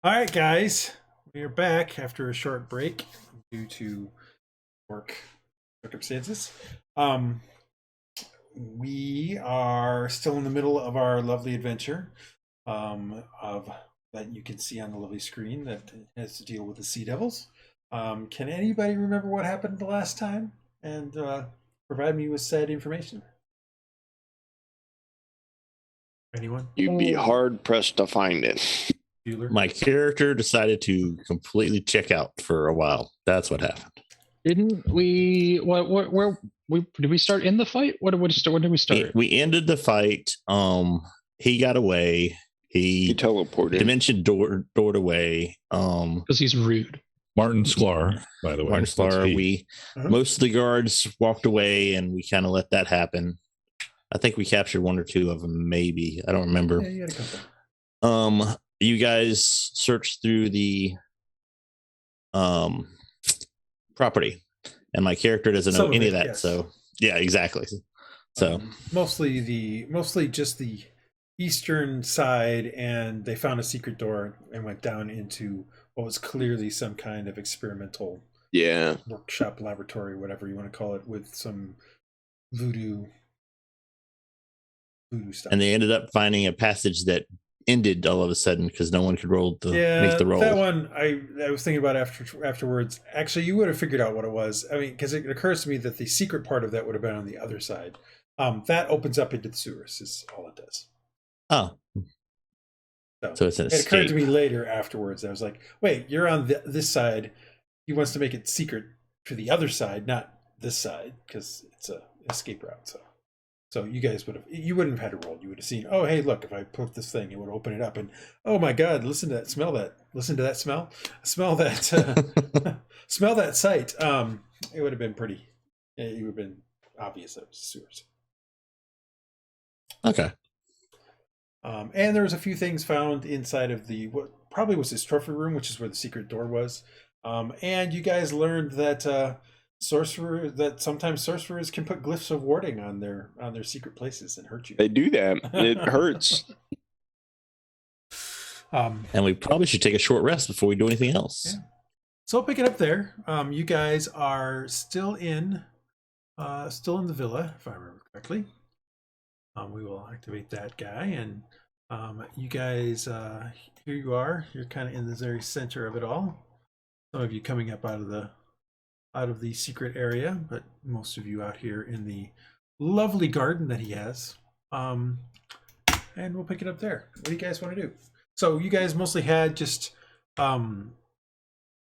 All right, guys, we are back after a short break due to work circumstances. Um, we are still in the middle of our lovely adventure of that you can see on the lovely screen that has to deal with the Sea Devils. Can anybody remember what happened the last time and provide me with said information? Anyone? You'd be hard pressed to find it. Bueller? My character decided to completely check out for a while. That's what happened. Didn't we? Where we did we start in the fight? When did we start? We ended the fight. He got away. He teleported. Dimension doored away. Because he's rude. Martin Sklar, by the way. Martin Sklar. Most of the guards walked away, and we kind of let that happen. I think we captured one or two of them, maybe. I don't remember. Yeah, you had a couple. You guys searched through the property, and my character doesn't know any of that. Yes. So yeah, exactly. So mostly just the eastern side, and they found a secret door and went down into what was clearly some kind of experimental workshop, laboratory, whatever you want to call it, with some voodoo stuff. And they ended up finding a passage that ended all of a sudden because no one could make the roll. That one I was thinking about afterwards. Actually, you would have figured out what it was. I mean, because it occurs to me that the secret part of that would have been on the other side. That opens up into the sewers is all it does. Oh. So it's an escape. It occurred to me later afterwards. I was like, wait, you're on this side. He wants to make it secret for the other side, not this side, because it's a escape route. So you guys you wouldn't have had to roll. You would have seen, oh, hey, look, if I put this thing, it would open it up. And, oh, my God, listen to that smell. Listen to that smell. Smell that. Smell that sight. It would have been pretty. It would have been obvious that it was sewers. Okay. And there was a few things found inside of what probably was his trophy room, which is where the secret door was. And you guys learned that sometimes sorcerers can put glyphs of warding on their secret places and hurt you. They do that. It hurts. And we probably should take a short rest before we do anything else. Yeah. So I'll pick it up there. You guys are still in the villa, if I remember correctly. We will activate that guy, and you guys, here you are. You're kind of in the very center of it all. Some of you coming up out of the secret area, but most of you out here in the lovely garden that he has. And we'll pick it up there. What do you guys want to do? So you guys mostly had just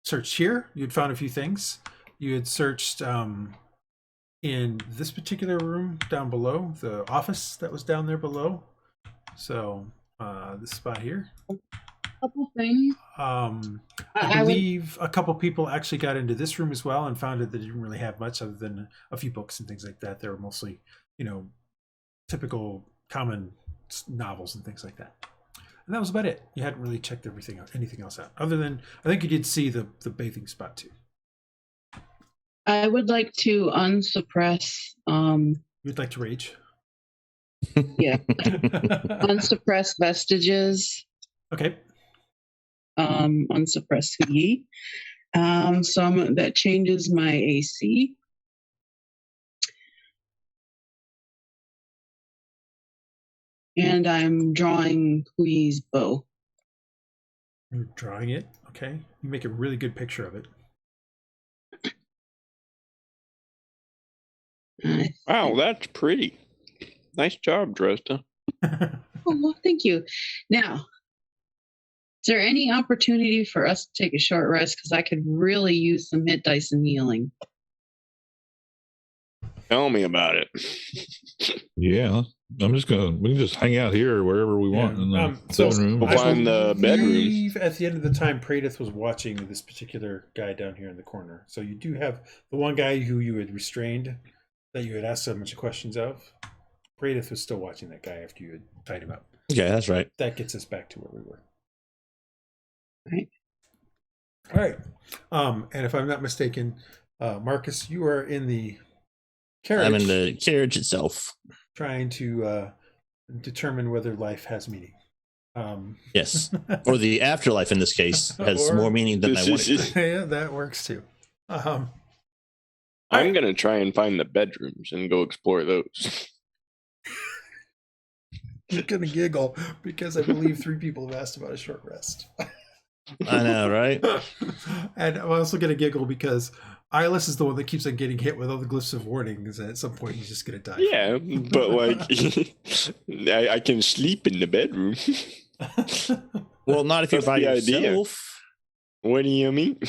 searched here. You'd found a few things. You had searched in this particular room down below, the office that was down there below. So this spot here. Couple things. I believe a couple people actually got into this room as well and found that they didn't really have much other than a few books and things like that. They were mostly, typical common novels and things like that. And that was about it. You hadn't really checked anything else out. Other than, I think you did see the bathing spot too. I would like to unsuppress. You'd like to rage? Yeah. Unsuppress vestiges. Okay. Unsuppress Hylough. Some that changes my AC. And I'm drawing Hylough's bow. You're drawing it? Okay. You make a really good picture of it. Wow, that's pretty. Nice job, Dresd'a. Oh, well, thank you. Now, is there any opportunity for us to take a short rest? Because I could really use some hit dice and healing. Tell me about it. Yeah, we can just hang out here or wherever we want in the room. We'll find the bedrooms. At the end of the time, Praedyth was watching this particular guy down here in the corner. So you do have the one guy who you had restrained, that you had asked a bunch of questions of. Praedyth was still watching that guy after you had tied him up. Okay, that's right. That gets us back to where we were. All right. And if I'm not mistaken, Marcus, you are in the carriage. I'm in the carriage itself. Trying to determine whether life has meaning. Yes, or the afterlife in this case has more meaning than I wanted. Yeah, that works too. I'm gonna try and find the bedrooms and go explore those. You're gonna giggle because I believe 3 people have asked about a short rest. I know, right? And I'm also gonna giggle because Iylis is the one that keeps on getting hit with all the glyphs of warnings, and at some point he's just gonna die. Yeah, but like, I can sleep in the bedroom. Well, not if you're by yourself. What do you mean?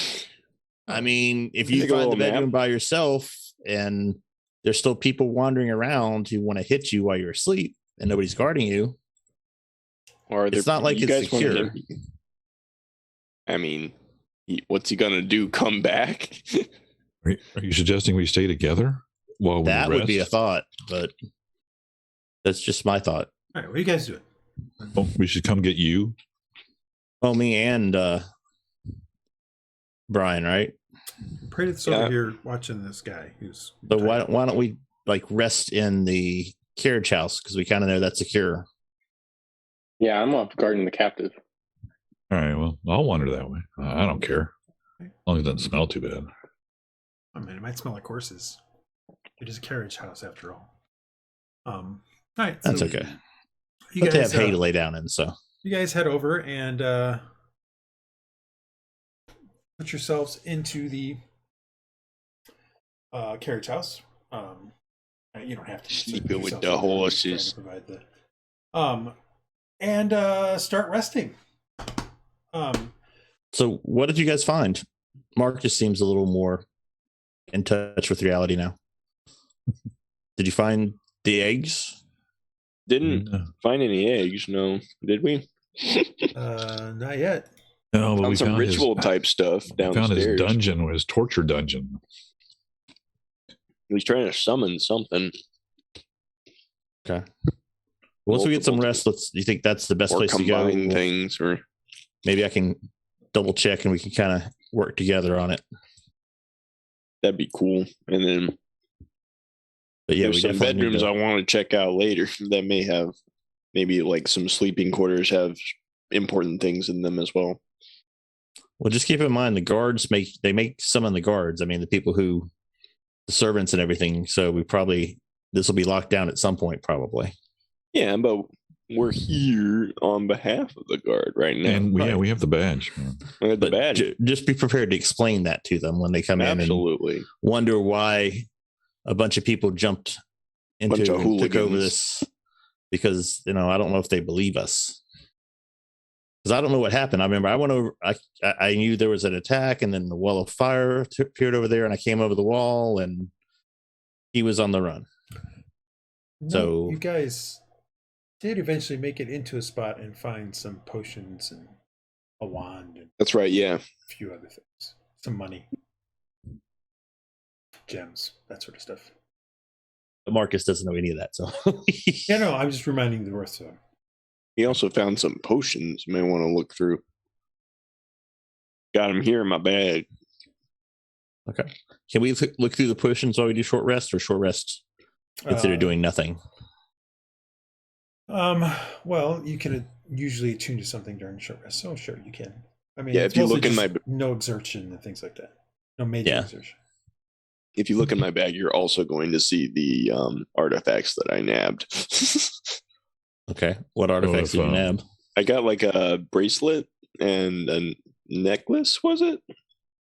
I mean, if you find the bedroom by yourself and there's still people wandering around who want to hit you while you're asleep and nobody's guarding you, or it's not like it's secure. I mean, what's he gonna do? Come back? Are you suggesting we stay together while we rest? That would be a thought, but that's just my thought. All right, what are you guys doing? Oh, we should come get you. Oh, me and Brian, right? Praedyth's over here watching this guy who's. So why don't we like rest in the carriage house, because we kind of know that's secure. Yeah, I'm off guarding the captive. All right, well, I'll wander that way. I don't care. As long as it doesn't smell too bad. I mean, it might smell like horses. It is a carriage house after all. All right. That's okay. You guys have hay to lay down in, so. You guys head over and put yourselves into the carriage house. You don't have to sleeping with the horses. And start resting. So what did you guys find? Mark just seems a little more in touch with reality now. Did you find the eggs? Didn't find any eggs, no. Did we? Not yet. No, but found some ritual type stuff downstairs. Found his dungeon, his torture dungeon. He was trying to summon something. Okay. Once we get some rest, do you think that's the best place to go? Things, or maybe I can double check and we can kind of work together on it. That'd be cool. And then, but yeah, there's some bedrooms I want to check out later that may have maybe like some sleeping quarters have important things in them as well. Well, just keep in mind the guards make summon the guards. I mean, the servants and everything. So this will be locked down at some point, probably. Yeah, but we're here on behalf of the guard right now. And we have the badge. We have the badge. Just be prepared to explain that to them when they come in and wonder why a bunch of people jumped into and took over this, because I don't know if they believe us. Because I don't know what happened. I remember I went over, I knew there was an attack, and then the wall of fire appeared over there, and I came over the wall, and he was on the run. No, so you guys did eventually make it into a spot and find some potions and a wand. And that's right, yeah. A few other things. Some money. Gems, that sort of stuff. Marcus doesn't know any of that, so. Yeah, no, I'm just reminding the rest of them. He also found some potions you may want to look through. Got them here in my bag. Okay. Can we look through the potions while we do short rest, or short rest consider doing nothing? Well, you can usually attune to something during short rest, so sure you can. I mean, yeah, if you look in my no exertion and things like that. No major exertion. If you look in my bag, you're also going to see the artifacts that I nabbed. Okay. What artifacts did you nab? I got like a bracelet and a necklace, was it?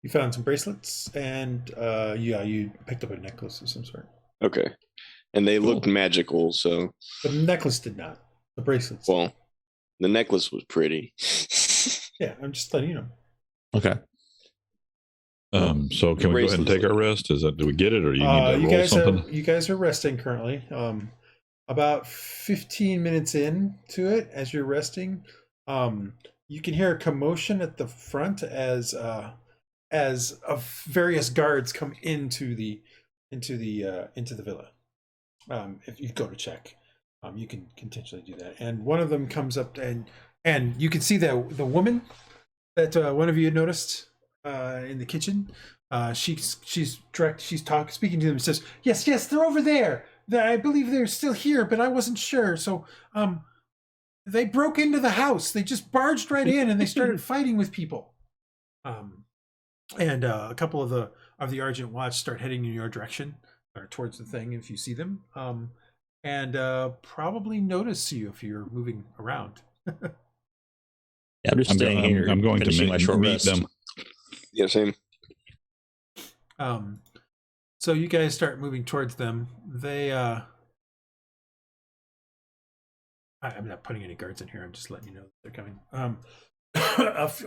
You found some bracelets and you picked up a necklace of some sort. Okay. And they looked magical, so. The necklace did not. The bracelets. Well, the necklace was pretty. Yeah, I'm just letting you know. Okay. So can we go ahead and take our rest? Do we get it, or do you need to roll something? You guys are resting currently. About 15 minutes into it, as you're resting, you can hear a commotion at the front as various guards come into the villa. If you go to check, you can potentially do that. And one of them comes up and you can see the woman that one of you had noticed in the kitchen. She's speaking to them and says, yes, they're over there. I believe they're still here, but I wasn't sure. So They broke into the house. They just barged right in and they started fighting with people. And a couple of the Argent Watch start heading in your direction or towards the thing if you see them. And probably notice you if you're moving around. Yeah, I'm just staying here. I'm going to meet them. Yeah, same. So you guys start moving towards them. They I'm not putting any guards in here. I'm just letting you know that they're coming. A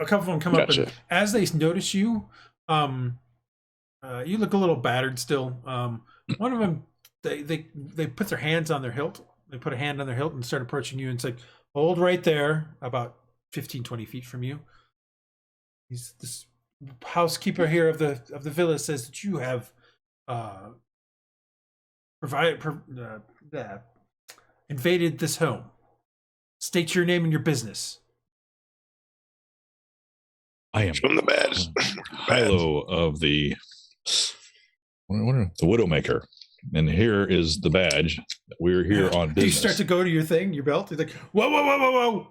couple of them come up, and as they notice you, you look a little battered still. One of them, they put their hands on their hilt. They put a hand on their hilt and start approaching you, and it's like, hold right there, about 15, 20 feet from you. This housekeeper here of the villa says that you have invaded this home. State your name and your business. I am from the badge. Hylough of the Widowmaker, and here is the badge. We're here on business. You start to go to your thing, your belt. You're like, whoa, whoa, whoa, whoa, whoa.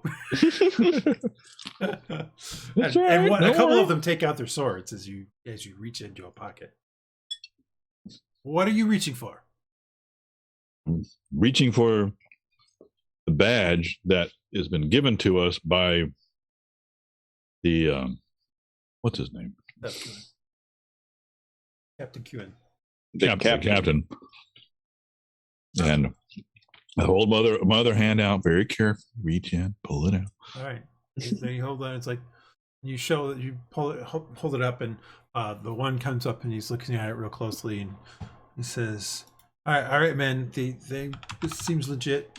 And a couple of them take out their swords as you reach into a pocket. What are you reaching for? I'm reaching for the badge that has been given to us by the what's his name? Captain Quen. Captain. And I hold my other hand out very carefully. Reach in, pull it out. All right. Then you hold on. It's like you show that you hold it up, and the one comes up and he's looking at it real closely, and he says, "All right, man. This seems legit.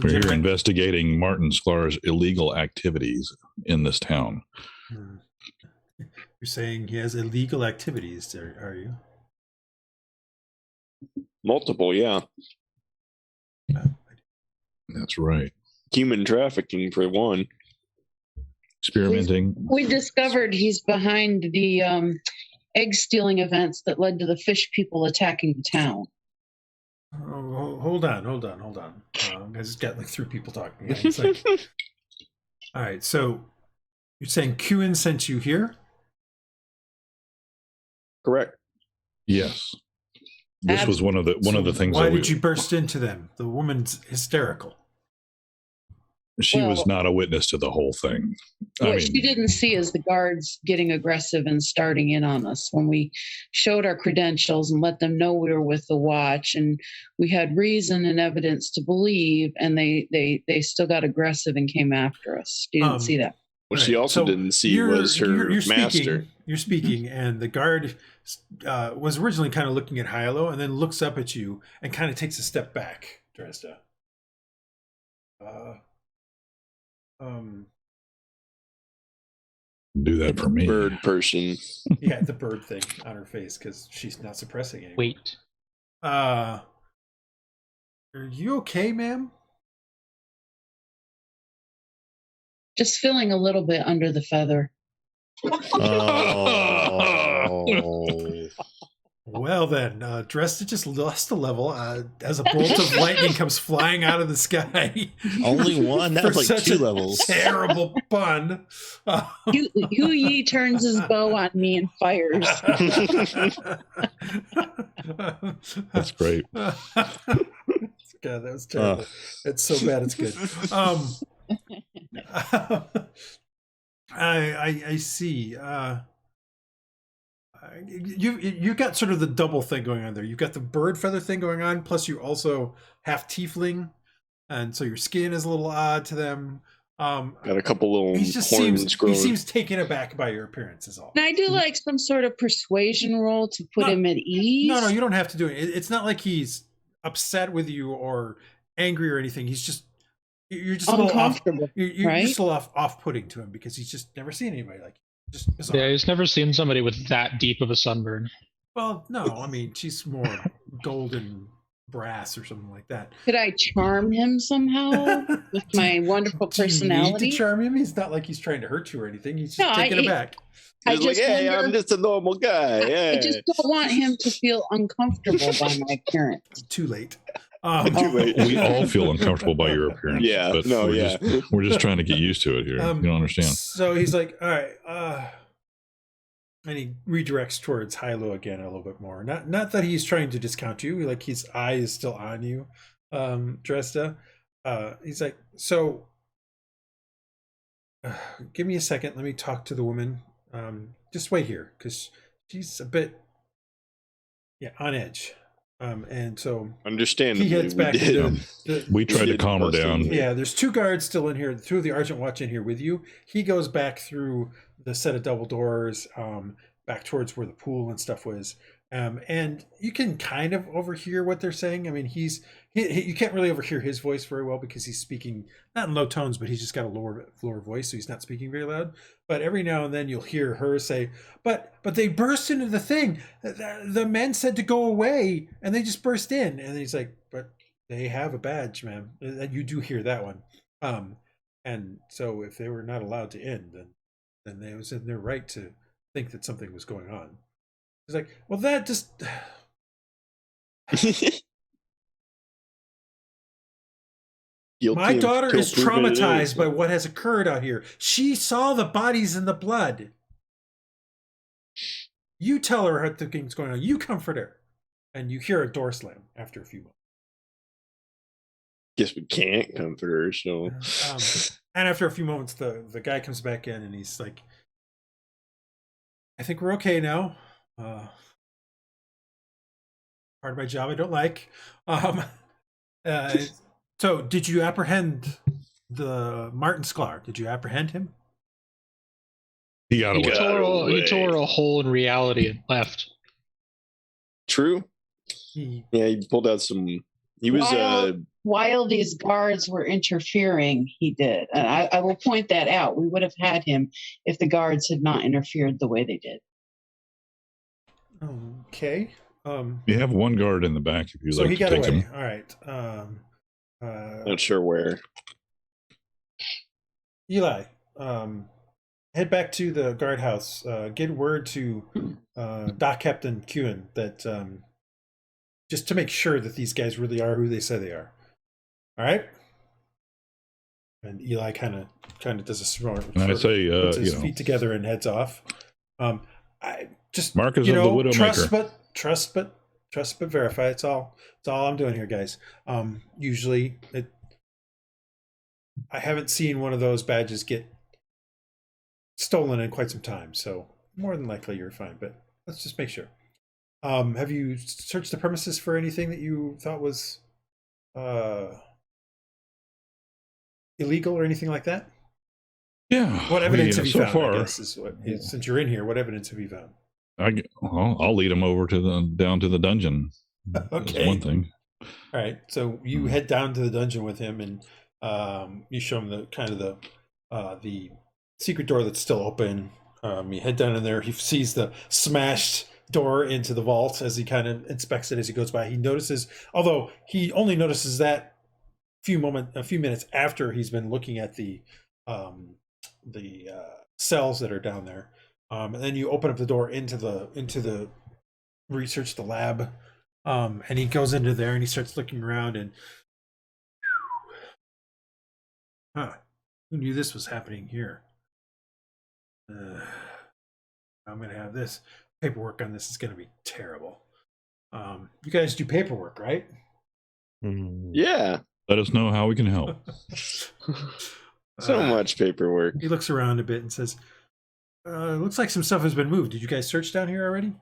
We're here investigating Martin Sklar's illegal activities in this town." You're saying he has illegal activities, are you? Multiple, yeah. That's right. Human trafficking for one. Experimenting. We discovered he's behind the egg stealing events that led to the fish people attacking the town. Oh, hold on. I just got like 3 people talking. Yeah, it's like, all right, so you're saying Quen sent you here? Correct. Yes. This was one of the things. Why did you burst into them? The woman's hysterical. She was not a witness to the whole thing. What she didn't see is the guards getting aggressive and starting in on us when we showed our credentials and let them know we were with the watch, and we had reason and evidence to believe, and they still got aggressive and came after us. She didn't see that. What she also didn't see was her master. You're speaking, and the guard was originally kind of looking at Hylough, and then looks up at you and kind of takes a step back, Dresd'a. Do that for me. Bird person. Yeah, the bird thing on her face because she's not suppressing it. Wait. Are you okay, ma'am? Just feeling a little bit under the feather. Oh. Well then, Dresd'a just lost a level as a bolt of lightning comes flying out of the sky. Only one? That was like 2 levels. Terrible pun. Hu Yi turns his bow on me and fires. That's great. God, that was terrible. It's so bad it's good. I see. You've got sort of the double thing going on there. You've got the bird feather thing going on, plus you also half tiefling, and so your skin is a little odd to them. Got a couple little he seems taken aback by your appearance is all. And I do like some sort of persuasion roll to put him at ease. No, you don't have to do it. It's not like he's upset with you or angry or anything. He's just you're just a little uncomfortable. You're just a little off-putting to him because he's just never seen anybody like you. Just bizarre. Yeah, he's never seen somebody with that deep of a sunburn. Well, no, I mean she's more golden brass or something like that. Could I charm him somehow with my wonderful personality? Do you need to charm him? He's not like he's trying to hurt you or anything. He's just taking it back. He's like, hey, I'm just a normal guy. I just don't want him to feel uncomfortable by my appearance. Too late. We all feel uncomfortable by your appearance. Yeah, but no, we're just trying to get used to it here. You don't understand. So he's like, all right, and he redirects towards Hylough again a little bit more. Not that he's trying to discount you, like his eye is still on you, Dresd'a. He's like, so give me a second. Let me talk to the woman. Just wait here, because she's a bit, on edge. And so understandably, he heads back. We tried to calm her down. Yeah, there's 2 guards still in here. 2 of the Argent Watch in here with you. He goes back through the set of double doors, back towards where the pool and stuff was. And you can kind of overhear what they're saying. I mean, you can't really overhear his voice very well because he's speaking not in low tones, but he's just got a lower voice, so he's not speaking very loud. But every now and then you'll hear her say, "But they burst into the thing. The men said to go away, and they just burst in." And he's like, "But they have a badge, ma'am." And you do hear that one. And so if they were not allowed to end, then they was in their right to think that something was going on. He's like, well, that just. My daughter is traumatized by what has occurred out here. She saw the bodies in the blood. You tell her what the thing's going on. You comfort her. And you hear a door slam after a few moments. Guess we can't comfort her, so. And after a few moments, the guy comes back in and he's like, I think we're okay now. Part of my job I don't like. So did you apprehend the Martin Sklar? Did you apprehend him? He got away. He tore a hole in reality and left. True. He pulled out some. He was while these guards were interfering, he did. And I will point that out. We would have had him if the guards had not interfered the way they did. Okay. You have 1 guard in the back if you like to take him. All right. Not sure where. Eli, head back to the guardhouse. Get word to Doc Captain Kewen that just to make sure that these guys really are who they say they are. All right. And Eli kind of does a smart. And I say, puts his feet together and heads off. I just Marcus of the Widowmaker. Trust but verify. It's all I'm doing here, guys. Usually I haven't seen one of those badges get stolen in quite some time, so more than likely you're fine, but let's just make sure. Have you searched the premises for anything that you thought was illegal or anything like that? Yeah. What evidence have you found? Far, I guess since you're in here, what evidence have you found? I'll lead them over down to the dungeon. Okay. That's one thing. All right. So you head down to the dungeon with him, and you show him the secret door that's still open. You head down in there. He sees the smashed door into the vault as he kind of inspects it as he goes by. He notices, although he only notices that a few minutes after he's been looking at the cells that are down there. And then you open up the door into the research, the lab, and he goes into there and he starts looking around and, who knew this was happening here? I'm gonna have this paperwork on this is gonna be terrible. You guys do paperwork, right? Yeah. Let us know how we can help. So much paperwork. He looks around a bit and says, looks like some stuff has been moved. Did you guys search down here already?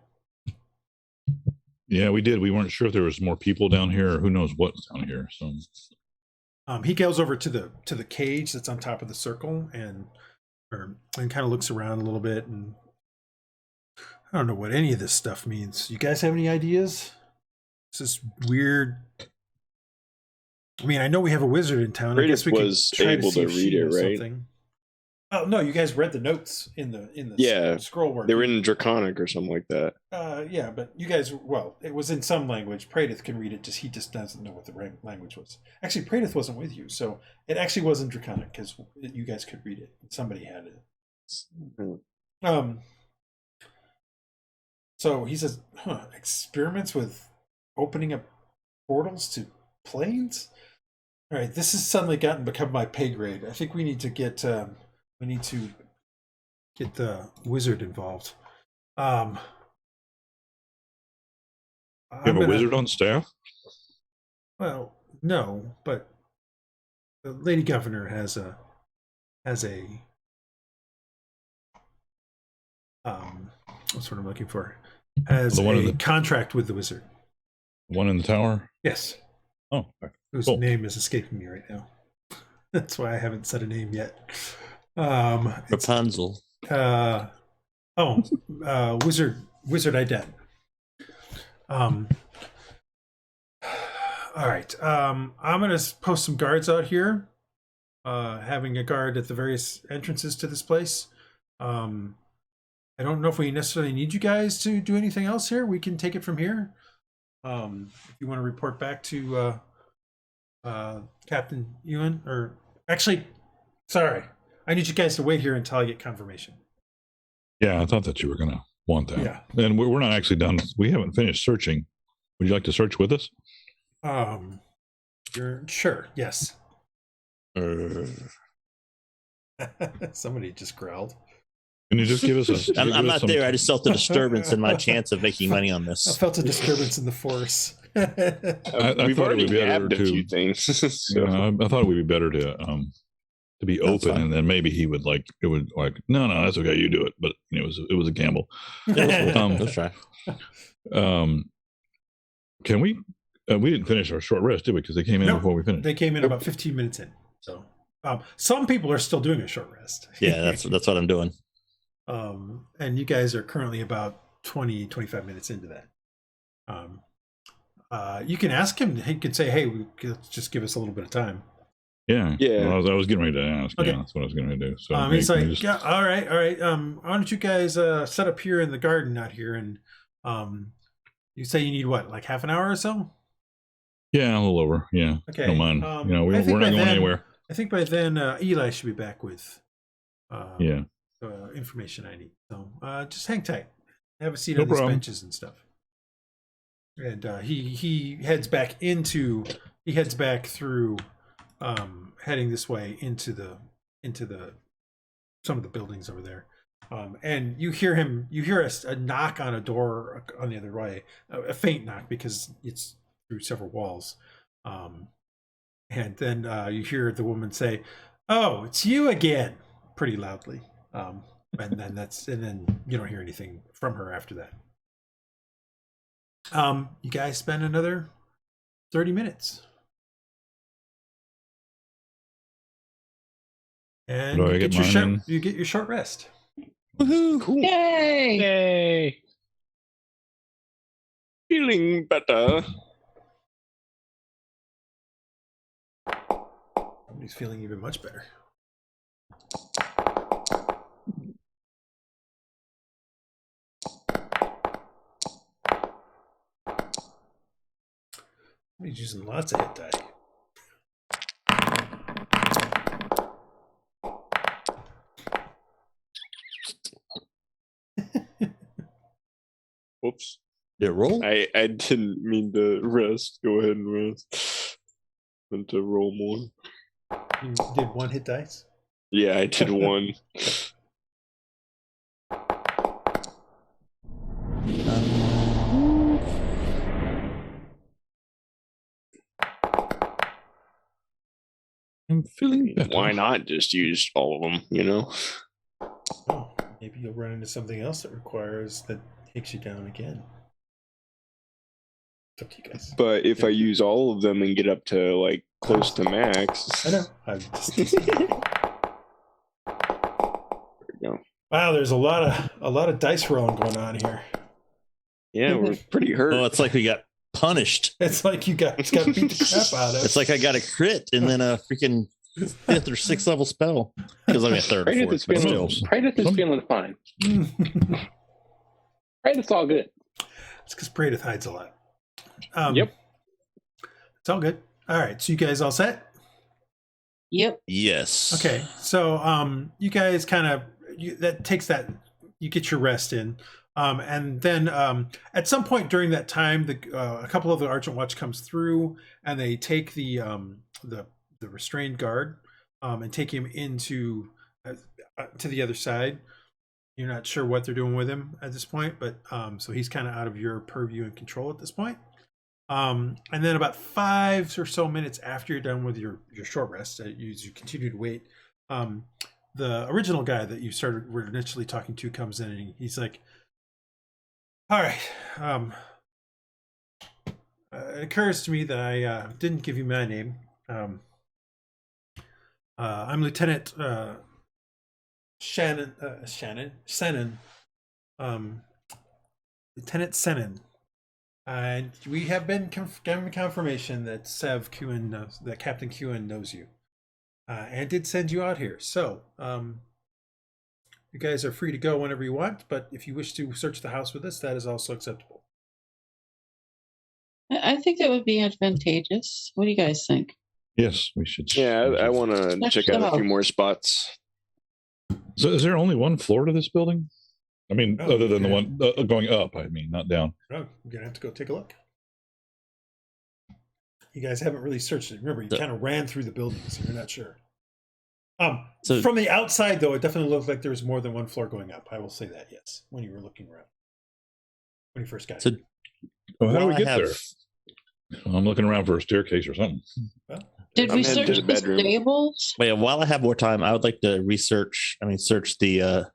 Yeah, we did. We weren't sure if there was more people down here or who knows what's down here. So he goes over to the cage that's on top of the circle and kind of looks around a little bit, and I don't know what any of this stuff means. You guys have any ideas? This is weird. I mean, I know we have a wizard in town. I guess we was able to read it, right? Something. Oh no, you guys read the notes in the scroll work. They were in Draconic or something like that. Yeah, but you guys, it was in some language. Praedyth can read it. He just doesn't know what the language was. Actually, Praedyth wasn't with you, so it actually wasn't Draconic because you guys could read it. Somebody had it. So he says, experiments with opening up portals to planes. All right, this has suddenly become my pay grade. I think we need to get the wizard involved. You have a wizard on staff? Well, no, but the Lady Governor has a what's what I'm looking for? Has a contract with the wizard. One in the tower? Yes. Oh, whose name is escaping me right now. That's why I haven't said a name yet. Rapunzel. Wizard Ident. All right. I'm gonna post some guards out here. Having a guard at the various entrances to this place. I don't know if we necessarily need you guys to do anything else here. We can take it from here. If you want to report back to Captain Ewan, or actually, sorry, I need you guys to wait here until I get confirmation. Yeah, I thought that you were going to want that. Yeah. And we're not actually done. We haven't finished searching. Would you like to search with us? Sure. Yes. Somebody just growled. Can you just give us a... I'm not there. I just felt a disturbance in my chance of making money on this. I felt a disturbance in the force. We've already nabbed a few things. So. I thought it would be better to be open, and then maybe he would no, that's okay, you do it. But it was a gamble. Let's try. Can we? We didn't finish our short rest, did we? Because they came in before we finished. They came in about 15 minutes in. So some people are still doing a short rest. Yeah, that's what I'm doing. And you guys are currently about 25 minutes into that. You can ask him. He can say, "Hey, just give us a little bit of time." Yeah. Well, I was getting ready to ask. Okay. Yeah, that's what I was going to do. So he's like, "Yeah, all right. Why don't you guys set up here in the garden out here?" And you say you need what, like half an hour or so? Yeah, a little over. Yeah. Okay. Don't mind. We're not going anywhere. I think by then Iylis should be back with information I need. So just hang tight. Have a seat on these benches and stuff. And he heads back through heading this way into some of the buildings over there. And you hear a knock on a door on the other way, a faint knock because it's through several walls. And then you hear the woman say, "Oh, it's you again," pretty loudly. And then you don't hear anything from her after that. You guys spend another 30 minutes. And you get your short rest. Woohoo! Cool. Yay! Feeling better. Somebody's feeling even much better. He's using lots of hit die. Whoops. Did it roll? I didn't mean to rest. Go ahead and rest. Meant to roll more. You did one hit dice? Yeah, I did one. I'm feeling better. Why not just use all of them, Oh, maybe you'll run into something else that takes you down again. It's up to you guys. But if I use all of them and get up to close to max. I know. I'm just there we go. Wow, there's a lot of dice rolling going on here. Yeah, we're pretty hurt. Oh, it's like we got punished. It's like you got beat the crap out of. It's like I got a crit and then a freaking 5th or 6th level spell because I'm a 3rd. Praedyth is feeling fine. Praedyth's all good. It's because Praedyth hides a lot. Yep. It's all good. All right, so you guys all set? Yep. Yes. Okay, so you guys you get your rest in. And then at some point during that time, a couple of the Argent Watch comes through, and they take the restrained guard and take him into to the other side. You're not sure what they're doing with him at this point, but so he's kind of out of your purview and control at this point. And then about 5 or so minutes after you're done with your short rest, you continue to wait. The original guy that you were initially talking to comes in, and he's like, all right. It occurs to me that I didn't give you my name. I'm Lieutenant Shannon. Lieutenant Senon. And we have been given confirmation that that Captain Kewen knows you, and did send you out here. So, you guys are free to go whenever you want, but if you wish to search the house with us, that is also acceptable. I think that would be advantageous. What do you guys think? Yes, we should. Yeah, I want to check out a few more spots. So is there only one floor to this building? I mean, other than the one going up, I mean, not down. No, you're going to have to go take a look. You guys haven't really searched it. Remember, you kind of ran through the building, so you're not sure. So from the outside, though, it definitely looked like there was more than one floor going up. I will say that, yes, when you were looking around. When you first got here. Well, how do we get there? I'm looking around for a staircase or something. Well, did we search the stables? Wait, while I have more time, I would like to search the,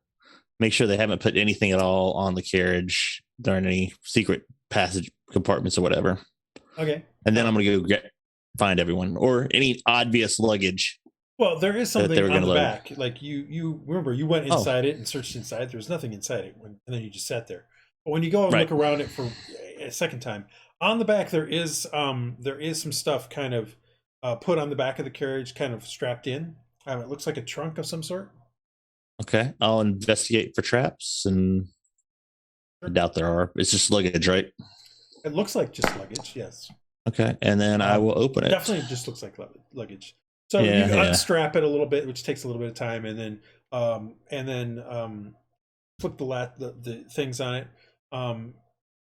make sure they haven't put anything at all on the carriage during any secret passage compartments or whatever. Okay. And then I'm going to go find everyone or any obvious luggage. Well, there is something on the back. Like you remember, you went inside it and searched inside. There was nothing inside it, and then you just sat there. But when you go and look around it for a second time, on the back there is some stuff kind of put on the back of the carriage, kind of strapped in. It looks like a trunk of some sort. Okay, I'll investigate for traps, and I doubt there are. It's just luggage, right? It looks like just luggage, yes. Okay, and then I will open it. Definitely just looks like luggage. So you unstrap it a little bit, which takes a little bit of time, and then flip the things on it.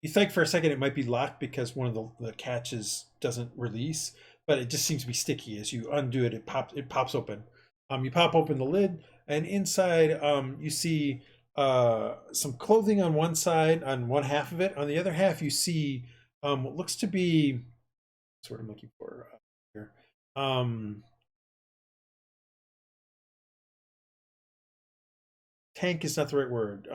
You think for a second it might be locked because one of the catches doesn't release, but it just seems to be sticky. As you undo it, it pops open. You pop open the lid, and inside you see some clothing on one side, on one half of it. On the other half, you see what looks to be, that's what I'm looking for here. Tank is not the right word.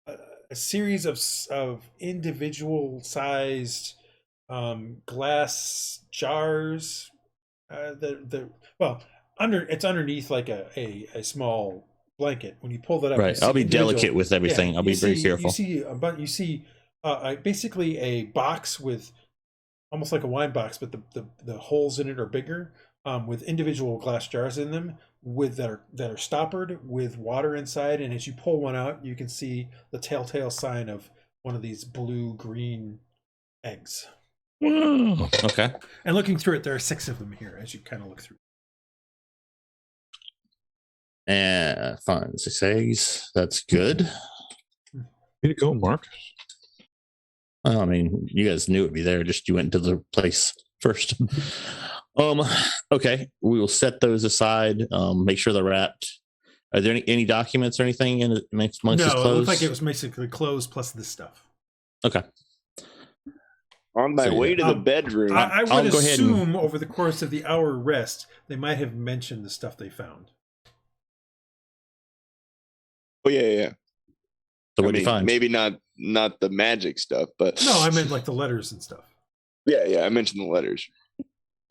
A series of individual sized glass jars. It's underneath like a small blanket. When you pull that up, right? I'll be delicate with everything. I'll be very careful. You see basically a box with almost like a wine box, but the holes in it are bigger, with individual glass jars in them that are stoppered with water inside. And as you pull one out, you can see the telltale sign of one of these blue-green eggs. Wow. Okay. And looking through it, there are 6 of them here as you kind of look through. And fine, 6 eggs. That's good. Way to go, Mark. I mean, you guys knew it'd be there. Just you went to the place first. Okay, we will set those aside. Make sure they're wrapped. Are there any documents or anything amongst his clothes? No, it looked like it was basically clothes plus this stuff. Okay. On my way to the bedroom, I would assume over the course of the hour rest, they might have mentioned the stuff they found. Oh yeah. So what do you find? Maybe not the magic stuff, but no, I meant like the letters and stuff. Yeah, I mentioned the letters.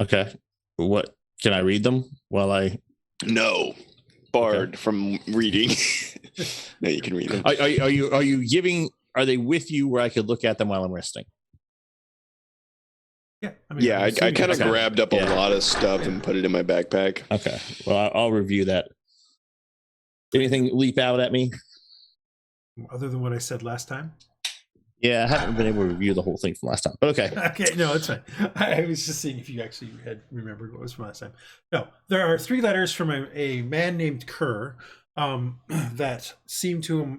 Okay. What can I read them while I? No, barred from reading. No, you can read them. Are you giving? Are they with you where I could look at them while I'm resting? Yeah, I kind of grabbed up a lot of stuff and put it in my backpack. Okay, well I'll review that. Anything leap out at me? Other than what I said last time? Yeah, I haven't been able to review the whole thing from last time, but okay. Okay, no, it's fine. I was just seeing if you actually had remembered what was from last time. No, there are 3 letters from a man named Kerr that seem to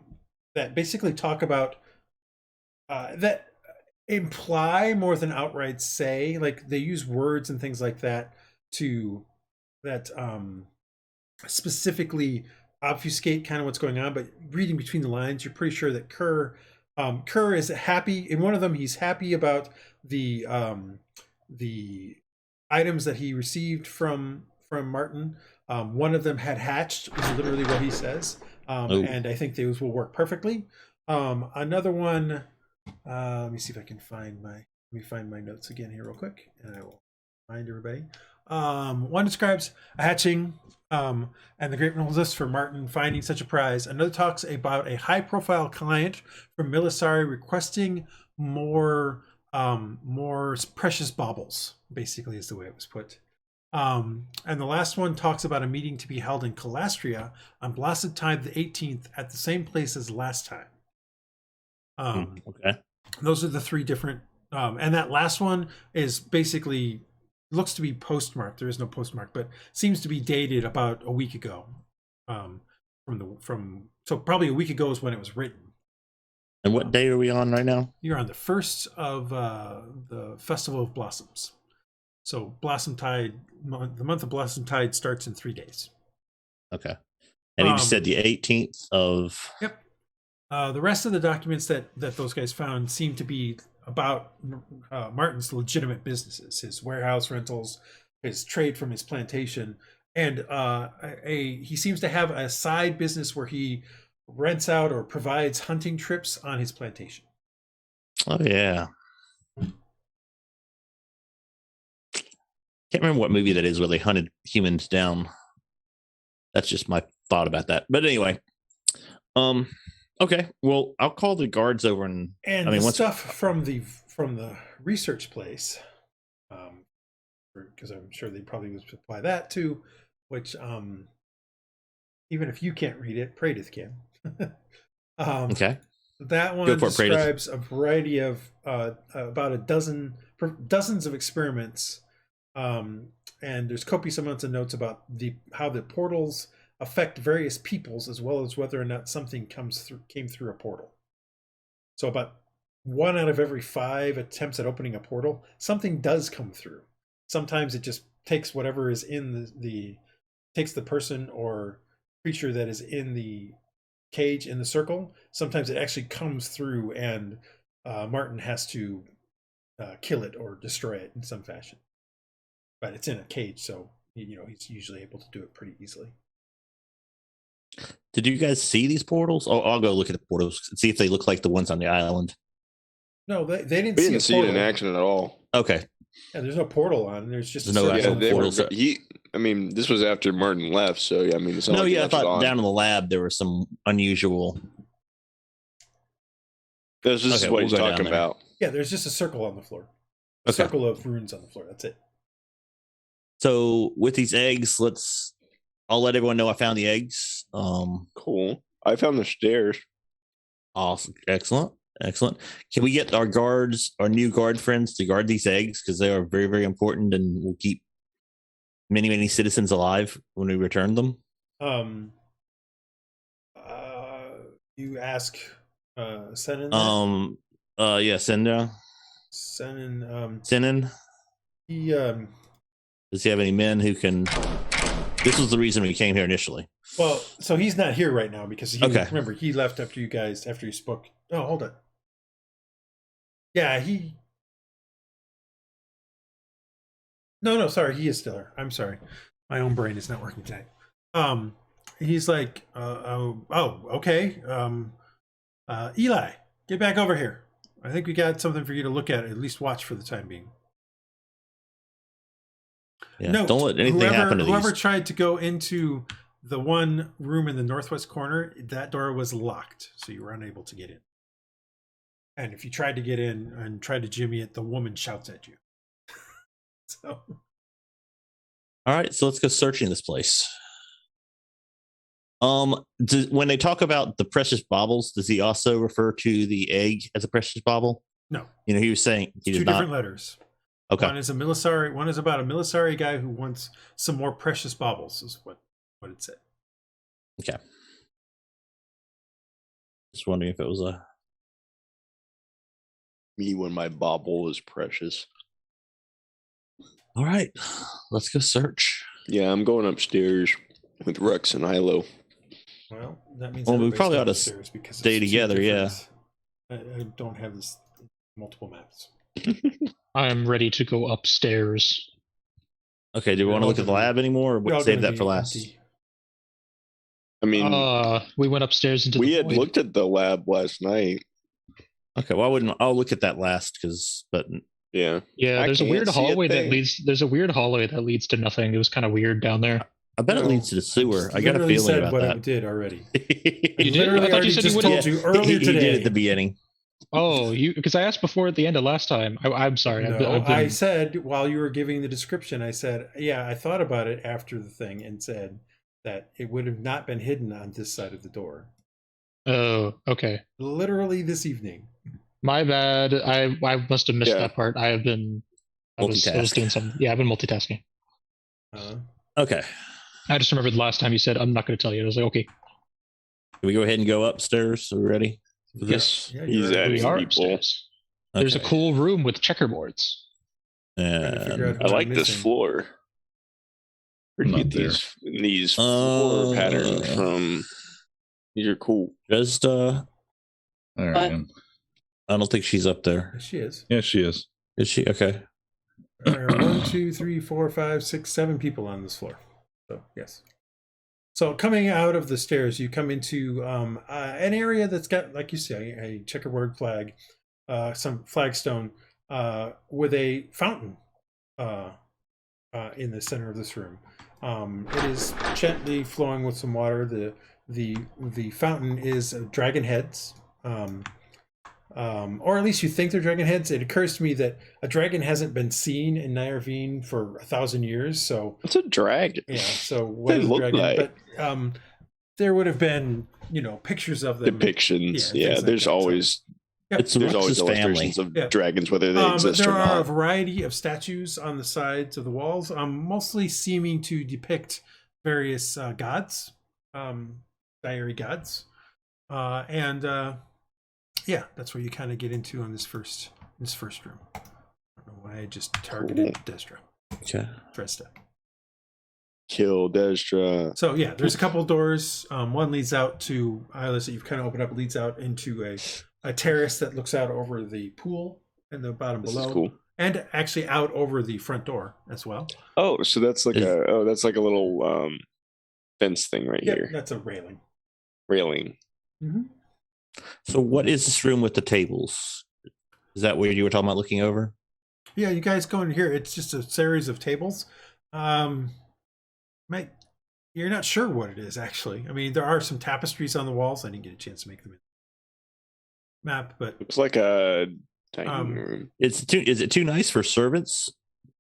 that basically talk about that imply more than outright say. Like they use words and things like that to that specifically obfuscate kind of what's going on. But reading between the lines, you're pretty sure that Kerr is happy. In one of them, he's happy about the items that he received from Martin. One of them had hatched, is literally what he says, and I think those will work perfectly. Another one, let me see if I can find my notes again here real quick, and I will remind everybody. One describes a hatching and the great resist for Martin finding such a prize. Another talks about a high-profile client from Military requesting more precious baubles, basically is the way it was put. And the last one talks about a meeting to be held in Calastria on Blasted Tide the 18th at the same place as last time. Okay. Those are the three different, and that last one is basically looks to be postmarked. There is no postmark, but seems to be dated about a week ago. So probably a week ago is when it was written. And what day are we on right now? You're on the 1st of the Festival of Blossoms. So Blossom Tide, the month of Blossom Tide starts in 3 days. Okay. And you just said the 18th of... Yep. The rest of the documents that those guys found seem to be about Martin's legitimate businesses, his warehouse rentals, his trade from his plantation, and he seems to have a side business where he rents out or provides hunting trips on his plantation. Oh, yeah. Can't remember what movie that is where they hunted humans down. That's just my thought about that. But anyway, okay. Well, I'll call the guards over and I mean, stuff from the research place, because I'm sure they probably would supply that too. Which, even if you can't read it, Praedyth can. Okay. That one describes a variety of about dozens of experiments. And there's copious amounts of notes about how the portals affect various peoples, as well as whether or not something came through a portal. So about 1 out of every 5 attempts at opening a portal, something does come through. Sometimes it just takes whatever is in takes the person or creature that is in the cage in the circle. Sometimes it actually comes through, and Martin has to kill it or destroy it in some fashion. But it's in a cage, so he's usually able to do it pretty easily. Did you guys see these portals? Oh, I'll go look at the portals and see if they look like the ones on the island. No, they didn't. We didn't see it in action at all. Okay. Yeah, there's no portal on. There's just no actual portals. I mean, this was after Martin left, so I mean, it's not I thought down in the lab there was some unusual. This is what he's talking about. Yeah, there's just a circle on the floor. A circle of runes on the floor. That's it. So with these eggs, I'll let everyone know I found the eggs. Cool. I found the stairs. Awesome. Excellent. Can we get our new guard friends to guard these eggs? Because they are very, very important and will keep many, many citizens alive when we return them. You ask Senin? Yeah, Senda. Senin. He does he have any men who can... This was the reason we came here initially. Well, so he's not here right now because remember, he left after you spoke. Oh, hold on. Yeah, No, sorry, he is still here. I'm sorry. My own brain is not working tonight. He's like, okay. Eli, get back over here. I think we got something for you to look at least watch for the time being. Yeah, no, don't let anything happen to whoever tried to go into the one room in the northwest corner, that door was locked, so you were unable to get in. And if you tried to get in and tried to jimmy it, the woman shouts at you. So, all right, so let's go searching this place. When they talk about the precious baubles, does he also refer to the egg as a precious bauble? No. He was saying he two different letters. Okay. One is one is about a military guy who wants some more precious baubles, is what it said. Okay. Just wondering if it was a... Me when my bauble is precious. All right, let's go search. Yeah, I'm going upstairs with Rhux and Hylough. Well, that means we probably ought to stay together, yeah. I don't have this multiple maps. I'm ready to go upstairs. Okay, do we want to look at the lab anymore, or save that for last? Empty. I mean, we went upstairs into. We had looked at the lab last night. Okay, well, I'll look at that last but yeah. There's a weird hallway that leads. There's a weird hallway that leads to nothing. It was kind of weird down there. I bet it leads to the sewer. I got a feeling about what that. It did already. You did? I thought you said you told you earlier today. He did at the beginning. Oh, because I asked before at the end of last time. I'm sorry. No, I said while you were giving the description, I said, yeah, I thought about it after the thing and said that it would have not been hidden on this side of the door. Oh, okay. Literally this evening. My bad. I must have missed that part. I was doing something. Yeah, I've been multitasking. Okay. I just remembered the last time you said, I'm not going to tell you. I was like, okay. Can we go ahead and go upstairs? Are we ready? Yes. Yeah, we are upstairs. Okay. There's a cool room with checkerboards. I like this floor. Where do you get these floor patterns from? These are cool. Dresd'a. All right. I don't think she's up there. She is. Yeah, she is. Is she? Okay. There are 1, 2, 3, 4, 5, 6, 7 people on this floor. So, yes. So, coming out of the stairs, you come into an area that's got, like you say, a checkerboard flag, some flagstone, with a fountain in the center of this room. It is gently flowing with some water. The fountain is dragon heads. Or at least you think they're dragon heads. It occurs to me that a dragon hasn't been seen in Nyrvine for 1,000 years. So it's a dragon. Yeah. So what is a dragon? Like? But there would have been, pictures of them. Depictions. Yeah. There's always. It's there's always illustrations of dragons, whether they exist or not. There are a variety of statues on the sides of the walls, mostly seeming to depict various gods, diary gods, and. Yeah, that's where you kind of get into on this first room. I don't know why I just targeted Dresd'a. Okay. Dresd'a. Kill Dresd'a. So yeah, there's a couple doors. One leads out to Iylis that you've kind of opened up. Leads out into a terrace that looks out over the pool and the bottom below. Is cool. And actually out over the front door as well. Oh, so that's like a little fence thing right here. That's a railing. Mm-hmm. So what is this room with the tables? Is that where you were talking about looking over? Yeah, you guys go in here. It's just a series of tables. You're not sure what it is, actually. I mean, there are some tapestries on the walls. I didn't get a chance to make them in map, but it's like a dining room. Is it too nice for servants'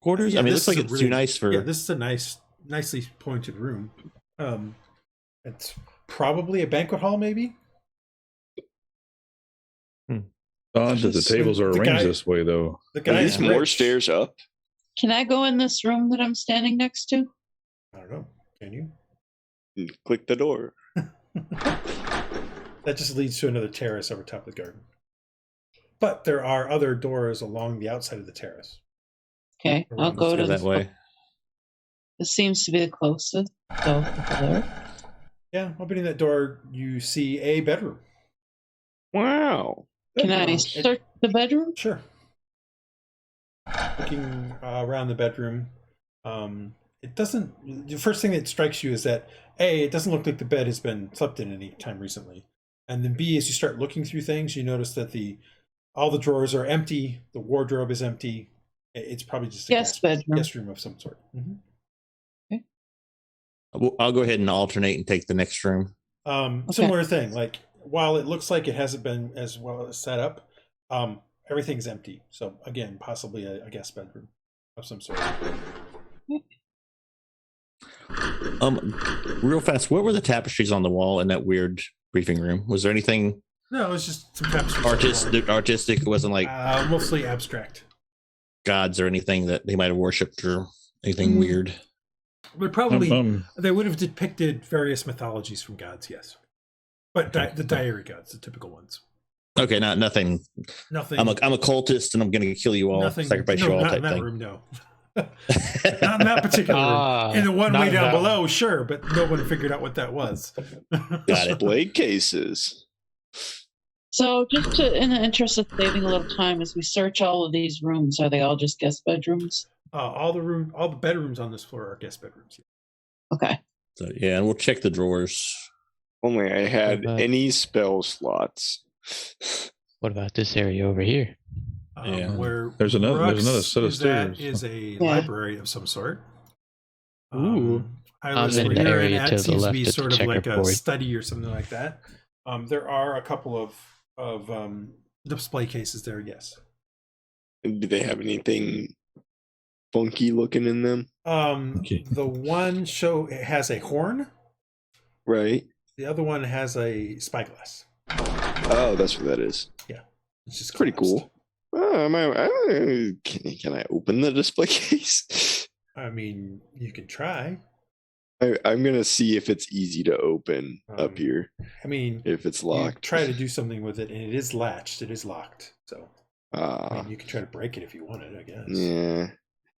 quarters? I mean, it looks like it's too nice for. Yeah, this is a nicely pointed room. It's probably a banquet hall, maybe. Odd that the tables are arranged this way, though. Are these more stairs up? Can I go in this room that I'm standing next to? I don't know. Can you? Click the door. That just leads to another terrace over top of the garden. But there are other doors along the outside of the terrace. Okay, I'll go to that way. This seems to be the closest. So, yeah, opening that door, you see a bedroom. Wow. Can I search the bedroom? Sure. Looking around the bedroom, it doesn't. The first thing that strikes you is that A, it doesn't look like the bed has been slept in any time recently, and then B, as you start looking through things, you notice that all the drawers are empty, the wardrobe is empty. It's probably just a guest room of some sort. Mm-hmm. Okay. I'll go ahead and alternate and take the next room. Similar thing, like. While it looks like it hasn't been as well as set up, everything's empty. So again, possibly a guest bedroom of some sort. Real fast, what were the tapestries on the wall in that weird briefing room? Was there anything? No, it was just some tapestries. Artistic. It wasn't like mostly abstract gods or anything that they might have worshipped or anything weird. But probably they would have depicted various mythologies from gods. Yes. But the diary gods, the typical ones. Okay, nothing. I'm a cultist, and I'm going to kill you all, sacrifice you all type not in that thing. room, no. Not in that particular room. In the one way down below, sure, but no one figured out what that was. Got it. Blade cases. So, just in the interest of saving a little time, as we search all of these rooms, are they all just guest bedrooms? All the bedrooms on this floor are guest bedrooms. Okay. So yeah, and we'll check the drawers. Only I had any spell slots. What about this area over here? Where there's another set of stairs. That is a library of some sort. Ooh. Iylis, where you're in, that seems to be sort of like a study or something like that. There are a couple of display cases there, yes. Do they have anything funky looking in them? The one it has a horn. Right. The other one has a spyglass. Oh, that's what that is. Yeah. It's just pretty cool. Can I open the display case? I mean, you can try. I'm going to see if it's easy to open up here. I mean, if it's locked. Try to do something with it, and it is latched. It is locked. So I mean, you can try to break it if you wanted, I guess. Yeah.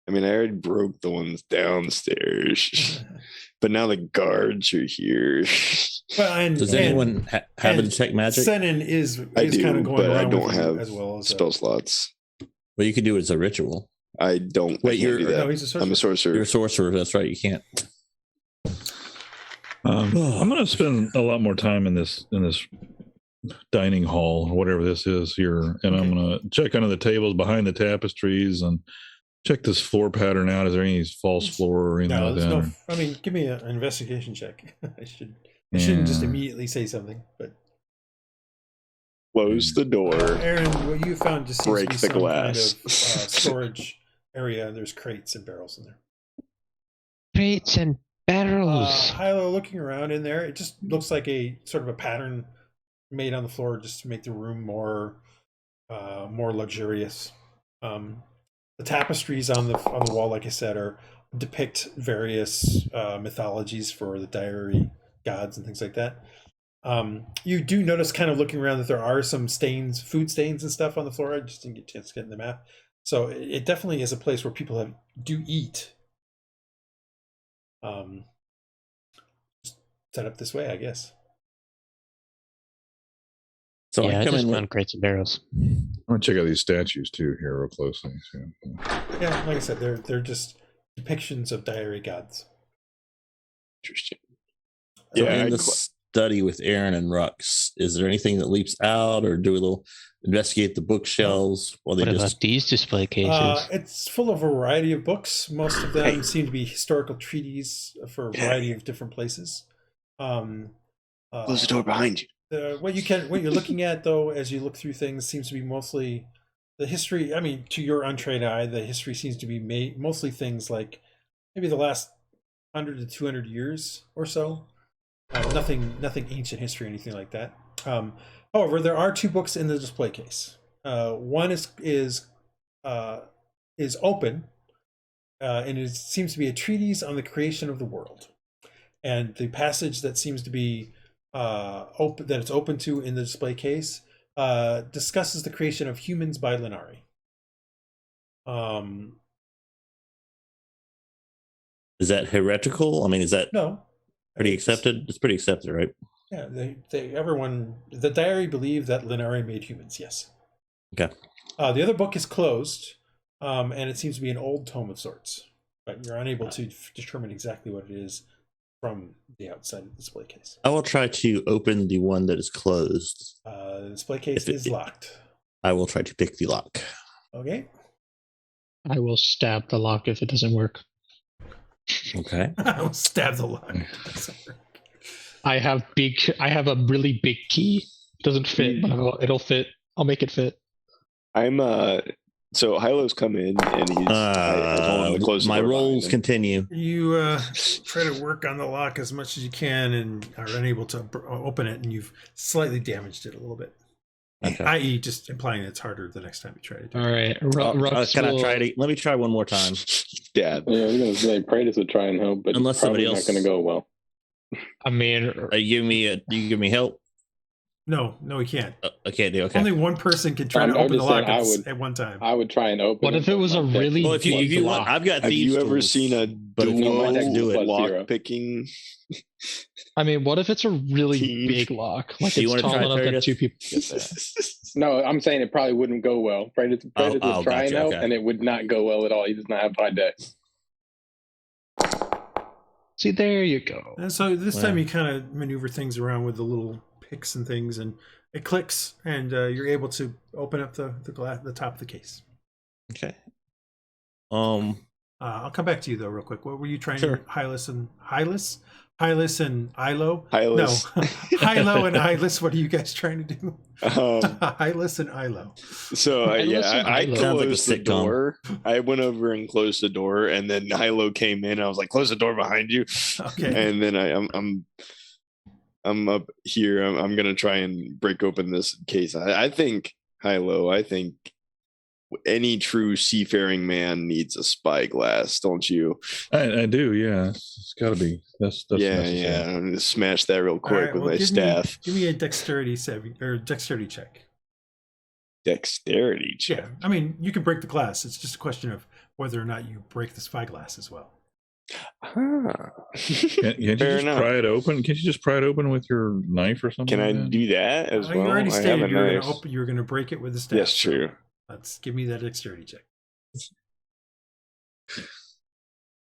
I mean, I already broke the ones downstairs, but now the guards are here. Well, does anyone have a detect magic? Senin is do, kind of going but around I don't have as well as spell slots. Well, you could do it as a ritual. I don't. Wait, do that. No, he's a sorcerer. I'm a sorcerer. You're a sorcerer. That's right. You can't. I'm going to spend a lot more time in this dining hall, whatever this is here, and I'm going to check under the tables behind the tapestries and check this floor pattern out. Is there any false floor or anything like that? No. I mean, give me an investigation check. I shouldn't just immediately say something, but close the door. Aaron, what you found just seems break to be the some glass. kind of storage area. There's crates and barrels in there. Crates and barrels. Hylough, looking around in there, it just looks like a sort of a pattern made on the floor just to make the room more luxurious. The tapestries on the wall, like I said, depict various mythologies for the diary gods and things like that. You do notice, kind of looking around, that there are some food stains and stuff on the floor. I just didn't get a chance to get in the map. So it definitely is a place where people do eat. Just set up this way, I guess. So I come in with crates and barrels. I'm gonna check out these statues too here real closely. Yeah, like I said, they're just depictions of diary gods. Interesting. So in the study with Aaron and Rhux, is there anything that leaps out, or do we investigate the bookshelves? What about these display cases? It's full of a variety of books. Most of them seem to be historical treatises for a variety of different places. Close the door behind you. What you're looking at, though, as you look through things, seems to be mostly the history. I mean, to your untrained eye, the history seems to be mostly things like maybe the last 100 to 200 years or so. Nothing ancient history or anything like that. However, there are two books in the display case. One is open, and it seems to be a treatise on the creation of the world. And the passage that seems to be open, that it's open to in the display case, discusses the creation of humans by Linari. Is that heretical? I mean, is that pretty accepted? It's pretty accepted, right? Yeah, the diary believe that Linari made humans. Yes. Okay. The other book is closed, and it seems to be an old tome of sorts, but you're unable to determine exactly what it is from the outside of the display case. I will try to open the one that is closed. The display case is locked. I will try to pick the lock. Okay. I will stab the lock if it doesn't work. Okay. I will stab the lock. I have a really big key. It doesn't fit, but it'll fit. I'll make it fit. So Hylough's come in and he's I told him to close my rolls continue. You try to work on the lock as much as you can and are unable to open it, and you've slightly damaged it a little bit. Okay. I.e., just implying that it's harder the next time you try to do it. All right. Can I try it? Let me try one more time. Dad. Yeah, I was going to say Praedyth would try and help, but unless probably somebody else not going to go well. I mean, you give me help. No, he can't. I can't do. Okay. Only one person can try to open the lock at one time. I would try and open. What if it was a really? Well, if you want, I've got. Have you ever tools, seen a duo lock picking? I mean, what if it's a really big lock? Like it's tall enough that 2 people get there. No, I'm saying it probably wouldn't go well. Praedyth would try and help, and it would not go well at all. He does not have high dex. See, there you go. And so this time you kind of maneuver things around with the little picks and things, and it clicks, and you're able to open up the top of the case. Okay. I'll come back to you though, real quick. What were you trying to do? Hylough and Iylis? Hylough. No, Hylough and Iylis. What are you guys trying to do? Hylough and Hylough. So I closed the door. I went over and closed the door, and then Hylough came in. I was like, "Close the door behind you." Okay. And then I'm up here. I'm gonna try and break open this case. I think Hylough. I think any true seafaring man needs a spyglass, don't you? I do, yeah. It's got to be. That's necessary. I'm gonna smash that real quick with my staff. Give me a dexterity check. Dexterity check. Yeah, I mean, you can break the glass. It's just a question of whether or not you break the spyglass as well. Can't you just pry it open? Can't you just pry it open with your knife or something? Can I do that as well? You already stated you're going to break it with a staff. Yes, true. Let's give me that dexterity check.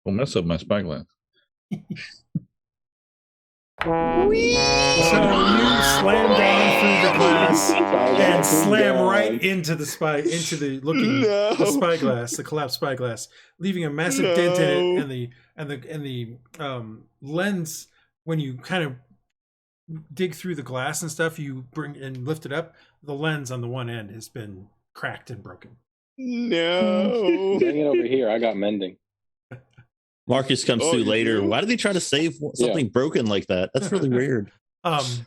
We'll mess up my spyglass. So you slam down through the glass and slam right into the spyglass, the collapsed spyglass, leaving a massive dent in it, and the lens. When you kind of dig through the glass and stuff, you bring and lift it up. The lens on the one end has been cracked and broken. No, bring it over here. I got mending. Marcus comes through later. Why did they try to save something broken like that? That's really weird.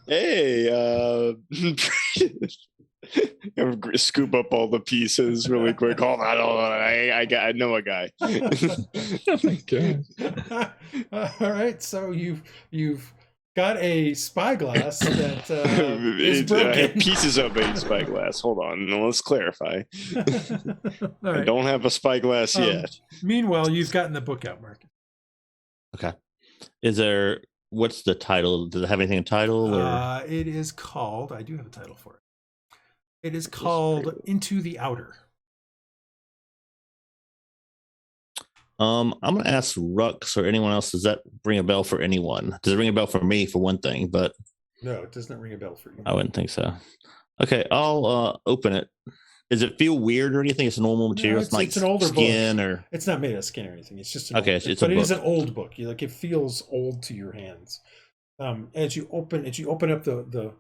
Hey, scoop up all the pieces really quick. Hold on. I know a guy. Oh my God. All right, so you've got a spyglass that is broken. Pieces of a spyglass. Hold on. Let's clarify. Right. I don't have a spyglass yet. Meanwhile, you've gotten the book out, Marcus. Okay. What's the title? Does it have anything in title? Or? It is called, I do have a title for it. It is called Into the Outer. I'm going to ask Rhux or anyone else. Does that ring a bell for anyone? Does it ring a bell for me, for one thing? But no, it does not ring a bell for you. I wouldn't think so. Okay, I'll open it. Does it feel weird or anything? It's a normal material. No, it's an older skin book. or it's not made of skin or anything. It's just but it is an old book. It feels old to your hands. As you open up the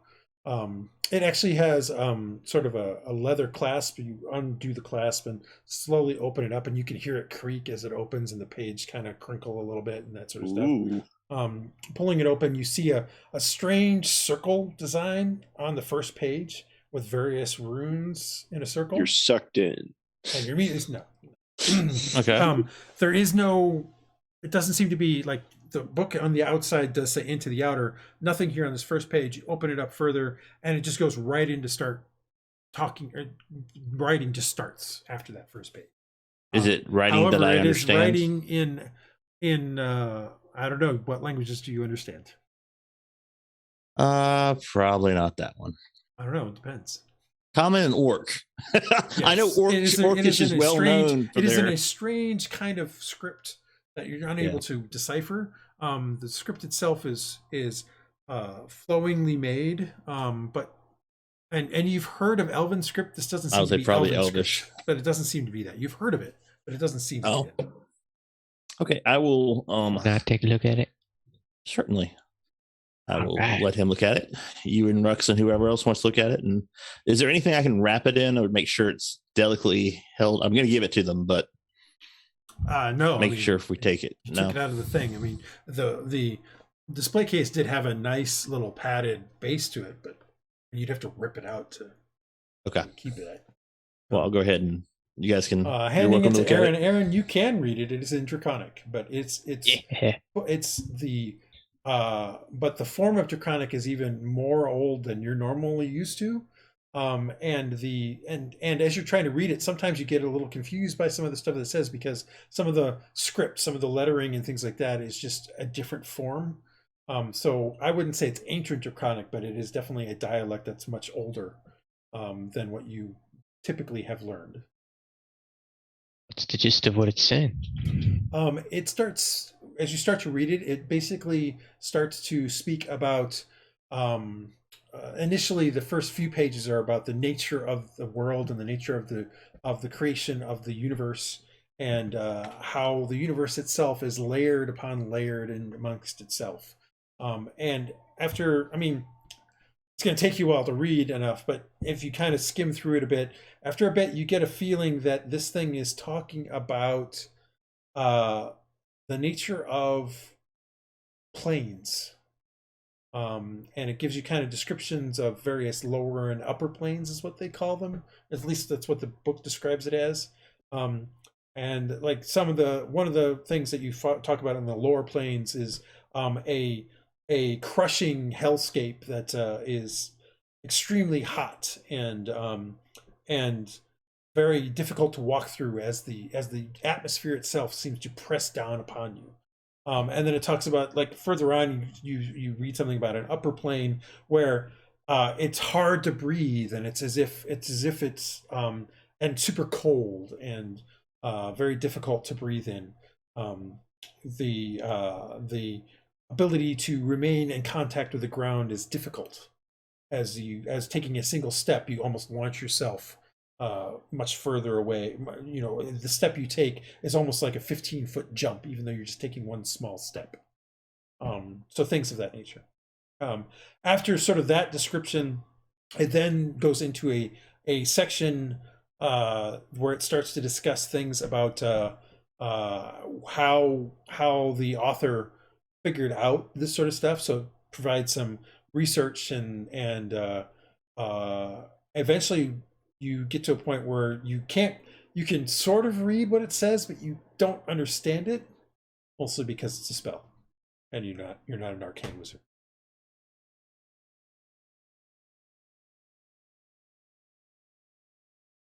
it actually has sort of a leather clasp. You undo the clasp and slowly open it up, and you can hear it creak as it opens, and the page kind of crinkle a little bit and that sort of stuff. Pulling it open, you see a strange circle design on the first page with various runes in a circle. You're sucked in. And your meat is no. Okay. There is no. It doesn't seem to be like. The book on the outside does say Into the Outer. Nothing here on this first page. You open it up further, and it just goes right into start talking. Writing just starts after that first page. Is it writing however, that I understand? It is writing in I don't know, what languages do you understand? Probably not that one. I don't know. It depends. Common and Orc. Yes. I know Orcish is well known. It is in a strange kind of script that you're unable to decipher. The script itself is flowingly made, but and you've heard of Elven script. This doesn't seem to be probably Elven Elvish, script, but it doesn't seem to be that. You've heard of it, but it doesn't seem to be it. Okay, I will take a look at it. Certainly. I will let him look at it. You and Rhux and whoever else wants to look at it. And is there anything I can wrap it in or make sure it's delicately held? I'm going to give it to them, but no. Make sure if we take it. Took it out of the thing. I mean, the display case did have a nice little padded base to it, but you'd have to rip it out to keep it. Well, I'll go ahead and you guys can. Handing it to Aaron. Aaron, you can read it. It is in Draconic, but it's the but the form of Draconic is even more old than you're normally used to. And as you're trying to read it, sometimes you get a little confused by some of the stuff that it says, because some of the script, some of the lettering and things like that is just a different form. So I wouldn't say it's ancient Draconic, but it is definitely a dialect that's much older than what you typically have learned. What's the gist of what it's saying? It starts, as you start to read it, it basically starts to speak about, initially the first few pages are about the nature of the world and the nature of the creation of the universe, and how the universe itself is layered upon layered and amongst itself. And after, I mean, it's going to take you a while to read enough, but if you kind of skim through it a bit, after a bit, you get a feeling that this thing is talking about the nature of planes. And it gives you kind of descriptions of various lower and upper planes is what they call them. At least that's what the book describes it as. And like one of the things that you talk about in the lower planes is a crushing hellscape that is extremely hot and very difficult to walk through as the atmosphere itself seems to press down upon you. And then it talks about, like, further on, you read something about an upper plane where it's hard to breathe, and it's as if it's and super cold and very difficult to breathe in. The ability to remain in contact with the ground is difficult. As taking a single step, you almost launch yourself much further away. You know, the step you take is almost like a 15-foot jump, even though you're just taking one small step. So things of that nature. After sort of that description, it then goes into a section where it starts to discuss things about how the author figured out this sort of stuff. So provide some research and eventually you get to a point where you can sort of read what it says, but you don't understand it, mostly because it's a spell and you're not an arcane wizard.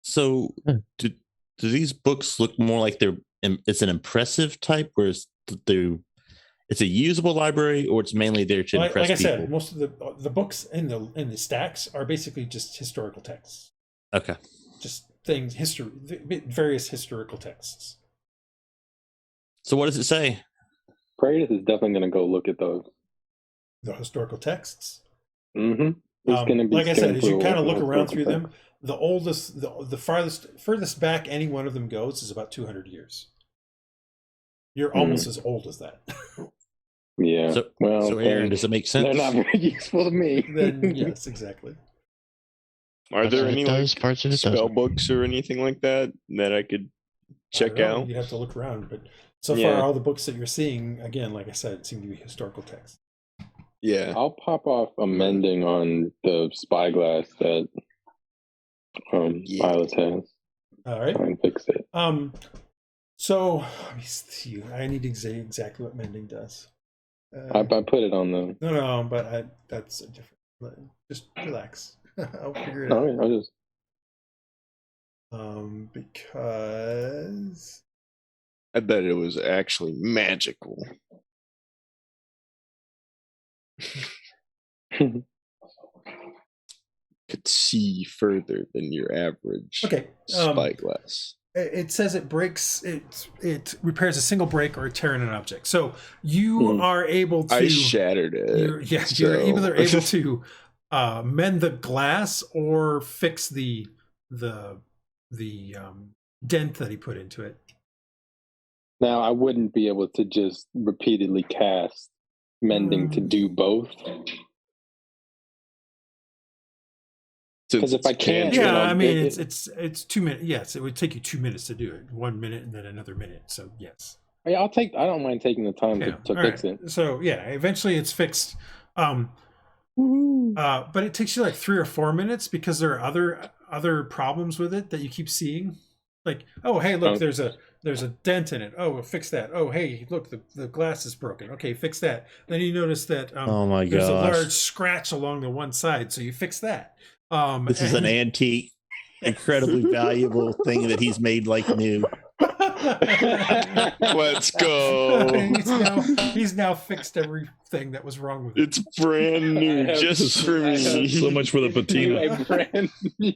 So do these books look more like it's an impressive type, where it's a usable library, or it's mainly there to impress people? Like I said, most of the books in the stacks are basically just historical texts. Okay. Just things, various historical texts. So what does it say? Praedyth is definitely going to go look at those. The historical texts? Mm-hmm. Like I said, as you kind of look around through them, the oldest, the furthest back any one of them goes is about 200 years. You're almost as old as that. Yeah. So Aaron, does it make sense? They're not very useful to me. Then yes, exactly. Are there any spell books or anything like that I could check out? You'd have to look around, but so far all the books that you're seeing, again, like I said, seem to be historical texts. Yeah. I'll pop off amending on the spyglass that Iylis has. All right. Try and fix it. So let me see. I need to say exactly what mending does. I put it on the. No, but that's a different. Just relax. I'll figure it out. Right, I'll just. Because I bet it was actually magical. Could see further than your average spyglass. It says it breaks. It repairs a single break or a tear in an object. So you are able to. I shattered it. You're either able to mend the glass or fix the dent that he put into it. Now I wouldn't be able to just repeatedly cast mending to do both. Because if I can't, I mean, it's 2 minutes. Yes, it would take you 2 minutes to do it. 1 minute and then another minute. So yes. Yeah, I don't mind taking the time to fix it. So yeah, eventually it's fixed. But it takes you like 3 or 4 minutes because there are other problems with it that you keep seeing. Like, oh, hey, look, there's a dent in it. Oh, fix that. Oh, hey, look, the glass is broken. Okay, fix that. Then you notice that oh my gosh, there's a large scratch along the one side, so you fix that. This is an antique, incredibly valuable thing that he's made like new. Let's go. He's now fixed everything that was wrong with it. It's brand new, just for me. So much for the patina. Brand new.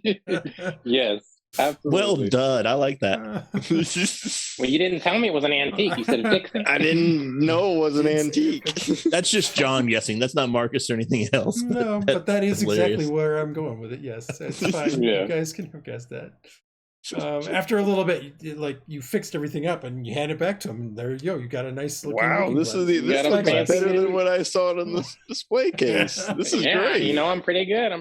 Yes. Absolutely. Well done. I like that. Well, you didn't tell me it was an antique. You said fix it. I didn't know it was an antique. That's just John guessing. That's not Marcus or anything else. No, but that is hilarious. exactly where I'm going with it. Yes, it's fine. You guys can guess that. After a little bit, you fixed everything up and you hand it back to him. And there you go. You got a nice looking. Wow, this is better than what I saw in the display case. This is great. I'm pretty good.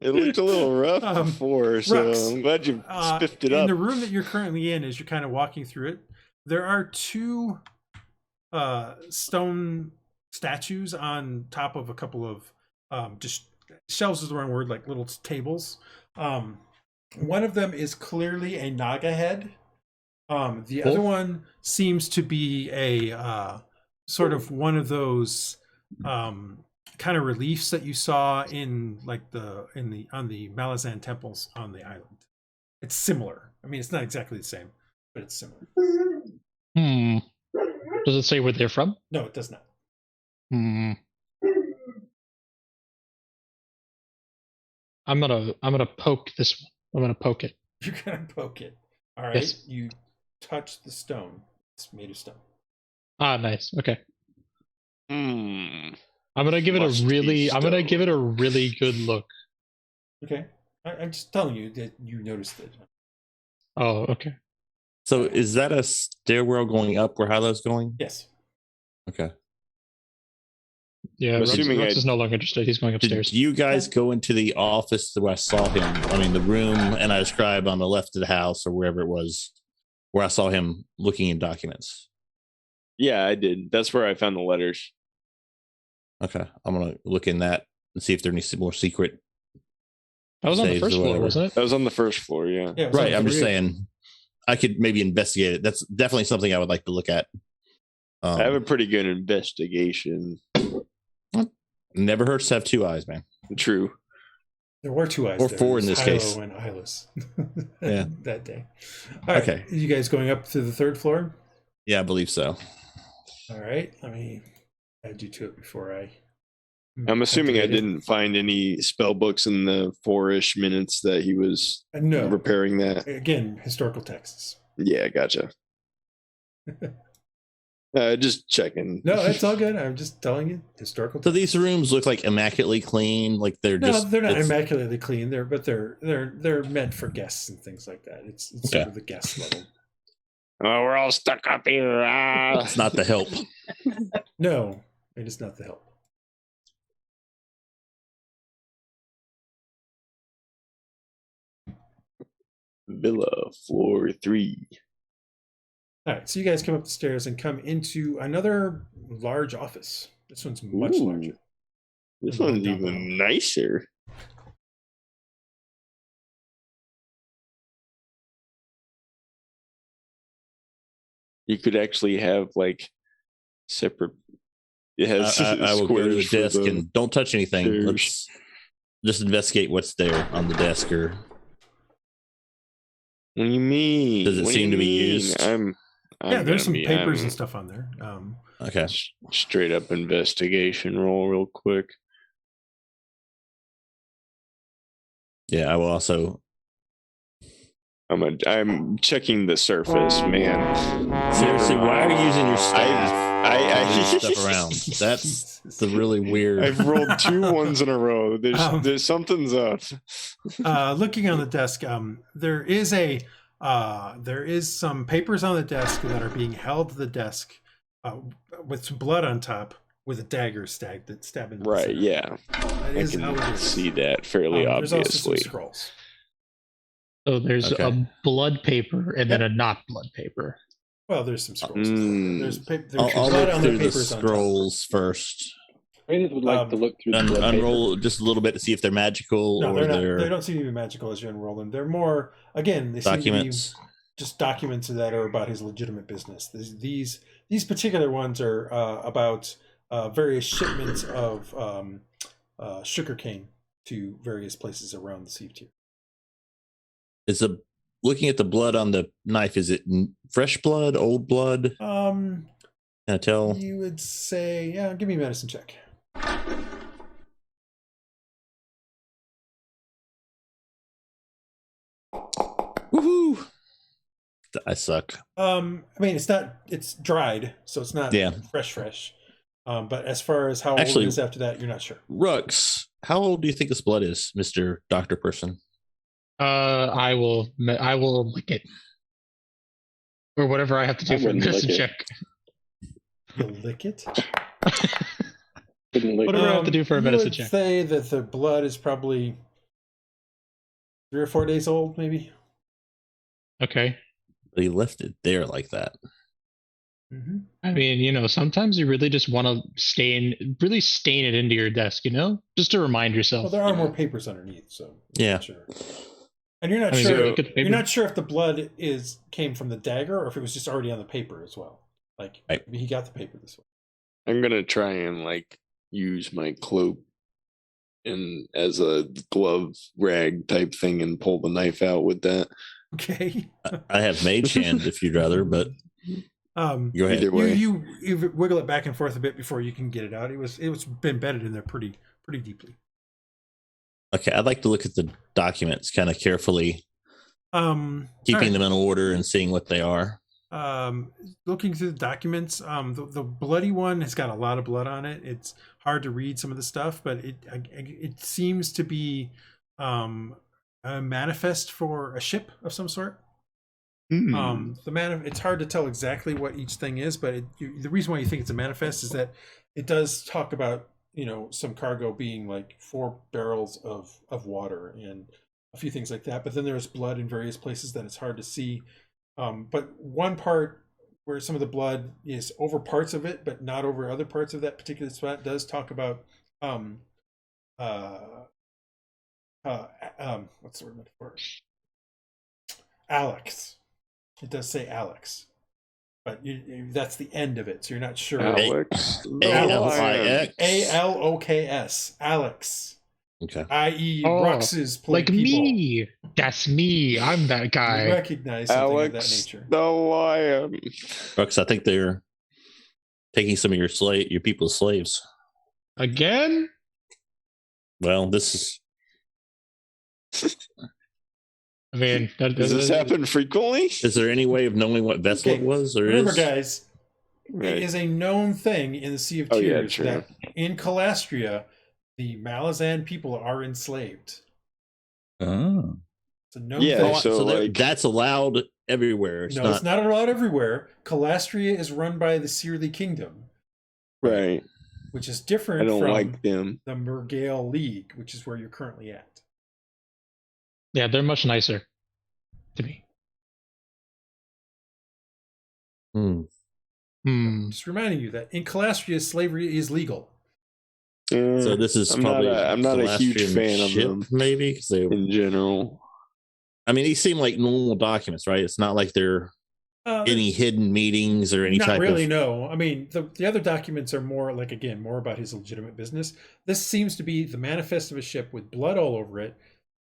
It looked a little rough before, so Rhux, I'm glad you spiffed it up. In the room that you're currently in, as you're kind of walking through it, there are two stone statues on top of a couple of just shelves is the wrong word, like little tables. One of them is clearly a Naga head. The other one seems to be a sort of one of those kind of reliefs that you saw in on the Malazan temples on the island. It's similar. I mean, it's not exactly the same, but it's similar. Does it say where they're from? No, it does not. I'm gonna poke this one. I'm gonna poke it. You're gonna poke it. All right. Yes. You touch the stone. It's made of stone. Ah, nice. Okay. I'm gonna give it a really good look. Okay. I'm just telling you that you noticed it. Oh, okay. So is that a stairwell going up where Hylough's going? Yes. Okay. Yeah, Rhux is no longer interested. He's going upstairs. Did you guys go into the office where I saw him? I mean, the room, and I described on the left of the house or wherever it was, where I saw him looking in documents. Yeah, I did. That's where I found the letters. Okay, I'm gonna look in that and see if there's any more secret. That was on the first floor, wasn't it? That was on the first floor. Yeah. Right. I'm just saying, I could maybe investigate it. That's definitely something I would like to look at. I have a pretty good investigation. Never hurts to have two eyes, man. True. There were two eyes. Or four in this case. And Iylis. Yeah. That day. All right. Okay. You guys going up to the third floor? Yeah, I believe so. All right. Let me add you to it before I. I'm assuming I didn't find any spell books in the 4-ish minutes that he was repairing that. Again, historical texts. Yeah, gotcha. Just checking. No, that's all good. I'm just telling you, historical. So these rooms look like immaculately clean, like they're just. No, they're not immaculately clean. They're meant for guests and things like that. It's sort of the guest level. Oh, we're all stuck up here. It's not the help. No, it is not the help. Villa, floor 3. All right, so you guys come up the stairs and come into another large office. This one's much larger. This one's even nicer. You could actually have like separate. It has. I will go to the desk and don't touch anything. Let's just investigate what's there on the desk. Or what do you mean? Does it seem to be used? There's some papers and stuff on there. Okay. Straight up investigation roll real quick. Yeah, I will also. I'm checking the surface, man. Seriously, why are you using your staff? I stuff around. That's the really weird. I've rolled 2 ones in a row. There's something's up. Looking on the desk, there is some papers on the desk that are being held to the desk with some blood on top with a dagger stabbing. Right. Yeah. I can see that fairly obviously. There's also some scrolls. So there's a blood paper and then a not blood paper. Well, there's some scrolls. There's I'll blood look on the through papers the scrolls first. Praedyth would like to look through the unroll just a little bit to see if they're magical. No, or they don't seem to be magical as you unroll them. They're more, again, they documents. Seem to be just documents that are about his legitimate business. These particular ones are about various shipments of sugarcane to various places around the sea tier. Looking at the blood on the knife, is it fresh blood, old blood? Can I tell? You would say, yeah, give me a medicine check. Woohoo! I suck. I mean, it's dried, so it's not fresh. But as far as how old it is after that, you're not sure. Rhux, how old do you think this blood is, Mr. Doctor Person? I will lick it. Or whatever I have to do for a medicine check. You'll lick it? Whatever I have to do for a medicine check. I would say that the blood is probably 3 or 4 days old, maybe. Okay. He left it there like that. Mm-hmm. I mean, sometimes you really just want to stain it into your desk, just to remind yourself. Well, there are more papers underneath, so yeah. Sure. And you're not sure. You're not sure if the blood came from the dagger or if it was just already on the paper as well. Like maybe he got the paper this way. I'm gonna try and use my cloak and as a glove rag type thing and pull the knife out with that. Okay. I have mage hand if you'd rather, but go ahead. Either way. You wiggle it back and forth a bit before you can get it out. It was been embedded in there pretty deeply. Okay, I'd like to look at the documents kind of carefully, keeping them in order and seeing what they are. Looking through the documents, the bloody one has got a lot of blood on it. It's hard to read some of the stuff, but it seems to be a manifest for a ship of some sort. It's hard to tell exactly what each thing is, but the reason why you think it's a manifest is that it does talk about some cargo being like 4 barrels of water and a few things like that. But then there's blood in various places that it's hard to see. But one part where some of the blood is over parts of it, but not over other parts of that particular spot, does talk about what's the word for it? Alex. It does say Alex, but that's the end of it, so you're not sure. Alex. A-L-I-X. A-L-O-K-S. Alex. Okay. I.e. Rhux's like people. Me. That's me. I'm that guy. You recognize something Alex of that nature. The lion. Rhux, I think they're taking some of your people's slaves. Again? Well, this is... I mean, does this happen frequently? Is there any way of knowing what vessel it was? Or remember, guys, it is a known thing in the Sea of Tears that in Calastria, the Malazan people are enslaved. Oh. It's a known thing. So that's allowed everywhere. It's not allowed everywhere. Calastria is run by the Searly Kingdom. Right. Which is different from them. The Mergale League, which is where you're currently at. Yeah, they're much nicer to me. Just reminding you that in Calastria, slavery is legal. So this is I'm not a huge fan of them, maybe because they in general. I mean, these seem like normal documents, right? It's not like they're any hidden meetings or any type of. Not really, no. I mean, the other documents are more more about his legitimate business. This seems to be the manifest of a ship with blood all over it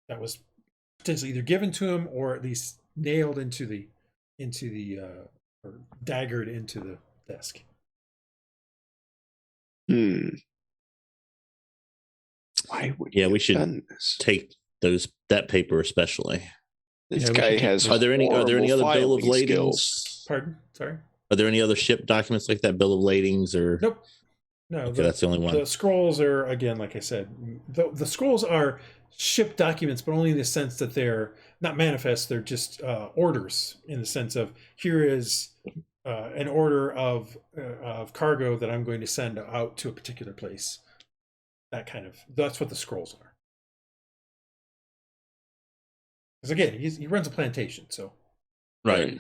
that was potentially either given to him or at least nailed into the or daggered into the desk. Why would we should take that paper especially. This guy has. Are there any other bill of ladings? Skills. Pardon? Sorry. Are there any other ship documents like that, bill of ladings or? Nope. No, okay, that's the only one. The scrolls are, again, like I said, the scrolls are ship documents, but only in the sense that they're not manifest. They're just orders, in the sense of here is an order of cargo that I'm going to send out to a particular place. That's what the scrolls are. Because again, he runs a plantation, so right.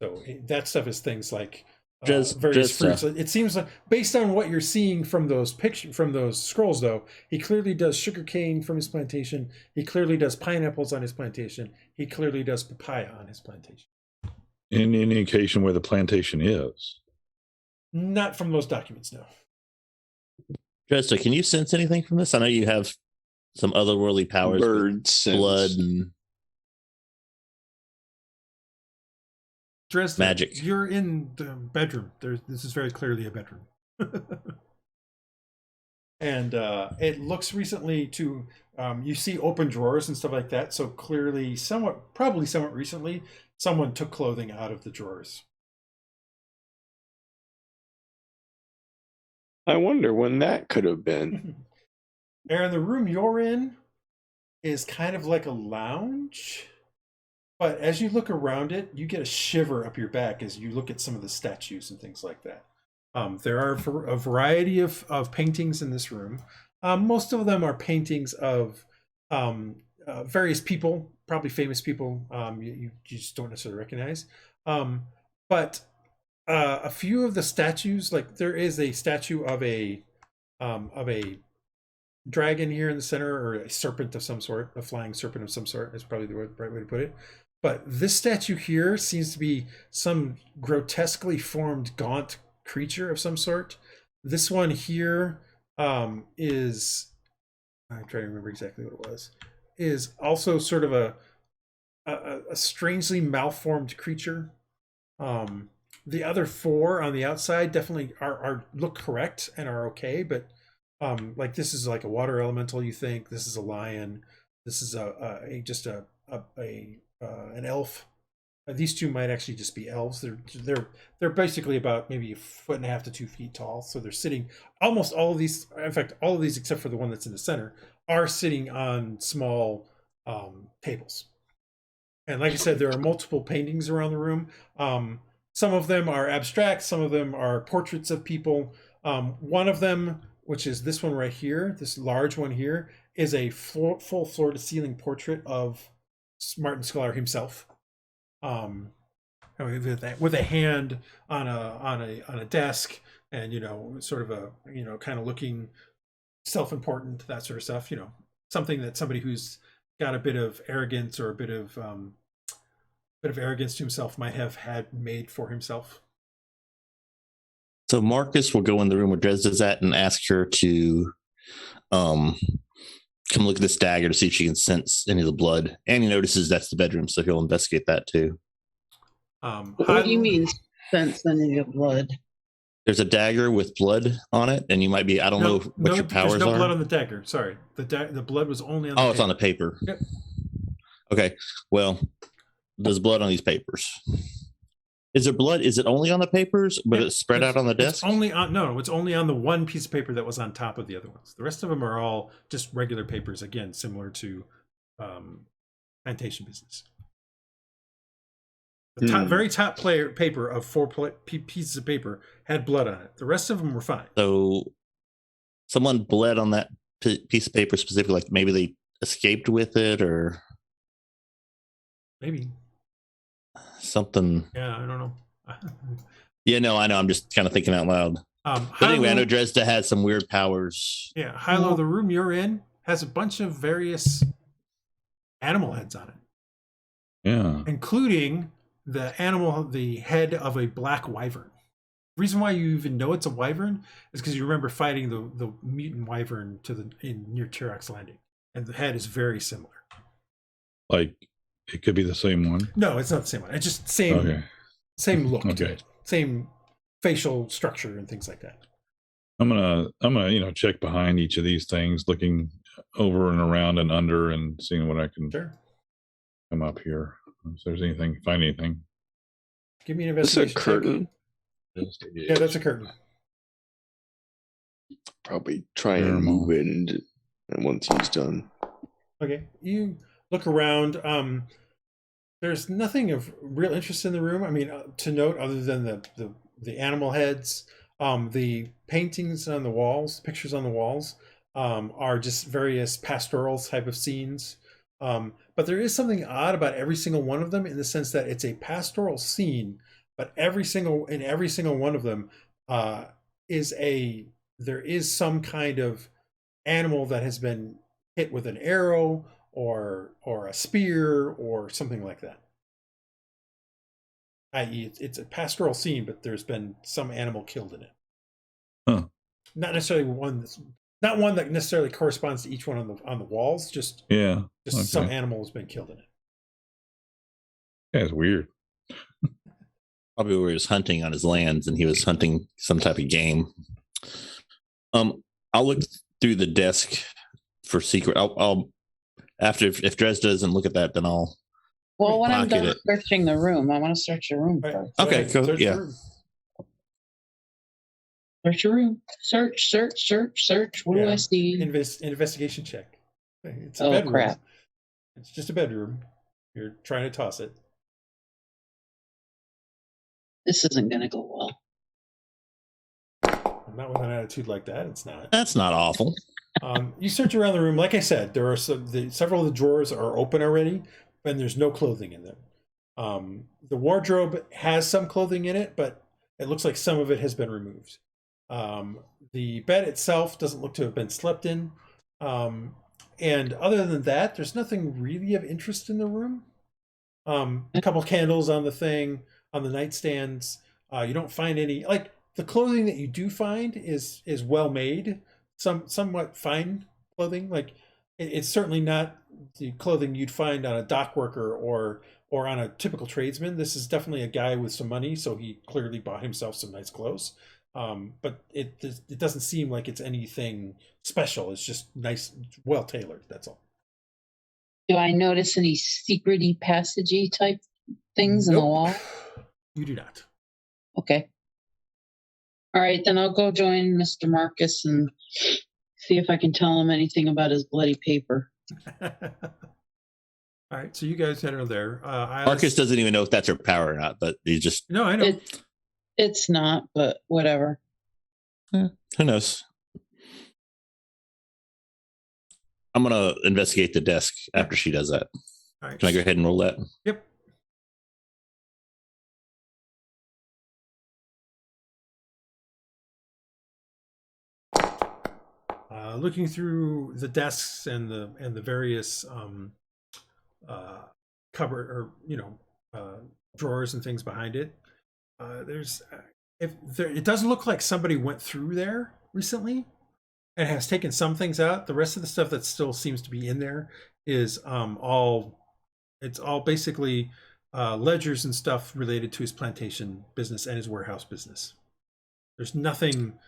So that stuff is things like various fruits. It seems like, based on what you're seeing from those scrolls, though, he clearly does sugarcane from his plantation. He clearly does pineapples on his plantation. He clearly does papaya on his plantation. Any indication where the plantation is? Not from those documents, no. Dresd'a, can you sense anything from this? I know you have some otherworldly powers, bird sense, blood, and Dresd'a, magic. You're in the bedroom. This is very clearly a bedroom. And it looks recently to, you see open drawers and stuff like that. So clearly, probably somewhat recently, someone took clothing out of the drawers. I wonder when that could have been. Aaron, the room you're in is kind of like a lounge. But as you look around it, you get a shiver up your back as you look at some of the statues and things like that. There are a variety of paintings in this room. Most of them are paintings of various people, probably famous people you just don't necessarily recognize. But a few of the statues, like there is a statue of a dragon here in the center, or a serpent of some sort, a flying serpent of some sort is probably the right way to put it. But this statue here seems to be some grotesquely formed gaunt creature of some sort. This one here is, I'm trying to remember exactly what it was, is also sort of a strangely malformed creature. The other four on the outside definitely look correct and are okay, but like this is like a water elemental, you think. This is a lion. This is an elf. These two might actually just be elves. They're basically about maybe 1.5 to 2 feet tall. So they're sitting, almost all of these, in fact, all of these except for the one that's in the center, are sitting on small tables. And like I said, there are multiple paintings around the room. Some of them are abstract. Some of them are portraits of people. One of them, which is this one right here, this large one here, is a full floor-to-ceiling portrait of Martin Scholar himself, with a hand on a desk, and sort of a kind of looking self-important, that sort of stuff. Something that somebody who's got a bit of arrogance or a bit of arrogance to himself might have had made for himself. So Marcus will go in the room where Dresd'a's at and ask her to come look at this dagger to see if she can sense any of the blood. And he notices that's the bedroom, so he'll investigate that too. What do you mean sense any of the blood? There's a dagger with blood on it, and you might be, I don't know what your powers are. There's no blood on the dagger. Sorry. The blood was only on the paper. It's on the paper. Yep. Okay. Well, there's blood on these papers. Is there blood? Is it only on the papers, but it's spread out on the desk? It's only on the one piece of paper that was on top of the other ones. The rest of them are all just regular papers, again, similar to plantation business. The very top paper of 4 pieces of paper had blood on it. The rest of them were fine. So someone bled on that piece of paper specifically, like maybe they escaped with it, or maybe something. Yeah, I don't know. Yeah, no, I know. I'm just kind of thinking out loud. But anyway, I know Dresd'a has some weird powers. Yeah, Hylough, the room you're in has a bunch of various animal heads on it. Yeah. Including the head of a black wyvern. The reason why you even know it's a wyvern is because you remember fighting the mutant wyvern near Tyrok's Landing. And the head is very similar. Like, it could be the same one? No, it's not the same one. It's just same look to it. Same facial structure and things like that. I'm gonna check behind each of these things, looking over and around and under, and seeing what I can come up here. If there's find anything. Give me an investigation. Is this a curtain? Yeah, that's a curtain. Probably try and move it, and once he's done. Okay, you look around. There's nothing of real interest in the room. I mean, to note, other than the animal heads, the paintings on the walls, pictures on the walls, are just various pastoral type of scenes. But there is something odd about every single one of them, in the sense that it's a pastoral scene but every single one of them there is some kind of animal that has been hit with an arrow or a spear or something like that. I.e., it's a pastoral scene, but there's been some animal killed in it. Huh. Not necessarily not one that necessarily corresponds to each one on the walls. Just some animal has been killed in it. Yeah, it's weird. Probably where he was hunting on his lands, and he was hunting some type of game. I'll look through the desk for secret. I'll after if Dresd'a doesn't look at that, then I'll. Well, when I'm done searching the room, I want to search the room first. Okay, cool. Search Yeah. the room. Search your room. Search. What do I see? Investigation check. It's a bedroom. Crap. It's just a bedroom. You're trying to toss it. This isn't going to go well. Not with an attitude like that. It's not. That's not awful. You search around the room. Like I said, there are several of the drawers are open already, and there's no clothing in them. The wardrobe has some clothing in it, but it looks like some of it has been removed. The bed itself doesn't look to have been slept in. And other than that, there's nothing really of interest in the room. A couple candles on the nightstands. You don't find any, like, the clothing that you do find is well made, somewhat fine clothing. Like it's certainly not the clothing you'd find on a dock worker or on a typical tradesman. This is definitely a guy with some money, so he clearly bought himself some nice clothes. But it doesn't seem like it's anything special. It's just nice, well tailored. That's all. Do I notice any secrety passagey type things in the wall? You do not. Okay. All right, then I'll go join Mr. Marcus and see if I can tell him anything about his bloody paper. All right, so you guys head over there. Marcus doesn't even know if that's her power or not, but he just... No, I know. It's not, but whatever. Who knows? I'm going to investigate the desk after she does that. All right. Can I go ahead and roll that? Yep. Looking through the desks and the various cupboard or drawers and things behind it, it doesn't look like somebody went through there recently and has taken some things out. The rest of the stuff that still seems to be in there is all basically ledgers and stuff related to his plantation business and his warehouse business. There's nothing.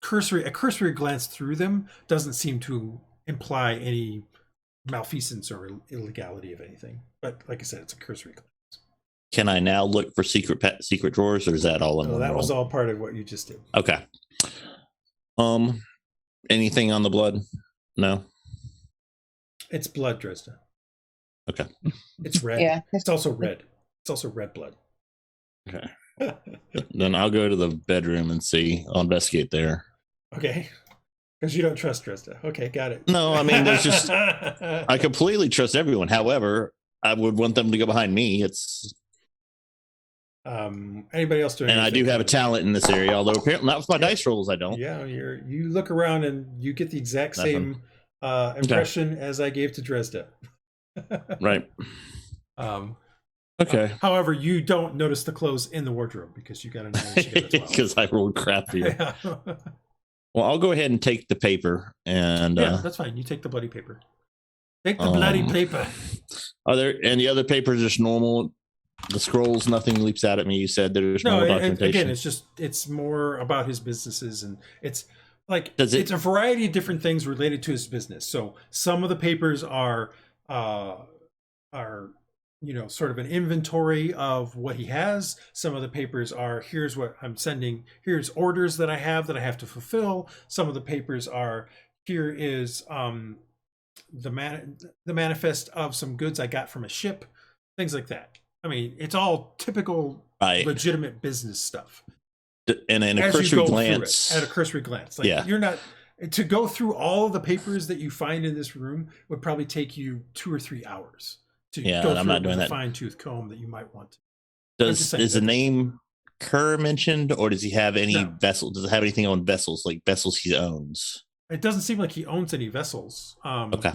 A cursory glance through them doesn't seem to imply any malfeasance or illegality of anything. But like I said, it's a cursory glance. Can I now look for secret drawers, or is that all in one that roll? Was all part of what you just did. Okay. Anything on the blood? No. It's blood, Dresd'a. Okay. It's red. Yeah. It's also red. It's also red blood. Okay. Then I'll go to the bedroom and see. I'll investigate there. Okay. Because you don't trust Dresd'a. Okay, got it. No, I mean, there's just... I completely trust everyone. However, I would want them to go behind me. It's... Anybody else doing and I do have a talent in this area, although apparently not with my dice rolls, I don't. Yeah, you look around and you get the exact same impression as I gave to Dresd'a. Right. Okay. However, you don't notice the clothes in the wardrobe because you got to know because I rolled crap here. Yeah. Well, I'll go ahead and take the paper and that's fine. You take the bloody paper. Take the bloody paper. Are there any other papers just normal? The scrolls, nothing leaps out at me. You said there's no documentation. Again, it's more about his businesses, and it's like it's a variety of different things related to his business. So some of the papers are sort of an inventory of what he has. Some of the papers are, here's what I'm sending, here's orders that I have to fulfill. Some of the papers are, here is the manifest of some goods I got from a ship, things like that. I mean, it's all typical legitimate business stuff. And in a cursory glance. At a cursory glance. Like you're not to go through all of the papers that you find in this room would probably take you 2 or 3 hours. To go and I'm not doing that. Fine-tooth comb that you might want to. Is the name Kerr mentioned, or does he have any vessel? Does it have anything on vessels, like vessels he owns? It doesn't seem like he owns any vessels. Okay.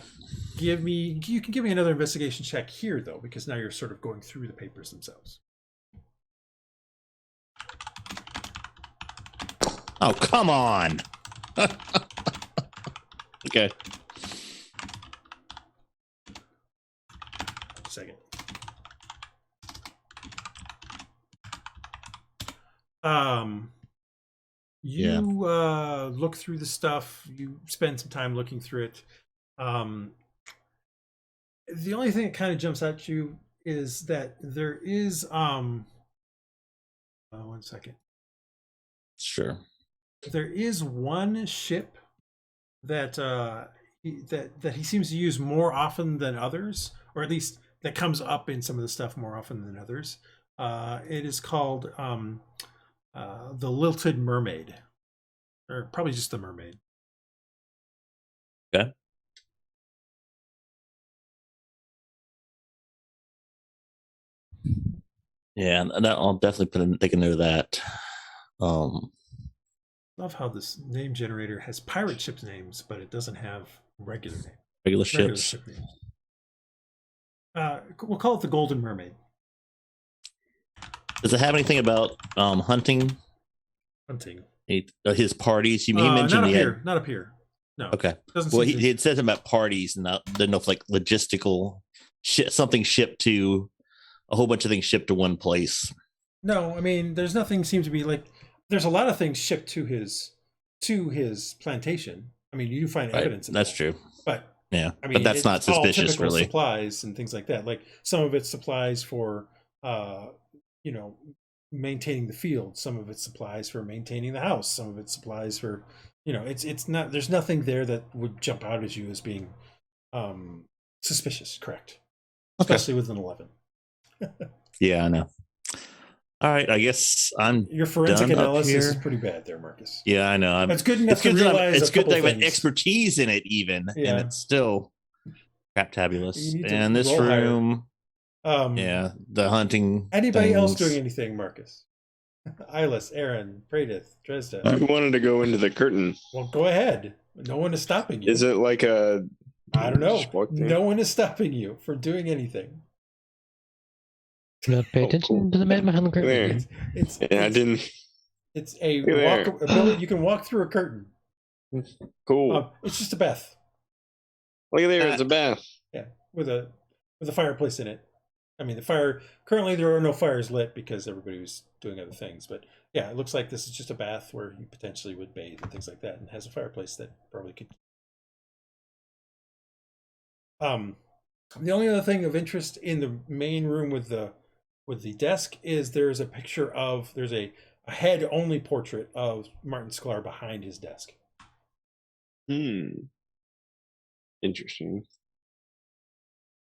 You can give me another investigation check here, though, because now you're sort of going through the papers themselves. Oh, come on. Okay. Second. You look through the stuff. You spend some time looking through it. The only thing that kind of jumps at you is that there is 1 second. Sure. There is one ship that he seems to use more often than others, or at least that comes up in some of the stuff more often than others. It is called the Lilted Mermaid, or probably just the Mermaid. Okay. Yeah, and I'll definitely take a note of that. Love how this name generator has pirate ship names, but it doesn't have regular names. Regular ships. Ship names. We'll call it the Golden Mermaid. Does it have anything about hunting? Hunting. His parties? He mentioned not up here. No. Okay. Well, he had said about parties, and I didn't know if like logistical something shipped to a whole bunch of things shipped to one place. No, I mean, there's nothing seems to be like. There's a lot of things shipped to his plantation. I mean, you find evidence of that's that. true. But yeah, I mean, but that's not suspicious, really. Supplies and things like that. Like some of it's supplies for, maintaining the field. Some of it's supplies for maintaining the house. Some of it's supplies for, it's not. There's nothing there that would jump out at you as being suspicious. Correct. Okay. Especially with an 11. Yeah, I know. All right, I guess your forensic analysis is pretty bad there, Marcus. Yeah, I know. It's good enough to realize it's good that I have expertise in it, even, and it's still craptabulous. And this room, the hunting. Anybody else doing anything, Marcus? Iylis, Aaron, Praedyth, Dresd'a. I wanted to go into the curtain. Well, go ahead. No one is stopping you. Is it like a? I don't know. No one is stopping you from doing anything. Pay attention to the man behind the curtain. I didn't. It's a walk ability. You can walk through a curtain. Cool. It's just a bath. Look at there, it's a bath. Yeah, with a fireplace in it. I mean, currently there are no fires lit because everybody was doing other things. But yeah, it looks like this is just a bath where you potentially would bathe and things like that, and has a fireplace that probably could. The only other thing of interest in the main room with the desk is there's a picture of a head only portrait of Martin Sklar behind his desk. Interesting.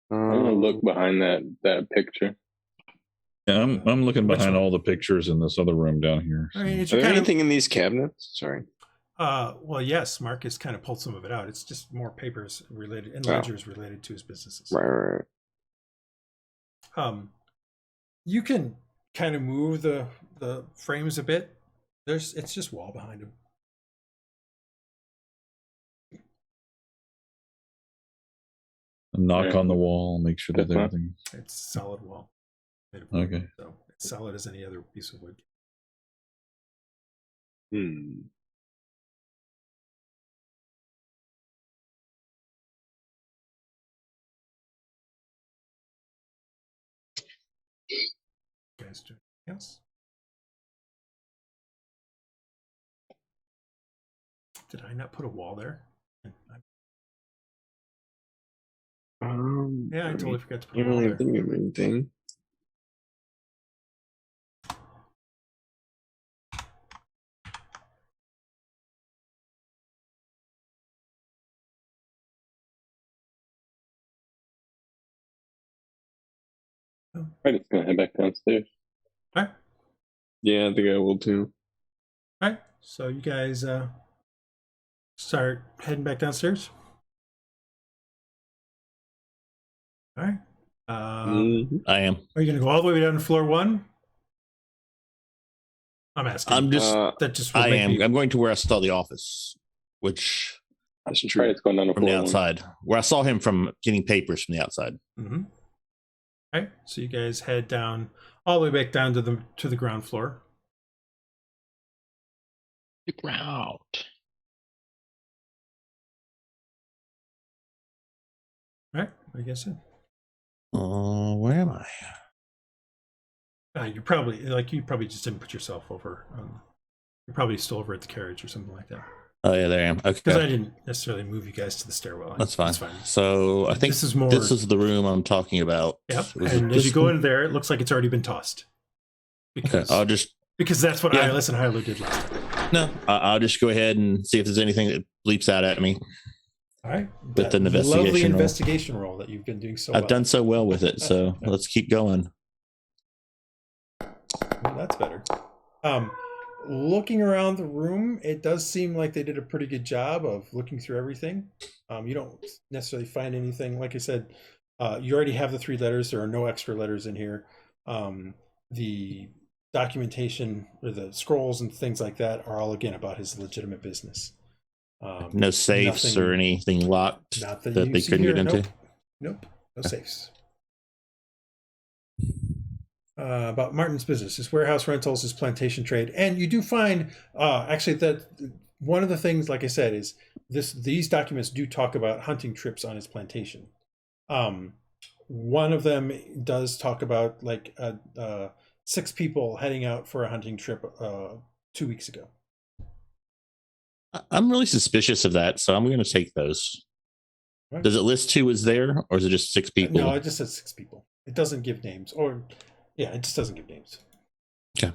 I'm gonna look behind that picture. Yeah, I'm looking behind all the pictures in this other room down here. I mean, is there anything in these cabinets? Sorry. Well, yes, Marcus kind of pulled some of it out. It's just more papers related and ledgers related to his businesses. Right. You can kind of move the frames a bit. It's just wall behind him. Knock on the wall, make sure that everything. It's solid wall. Okay. So it's solid as any other piece of wood. Guys, do anything else? Did I not put a wall there? Yeah, I totally forgot to put a wall there. Think of anything. I'm just gonna head back downstairs. All right. Yeah, I think I will too. All right. So you guys start heading back downstairs. All right. I am. Are you going to go all the way down to floor 1? I'm asking. I'm just. That just. I am. I'm going to where I saw the office, which. That's true. It's going down from the outside, where I saw him from getting papers from the outside. Mm-hmm. All right, so you guys head down all the way back down to the ground floor. The ground. All right, I guess so. Where am I? You probably just didn't put yourself over. You're probably still over at the carriage or something like that. Oh yeah, there I am. Okay. Because I didn't necessarily move you guys to the stairwell. That's fine. So I think this is the room I'm talking about. Yep. And as you go in there, it looks like it's already been tossed. Because, okay, because that's what Iylis and Hylough did last time. No, I'll just go ahead and see if there's anything that leaps out at me. All right. With an lovely investigation roll that you've been doing so well. I've done so well with it, so let's keep going. Well, that's better. Looking around the room, it does seem like they did a pretty good job of looking through everything. You don't necessarily find anything. Like I said, you already have the 3 letters. There are no extra letters in here. The documentation or the scrolls and things like that are all, again, about his legitimate business. No safes or anything locked that they couldn't get into? Nope. No safes. About Martin's business, his warehouse rentals, his plantation trade, and you do find actually that one of the things, like I said, is these documents do talk about hunting trips on his plantation. One of them does talk about like 6 people heading out for a hunting trip 2 weeks ago. I'm really suspicious of that, so I'm going to take those. Right. Does it list who is there, or is it just 6 people? No, it just says 6 people. It doesn't give names, yeah, it just doesn't give names. Okay.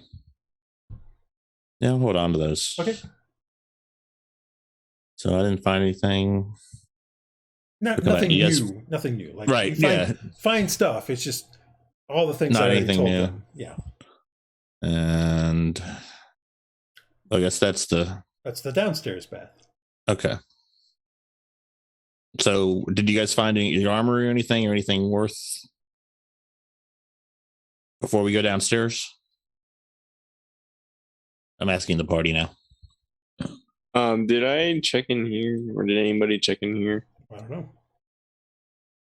Yeah, I'll hold on to those. Okay. So I didn't find anything. Nothing new. Nothing new. Like, right. Find stuff. It's just all the things not I anything told new. Them. Yeah. And I guess that's the downstairs bath. Okay. So did you guys find any armory or anything worth before we go downstairs? I'm asking the party now. Did I check in here, or did anybody check in here? I don't know.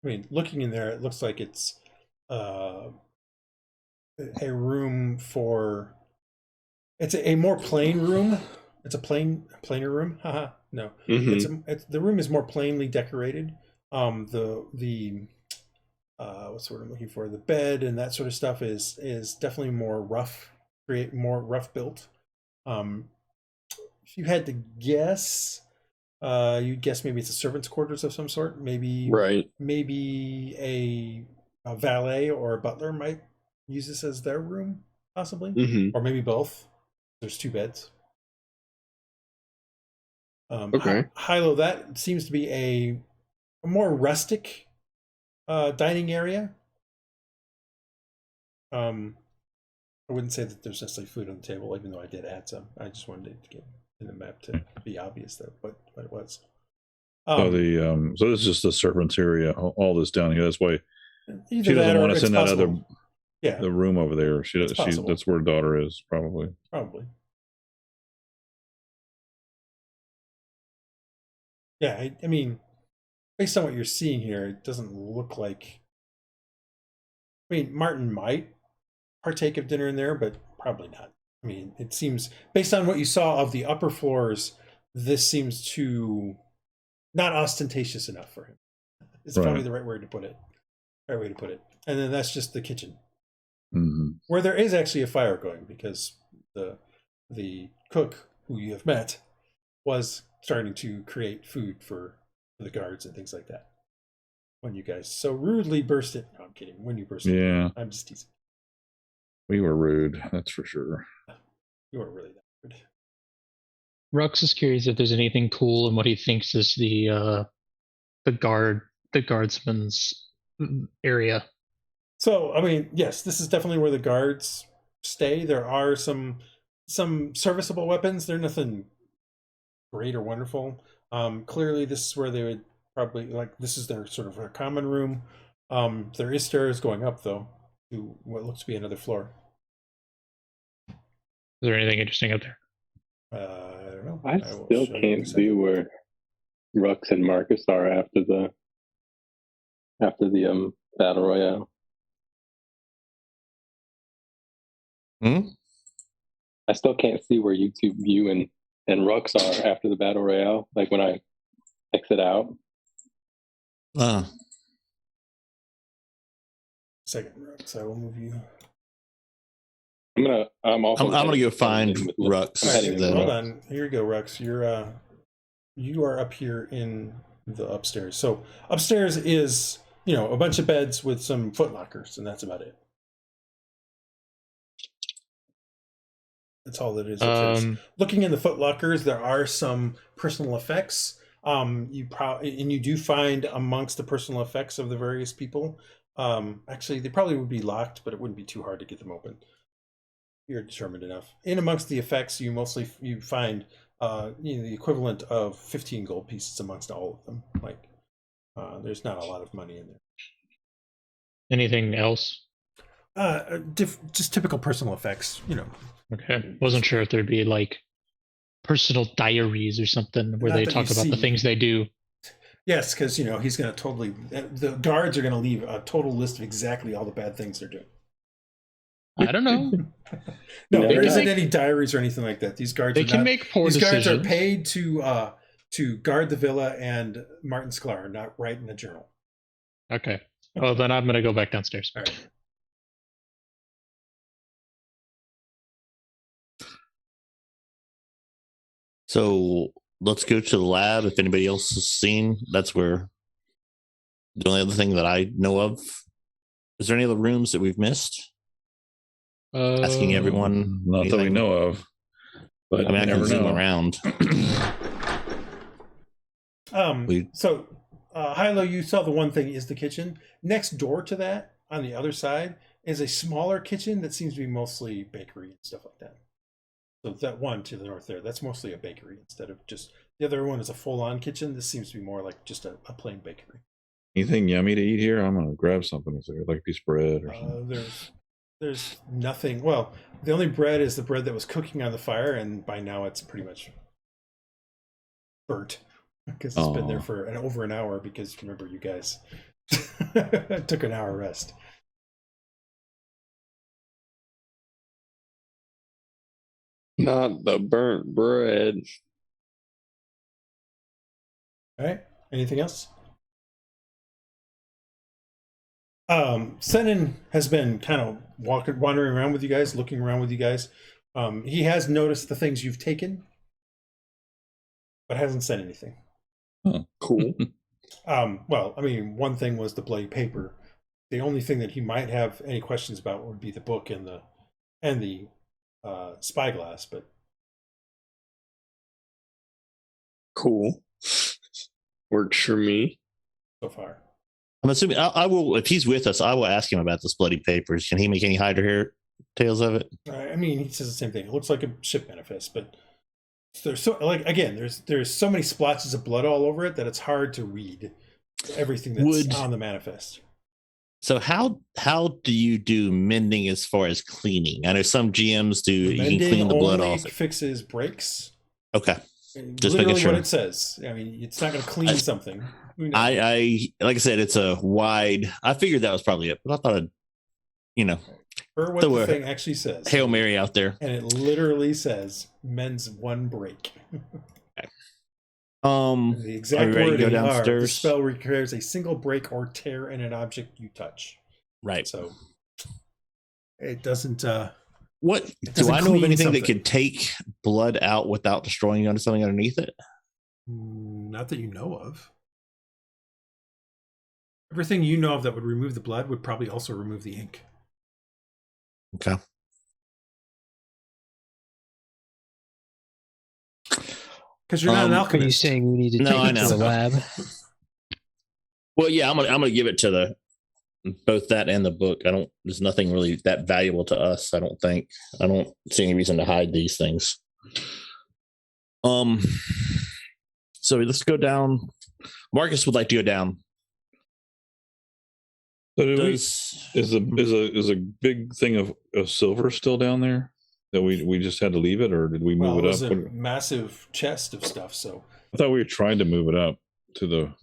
I mean, looking in there, it looks like it's a room for. It's a more plain room. It's a plainer room. Haha. No, the room is more plainly decorated. What's the word I'm looking for? The bed and that sort of stuff is definitely more rough built. If you had to guess, you'd guess maybe it's a servant's quarters of some sort. Maybe a valet or a butler might use this as their room, possibly, or maybe both. There's 2 beds. Okay. Hylough, that seems to be a more rustic dining area. I wouldn't say that there's necessarily food on the table, even though I did add some. I just wanted to get in the map to be obvious that what it was. So this is just the servants area. All this down here. That's why she doesn't want us in that possible. the room over there. That's where her daughter is probably. Yeah, I mean, based on what you're seeing here, it doesn't look like. I mean, Martin might partake of dinner in there, but probably not. I mean, it seems, based on what you saw of the upper floors, this seems too not ostentatious enough for him. It's probably the right way to put it. And then that's just the kitchen, where there is actually a fire going, because the cook who you have met was starting to create food for the guards and things like that. When you guys so rudely burst it. No, I'm kidding. When you burst it. I'm just teasing. We were rude, that's for sure. You weren't really that rude. Rhux is curious if there's anything cool in what he thinks is the guardsman's area. So, I mean, yes, this is definitely where the guards stay. There are some serviceable weapons. They're nothing great or wonderful. Clearly, this is where they would probably, this is their sort of a common room. There is stairs going up, though, to what looks to be another floor. there anything interesting out there? I don't know. I still can't see where Rhux and Marcus are after the battle royale. I still can't see where you and Rhux are after the battle royale. Like when I exit out. Second, Rhux, I will move you. I'm gonna go find Rhux. Hold on. Here you go, Rhux. You are up here in the upstairs. So upstairs is, a bunch of beds with some footlockers, and that's about it. That's all that is upstairs. Looking in the footlockers, there are some personal effects. You do find amongst the personal effects of the various people. Actually, they probably would be locked, but it wouldn't be too hard to get them open. You're determined enough. In amongst the effects, you find the equivalent of 15 gold pieces amongst all of them. Like, there's not a lot of money in there. Anything else? Just typical personal effects, Okay, wasn't sure if there'd be like personal diaries or something where they talk about the things they do. Yes, because he's going to the guards are going to leave a total list of exactly all the bad things they're doing. I don't know. No, there isn't any diaries or anything like that. These guards make poor decisions. Guards are paid to guard the villa, and Martin Sklar are not write in a journal. Okay. Well, then I'm going to go back downstairs. All right. So let's go to the lab. If anybody else has seen, that's where the only other thing that I know of. Is there any other rooms that we've missed? Asking everyone. Not that we know of. But I can zoom around. So, Hylough, you saw the one thing is the kitchen. Next door to that, on the other side, is a smaller kitchen that seems to be mostly bakery and stuff like that. So that one to the north there, that's mostly a bakery instead of just... The other one is a full-on kitchen. This seems to be more like just a plain bakery. Anything yummy to eat here? I'm going to grab something. Is there like a piece of bread or something? There's nothing. Well, the only bread is the bread that was cooking on the fire, and by now it's pretty much burnt because it's been there for over an hour. Because remember, you guys took an hour rest. Not the burnt bread. All right. Anything else? Senan has been kind of wandering around with you guys, looking around with you guys. He has noticed the things you've taken, but hasn't said anything. Oh, cool. Well, I mean, one thing was the bloody paper. The only thing that he might have any questions about would be the book and the spyglass, but cool. Works for me so far. I'm assuming I will. If he's with us, I will ask him about this bloody papers. Can he make any hide or hair tales of it? I mean, he says the same thing. It looks like a ship manifest, but there's there's so many splotches of blood all over it that it's hard to read everything that's on the manifest. So how do you do mending as far as cleaning? I know some GMs do. You can clean the blood off. Fixes breaks. Okay. Just making sure what it says. I mean, it's not going to clean something. I like I said, it's a wide. I figured that was probably it, but I thought or what the thing actually says. Hail Mary out there, and it literally says "mends one break." Okay. The exact wording go downstairs? The spell requires a single break or tear in an object you touch. Right. So it doesn't. What do I know of anything that could take blood out without destroying something underneath it? Not that you know of. Everything you know of that would remove the blood would probably also remove the ink. Okay. Because you're not an alchemist. Are you saying we need to take it to the lab? Well, yeah, I'm gonna give it to both that and the book. There's nothing really that valuable to us. I don't think. I don't see any reason to hide these things. So let's go down. Marcus would like to go down. So is a big thing of silver still down there? that we just had to leave it, or did we move it up? It was a massive chest of stuff. So I thought we were trying to move it up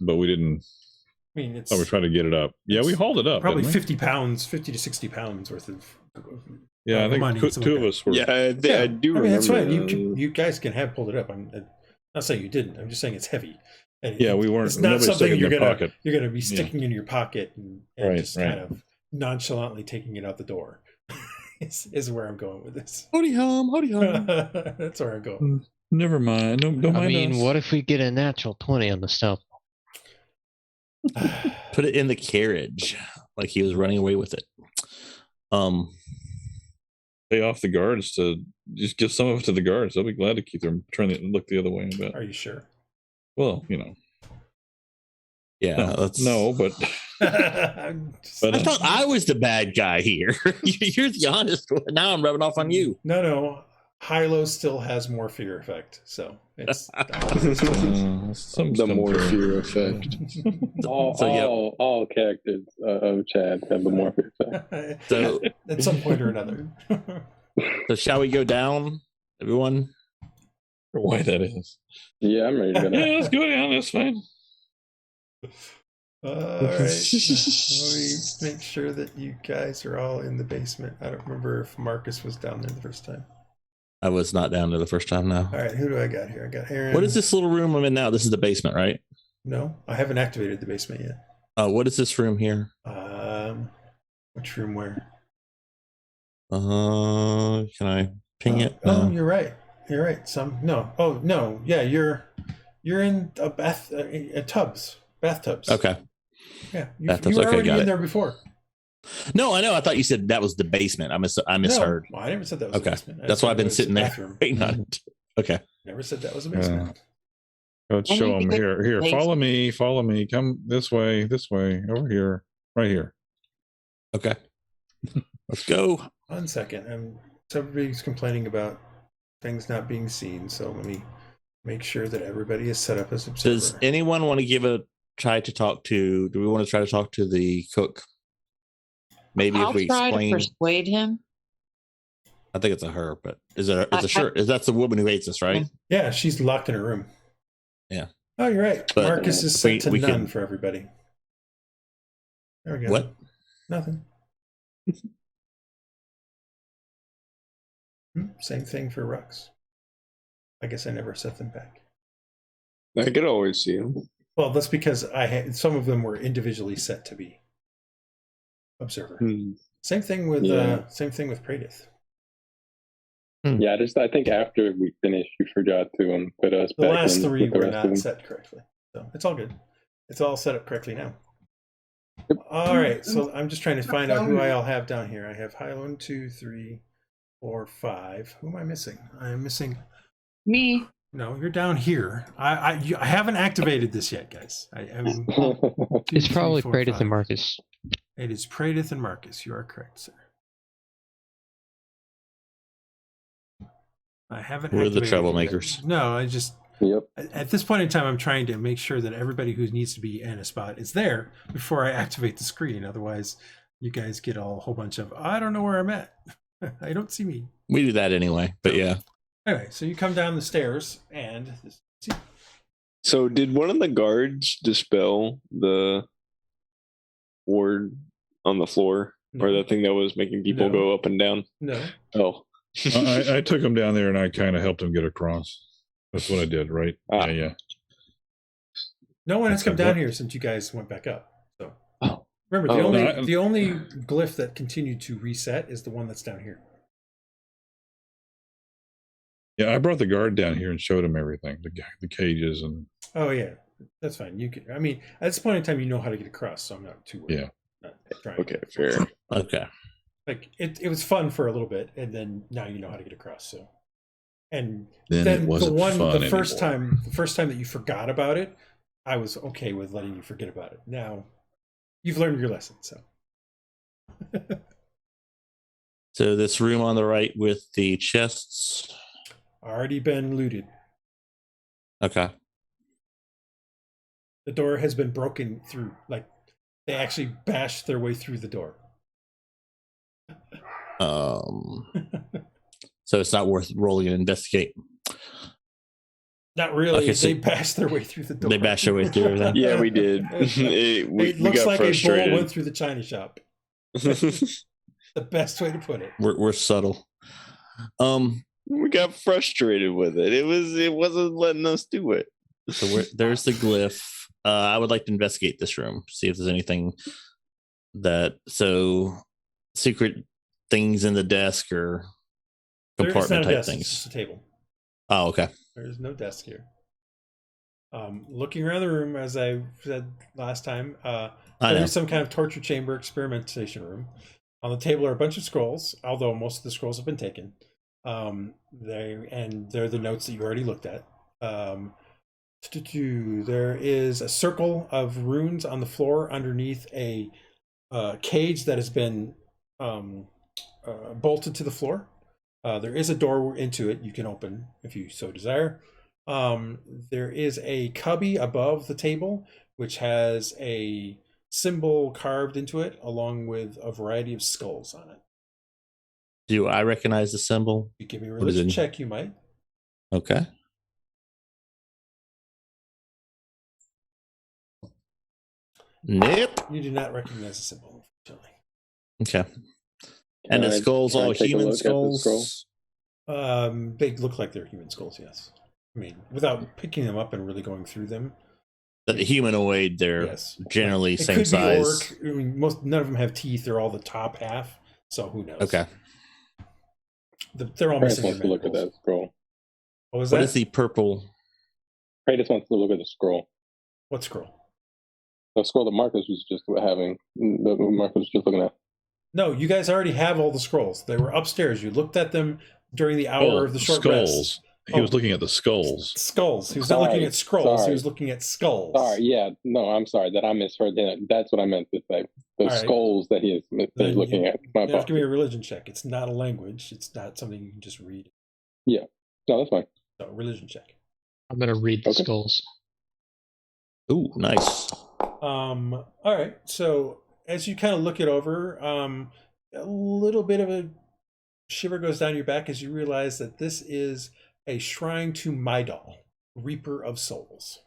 but we didn't. I mean, we're trying to get it up. Yeah, we hauled it up. Probably 50 to 60 pounds worth of. Yeah, I think money, two of us were. Yeah, I do remember. That's fine. You guys can have pulled it up. I'm not saying you didn't. I'm just saying it's heavy. And we weren't. It's not something you're gonna be sticking in your pocket and just kind of nonchalantly taking it out the door. is where I'm going with this. Howdy hum. That's where I'm going. Never mind. Don't mind. I mean, what if we get a natural 20 on the stealth? Put it in the carriage, like he was running away with it. Pay off the guards to just give some of it to the guards. They'll be glad to keep them trying to look the other way a bit. Are you sure? Well, Yeah, no, but I thought I was the bad guy here. You're the honest one. Now I'm rubbing off on you. No. Hylough still has more fear effect, so it's the more fear effect. All characters of Chad have the more fear effect. So at some point or another. So shall we go down, everyone? Why that is? Yeah, I'm ready to go down. Yeah, let's go down. That's fine. All right. Let me make sure that you guys are all in the basement. I don't remember if Marcus was down there the first time. I was not down there the first time, no. All right, who do I got here? I got Aaron. What is this little room I'm in now? This is the basement, right? No, I haven't activated the basement yet. What is this room here? Which room where? Can I ping it? No. Oh, you're right. You're right. No. Yeah, you're in a bathtubs. Okay. Yeah, you were already in there before. No, I know. I thought you said that was the basement. I misheard. No, I never said that was the basement. That's why I've been sitting there waiting on it. Okay. Never said that was a basement. Let's show them here. Here, follow me. Come this way, over here, right here. Okay. Let's go. 1 second. Everybody's complaining about things not being seen, so let me make sure that everybody is set up as observer. Does anyone want to do we want to try to talk to the cook? Maybe if we explain. I'll try to persuade him. I think it's a her, but is that's the woman who hates us, right? Yeah, she's locked in her room. Yeah. Oh, you're right. But Marcus is set to none for everybody. There we go. What? Nothing. Same thing for Rhux. I guess I never set them back. I could always see them. Well, that's because some of them were individually set to be observer. Same thing with Praedyth. Yeah, I think after we finished, you forgot to put us the back last in three were not set correctly, so it's all good. It's all set up correctly now. Yep. All right, so I'm just trying to find out who I all have down here. I have Hylough 1, 2, 3, 4, 5. Who am I missing? I am missing me. No, you're down here. I haven't activated this yet, guys. It's probably Praedyth and Marcus. It is Praedyth and Marcus. You are correct, sir. I haven't. We're the troublemakers. No, I just. Yep. At this point in time, I'm trying to make sure that everybody who needs to be in a spot is there before I activate the screen. Otherwise, you guys get a whole bunch of I don't know where I'm at. I don't see me. We do that anyway, but yeah. Anyway, so you come down the stairs and. So did one of the guards dispel the ward on the floor, or the thing that was making people go up and down? No. Oh. I took him down there and I kind of helped him get across. That's what I did, right? Yeah. No one has come down here since you guys went back up. So remember, the only glyph that continued to reset is the one that's down here. Yeah, I brought the guard down here and showed him everything, the cages and. Oh yeah, that's fine. You can. I mean, at this point in time, you know how to get across, so I'm not too worried. Yeah. Okay, fair. Okay. Like it was fun for a little bit, and then now you know how to get across. So, and then it wasn't the first time that you forgot about it, I was okay with letting you forget about it. Now, you've learned your lesson. So. So this room on the right with the chests. Already been looted. Okay. The door has been broken through. Like they actually bashed their way through the door. So it's not worth rolling and investigate. Not really. Okay, so they bashed their way through the door. They bashed their way through everything. Yeah, we did. It looks like a bull went through the china shop. The best way to put it. We're subtle. We got frustrated with it. It wasn't letting us do it. So there's the glyph. I would like to investigate this room, see if there's anything secret things in the desk or compartment type things. It's just a table. Oh, okay. There's no desk here. Looking around the room, as I said last time, there's some kind of torture chamber experimentation room. On the table are a bunch of scrolls, although most of the scrolls have been taken. They're the notes that you already looked at. There is a circle of runes on the floor underneath a cage that has been bolted to the floor. There is a door into it you can open if you so desire. There is a cubby above the table which has a symbol carved into it along with a variety of skulls on it. Do I recognize the symbol? You give me a religion check, you might. Okay. Nope. You do not recognize the symbol, unfortunately. Okay. And the skulls all human skulls? They look like they're human skulls, yes. I mean, without picking them up and really going through them. But the humanoid, they're generally same size. Orc. I mean, none of them have teeth. They're all the top half. So who knows? Okay. They're all missing. Wants to look at that scroll. What was that? What is the purple? Praedyth wants to look at the scroll. What scroll? The scroll that Marcus was just having. That Marcus was just looking at. No, you guys already have all the scrolls. They were upstairs. You looked at them during the hour of the short rest. He was looking at the skulls. Skulls. He was not looking at scrolls. He was looking at skulls. Sorry, yeah. No, I'm sorry that I misheard that. That's what I meant to say. The skulls that he's looking at. You have to give me a religion check. It's not a language. It's not something you can just read. Yeah. No, that's fine. So, religion check. I'm going to read the skulls. Ooh, nice. All right. So, as you kind of look it over, a little bit of a shiver goes down your back as you realize that this is a shrine to Mydal, Reaper of Souls.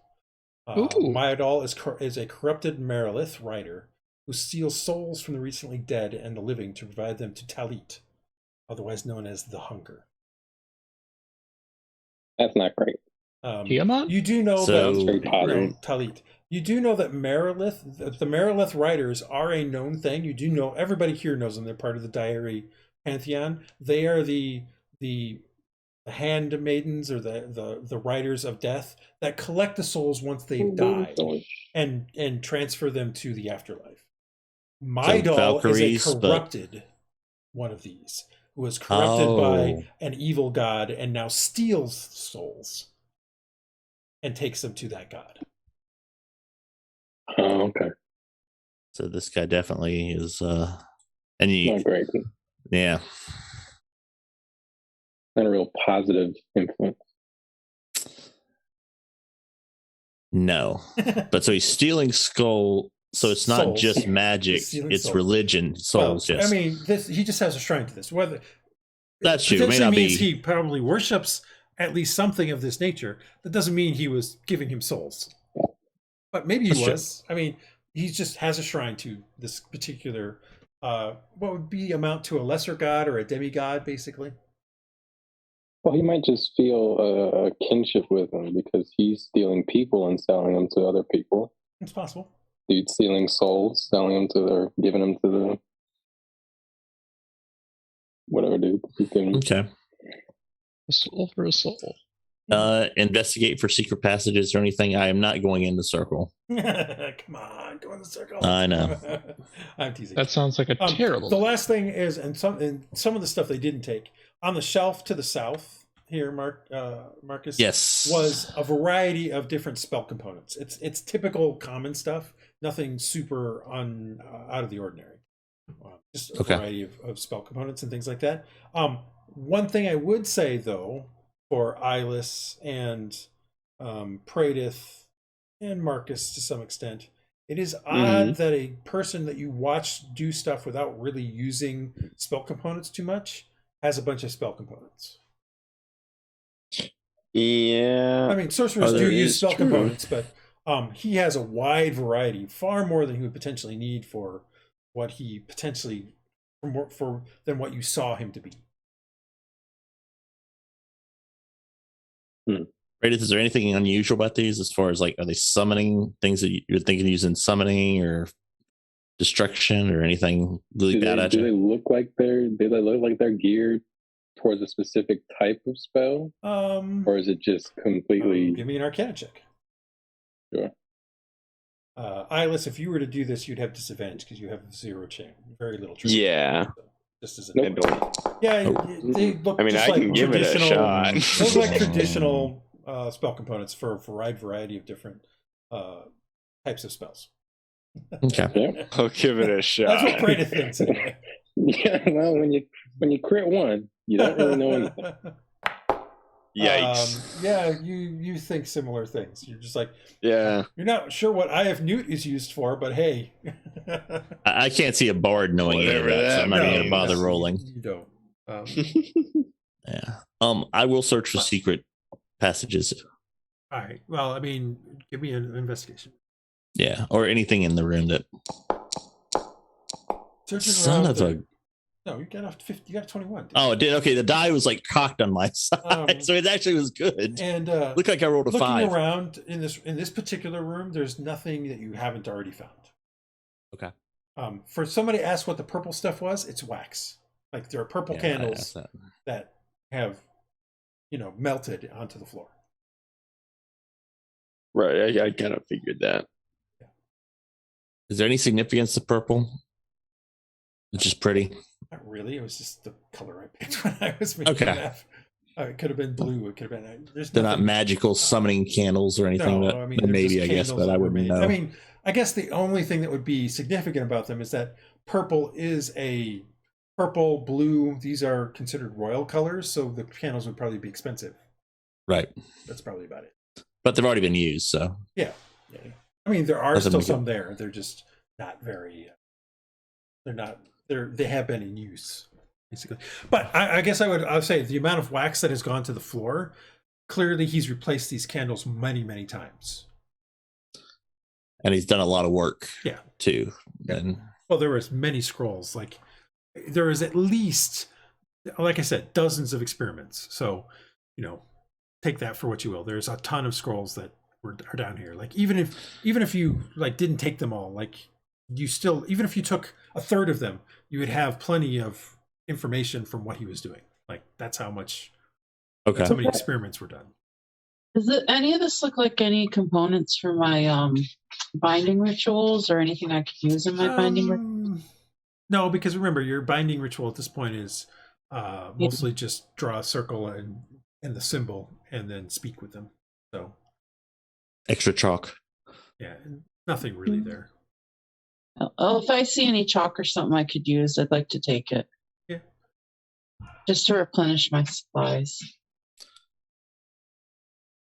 Mydal is a corrupted Merilith rider who steals souls from the recently dead and the living to provide them to Talit, otherwise known as the Hunger. That's not great. You do know that Talit. You do know that the Merilith riders are a known thing. You do know, everybody here knows them. They're part of the Diary Pantheon. They are the handmaidens or the riders of death that collect the souls once they've died and transfer them to the afterlife. Mydal is a corrupted one of these who was corrupted by an evil god and now steals souls and takes them to that god. Oh, okay. So this guy definitely is not great. Yeah. Not a real positive influence. No. But so he's stealing skull. So it's not just magic, it's souls. Religion, souls. Well, yes. I mean, he just has a shrine to this. Whether that's true. It may not means he probably worships at least something of this nature. That doesn't mean he was giving him souls. But maybe he was. True. I mean, he just has a shrine to this particular, what would be amount to a lesser god or a demigod, basically. Well, he might just feel a kinship with them because he's stealing people and selling them to other people. It's possible. Dude stealing souls, selling them giving them to the whatever dude. Okay. A soul for a soul. Investigate for secret passages or anything. I am not going in the circle. Come on, go in the circle. I know. I'm teasing. That sounds like a terrible. The last thing is, and some of the stuff they didn't take on the shelf to the south here, Marcus. Yes, was a variety of different spell components. It's typical common stuff. Nothing super out of the ordinary. Just a variety of spell components and things like that. One thing I would say though, for Iylis and Praedyth and Marcus to some extent, it is odd that a person that you watch do stuff without really using spell components too much has a bunch of spell components. Yeah. I mean, sorcerers do use spell components, but he has a wide variety, far more than he would potentially need for what he potentially than what you saw him to be. Praedyth, is there anything unusual about these as far as like, are they summoning things that you're thinking of using summoning or destruction or anything really bad at you? Do they look like they're geared towards a specific type of spell? Or is it just completely... give me an Arcana check. Sure. Iylis, if you were to do this, you'd have disadvantage because you have 0 chance, very little chance. Yeah. So, just as they look. I mean, I can give it a shot. They look like traditional spell components for a wide variety of different types of spells. Okay, I'll give it a shot. That's what Praedyth thinks anyway. Yeah, well, when you crit one, you don't really know anything. Yikes. Yeah, you think similar things. You're just like, yeah. You're not sure what Eye of Newt is used for, but hey. I can't see a bard knowing any of that, so I'm not even going to bother rolling. You don't. Yeah. I will search for secret passages. All right. Well, I mean, give me an investigation. Yeah, or anything in the room that. Son of a. No, you got off 50. You got 21. Oh, it did. Okay, the die was like cocked on my side, so it actually was good. And looked like I rolled a 5. Looking around in this particular room, there's nothing that you haven't already found. Okay. For somebody asked what the purple stuff was, it's wax. Like there are purple candles that have, melted onto the floor. Right, I kind of figured that. Yeah. Is there any significance to purple? It's just pretty. Not really. It was just the color I picked when I was making that. It could have been blue. It could have been. They're not magical summoning candles or anything. No, I mean, maybe I guess, but I wouldn't know. I mean, I guess the only thing that would be significant about them is that purple is a purple, blue. These are considered royal colors, so the candles would probably be expensive. Right. That's probably about it. But they've already been used, so. Yeah. I mean, there are still some there. They're just not very. They're not. They have been in use, basically. But I guess I would say the amount of wax that has gone to the floor, clearly he's replaced these candles many, many times. And he's done a lot of work. Yeah. Too. Yeah. And well, there was many scrolls. Like there is at least, like I said, dozens of experiments. So, take that for what you will. There's a ton of scrolls that are down here. Like even if you like didn't take them all, like you still, even if you took a third of them, you would have plenty of information from what he was doing. Like that's how much. Okay. So many experiments were done. Does any of this look like any components for my binding rituals or anything I could use in my binding rituals? No, because remember, your binding ritual at this point is mostly just draw a circle and the symbol and then speak with them. So extra chalk. Yeah, nothing really there. Oh, if I see any chalk or something I could use, I'd like to take it. Yeah. Just to replenish my supplies.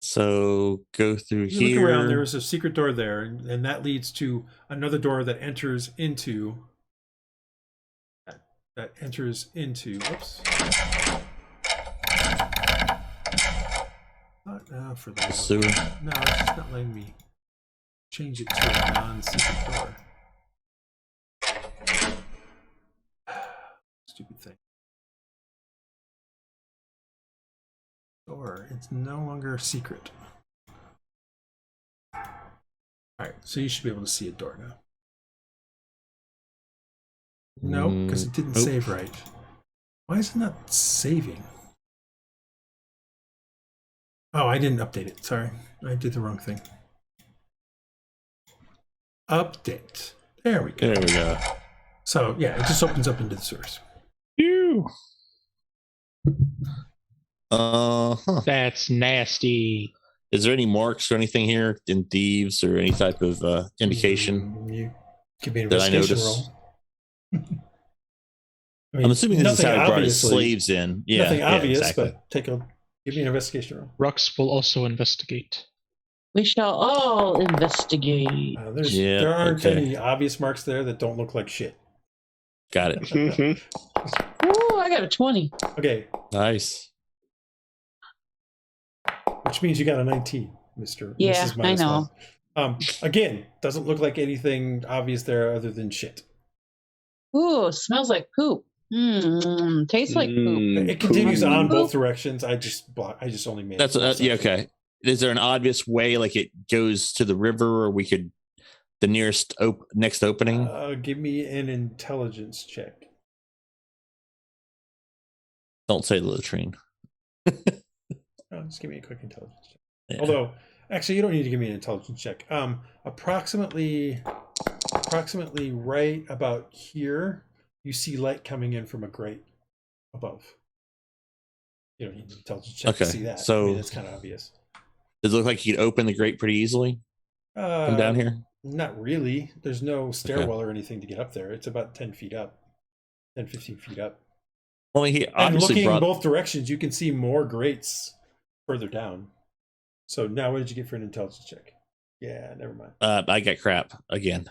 So go through here. Look around. There is a secret door there, and that leads to another door that enters into. Oops. Not for the sewer. No, it's just not letting me change it to a non-secret door. Stupid thing. Door. It's no longer a secret. Alright, so you should be able to see a door now. No, because it didn't save right. Why is it not saving? Oh, I didn't update it. Sorry. I did the wrong thing. Update. There we go. There we go. So, yeah, it just opens up into the source. Ew. That's nasty. Is there any marks or anything here in thieves or any type of indication You give me an investigation roll. I'm assuming this is how he brought his slaves in. Yeah, nothing obvious, exactly. but give me an investigation roll. Rhux will also investigate. We shall all investigate. There aren't any obvious marks there that don't look like shit. Got it. Oh, I got a 20. Okay. Nice. Which means you got a 19, Mr. Yeah, Mrs. I know. Again, doesn't look like anything obvious there other than shit. Ooh, smells like poop. Tastes like poop. It continues on both directions. I just only made. That's yeah, okay. Is there an obvious way, like it goes to the river, or we could the nearest next opening? Give me an intelligence check. Don't say the latrine. Just give me a quick intelligence check. Yeah. Although, actually, you don't need to give me an intelligence check. Approximately right about here, you see light coming in from a grate above. You don't need an intelligence check to see that. So it's kind of obvious. Does it look like you could open the grate pretty easily? Come down here? Not really. There's no stairwell or anything to get up there. It's about 10 feet up, 10, 15 feet up. Well, he and looking in both directions, you can see more grates further down. So now what did you get for an intelligence check? Yeah, never mind. I got crap again.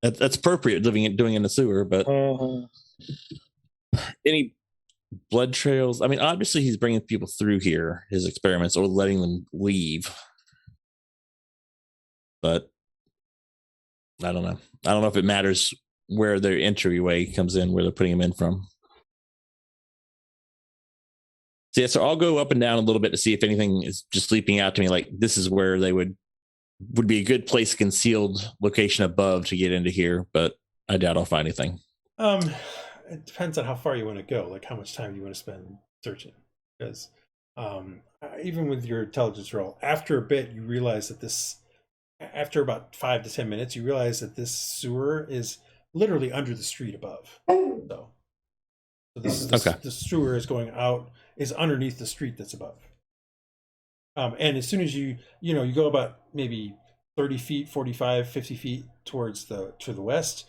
That's appropriate doing it in the sewer, but any blood trails? I mean, obviously he's bringing people through here, his experiments, or letting them leave. But I don't know. I don't know if it matters where their entryway comes in, where they're putting them in from. So, yeah, so I'll go up and down a little bit to see if anything is just leaping out to me. Like this is where they would be a good place, concealed location above to get into here, but I doubt I'll find anything. It depends on how far you want to go, like how much time you want to spend searching. Because even with your intelligence roll, after a bit, you realize that after about 5 to 10 minutes, you realize that this sewer is literally under the street above. So this is the sewer is underneath the street that's above. And as soon as you go about maybe 30 feet, 45, 50 feet to the west,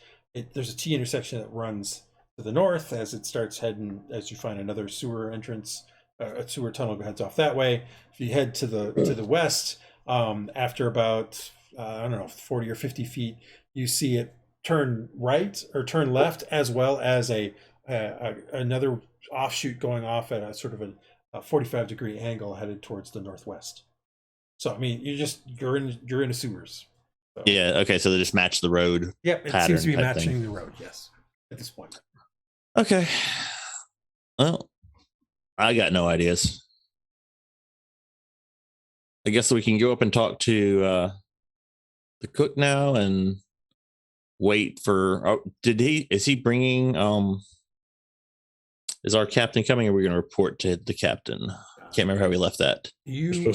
there's a T intersection that runs to the north as it starts heading, as you find another sewer entrance, a sewer tunnel heads off that way. If you head to the west, after about, 40 or 50 feet, you see it turn right or turn left, as well as another offshoot going off at a sort of a 45-degree angle headed towards the northwest. So I mean, you're in a sewers. So. Yeah. Okay. So they just match the road. Yep. It seems to be matching the road. Yes. At this point. Okay. Well, I got no ideas. I guess we can go up and talk to the cook now and wait for. Is he bringing? Is our captain coming? Or are we going to report to the captain? Can't remember how we left that.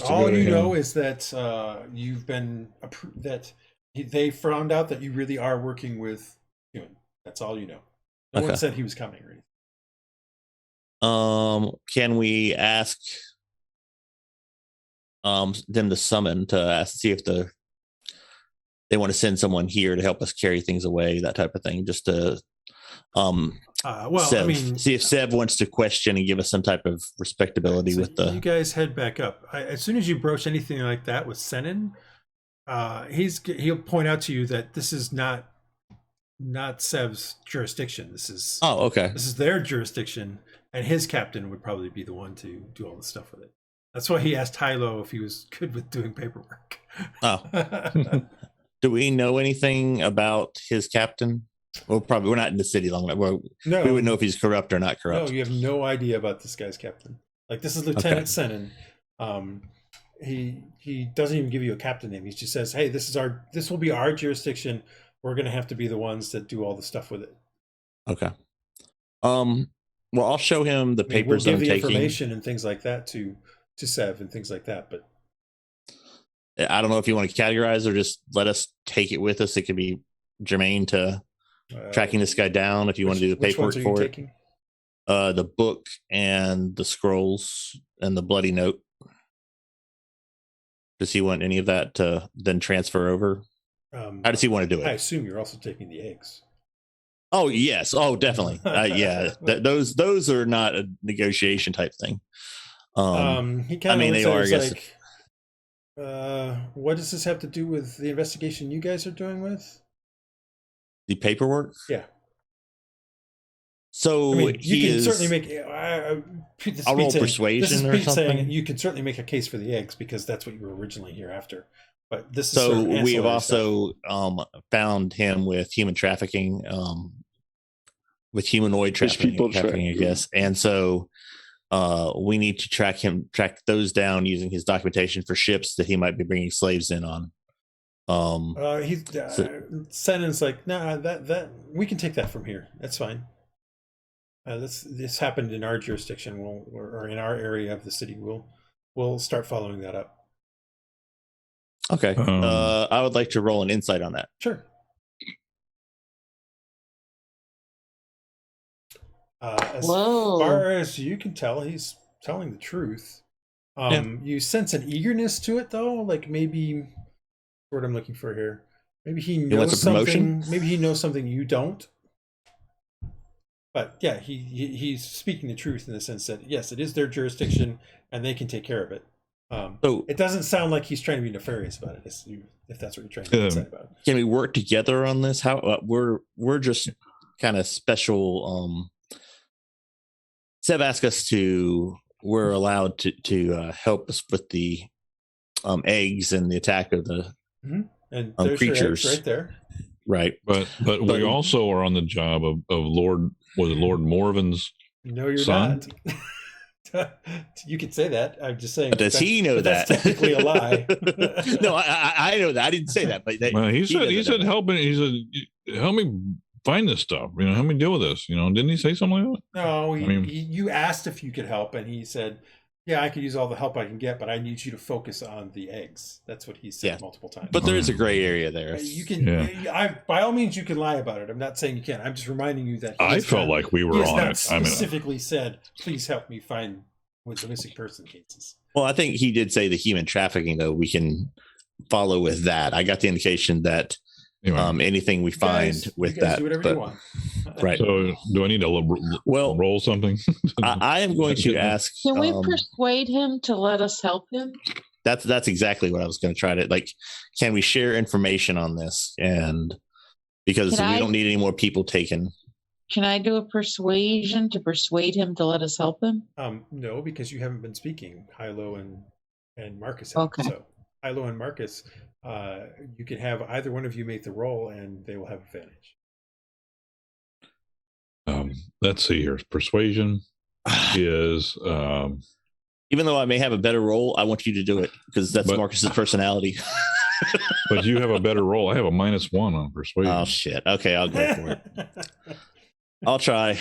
All you know is that you've been that they found out that you really are working with human. That's all you know. No one said he was coming or anything. Can we ask them to summon to see if they want to send someone here to help us carry things away, that type of thing, just to see if Sev wants to question and give us some type of respectability with the. You guys head back up. As soon as you broach anything like that with Senin, he'll point out to you that this is not Sev's jurisdiction. This is This is their jurisdiction, and his captain would probably be the one to do all the stuff with it. That's why he asked Hylough if he was good with doing paperwork. Do we know anything about his captain? Well, probably we're not in the city long enough. We would know if he's corrupt or not corrupt. No, you have no idea about this guy's captain. Like, this is Lieutenant Senin. He doesn't even give you a captain name. He just says, "Hey, this will be our jurisdiction. We're going to have to be the ones that do all the stuff with it." Okay. Well, I'll show him the papers we'll give the information and things like that to Sev and things like that. But I don't know if you want to categorize or just let us take it with us. It could be germane to tracking this guy down if you want to do the paperwork for it. Taking? The book and the scrolls and the bloody note. Does he want any of that to then transfer over? How does he want to do it? I assume you're also taking the eggs. Oh, yes. Oh, definitely. Yeah. Those are not a negotiation type thing. He kind of they are, I guess. What does this have to do with the investigation you guys are doing with? The paperwork? Yeah. So I mean, you can certainly make. I'll roll persuasion or something. Saying you can certainly make a case for the eggs because that's what you were originally here after. But this is so we have also found him with human trafficking, with humanoid trafficking, I guess. And so we need to track those down using his documentation for ships that he might be bringing slaves in on. Senon's like, nah, that we can take that from here. That's fine. This happened in our jurisdiction. Or in our area of the city. We'll start following that up. Okay. I would like to roll an insight on that. Sure. As far as you can tell, he's telling the truth. You sense an eagerness to it, though. Like maybe what I'm looking for here. Maybe he knows something. Maybe he knows something you don't. But yeah, he's speaking the truth in the sense that yes, it is their jurisdiction and they can take care of it. So it doesn't sound like he's trying to be nefarious about it. If that's what you're trying to say about it. Can we work together on this? How we're just kind of special. Seb asked us we're allowed to help us with the eggs and the attack of the and there's creatures right there. Right. But we also are on the job of Lord Morven's No, you're son? not. You could say that. I'm just saying. But does he know that? That's technically a lie. No, I know that. I didn't say that. But he said help me find this stuff. Help me deal with this. Didn't he say something like that? No, you asked if you could help, and he said, "Yeah, I could use all the help I can get, but I need you to focus on the eggs." That's what he said multiple times. But there is a gray area there. You can, by all means, you can lie about it. I'm not saying you can't. I'm just reminding you that I felt like we were on it. Specifically said, "Please help me find with the missing person cases." Well, I think he did say the human trafficking, though. We can follow with that. I got the indication that anything we find with that. Do whatever you want. Right. So, do I need to roll something? I am going to ask. Can we persuade him to let us help him? That's exactly what I was going to try to can we share information on this? And because we don't need any more people taken. Can I do a persuasion to persuade him to let us help him? No, because you haven't been speaking. Hylough and Marcus have. Okay. So Hylough and Marcus, you can have either one of you make the roll, and they will have advantage. Let's see here. Persuasion is even though I may have a better roll, I want you to do it because that's Marcus's personality. But you have a better roll. I have a -1 on persuasion. Oh shit. Okay, I'll go for it. I'll try.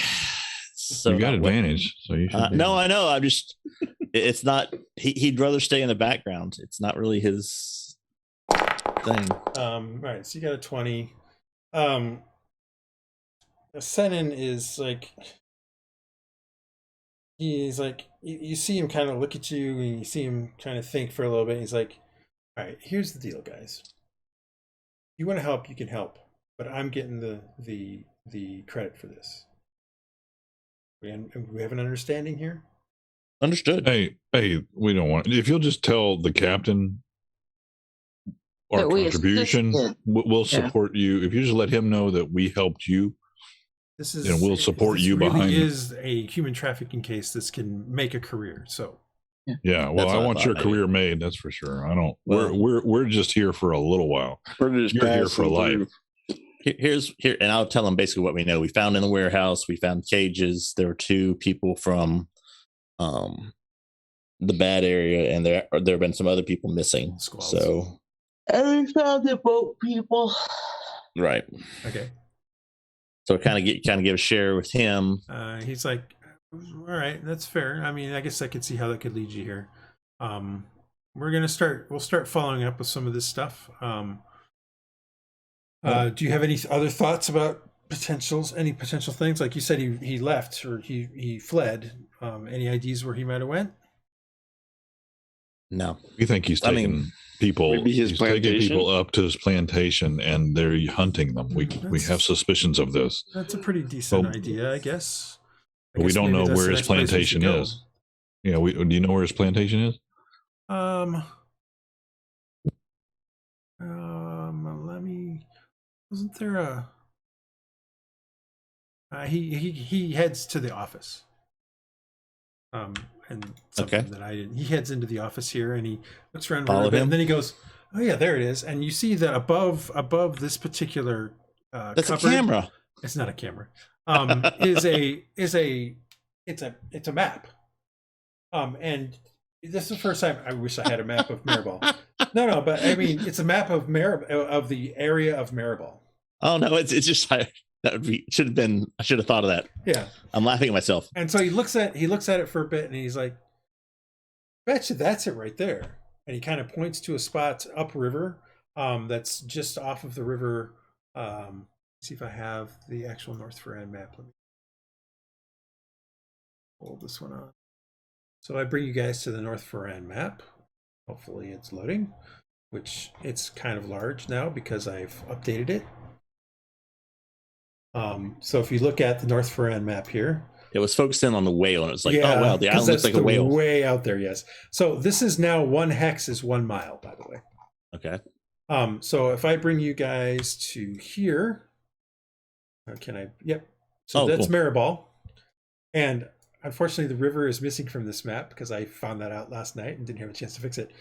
So you got advantage. So you should no, I know. I'm just. It's not. He'd rather stay in the background. It's not really his thing. Right. So you got a 20. Senon is like. He's like, you see him kind of look at you, and you see him kind of think for a little bit. He's like, "All right, here's the deal, guys. You want to help, you can help, but I'm getting the credit for this. We have an understanding here." Understood. Hey, we don't want. If you'll just tell the captain our contribution, we'll support you. If you just let him know that we helped you. We'll support you behind. This is a human trafficking case. This can make a career. So, yeah. Well, I want your career made. That's for sure. I don't. We're just here for a little while. You're here for life. Here, and I'll tell them basically what we know. We found in the warehouse. We found cages. There were 2 people from, the bad area, and there have been some other people missing. Squalls. So, and we found the boat people. Right. Okay. So kind of give a share with him. He's like, "All right, that's fair. I mean, I guess I could see how that could lead you here. We'll start following up with some of this stuff. Do you have any other thoughts about any potential things? Like you said, he left or he fled. Any ideas where he might have went? No. We think he's taking people. He's taking people up to his plantation, and they're hunting them. We have suspicions of this. That's a pretty decent idea, I guess. We don't know where his plantation is. Yeah, do you know where his plantation is? Wasn't there He heads to the office. And something that I didn't. He heads into the office here, and he looks around a bit, and then he goes, "Oh yeah, there it is." And you see that above this particular that's cupboard, a camera. It's not a camera. It's a map. And this is the first time I wish I had a map of Maribel. No, but I mean it's a map of of the area of Maribel. Oh no, it's just should have been. I should have thought of that. Yeah, I'm laughing at myself. And so he looks at it for a bit, and he's like, "Betcha that's it right there." And he kind of points to a spot upriver, that's just off of the river. See if I have the actual North Ferran map. Let me hold this one on. So I bring you guys to the North Ferran map. Hopefully it's loading, which it's kind of large now because I've updated it. So if you look at the North Ferran map here, it was focused in on the whale, and it's like, oh wow, the island looks like a whale. Way out there, yes. So this is now 1 hex is 1 mile, by the way. Okay. So if I bring you guys to here, can I? Yep. So that's cool. Maribel, and unfortunately, the river is missing from this map because I found that out last night and didn't have a chance to fix it.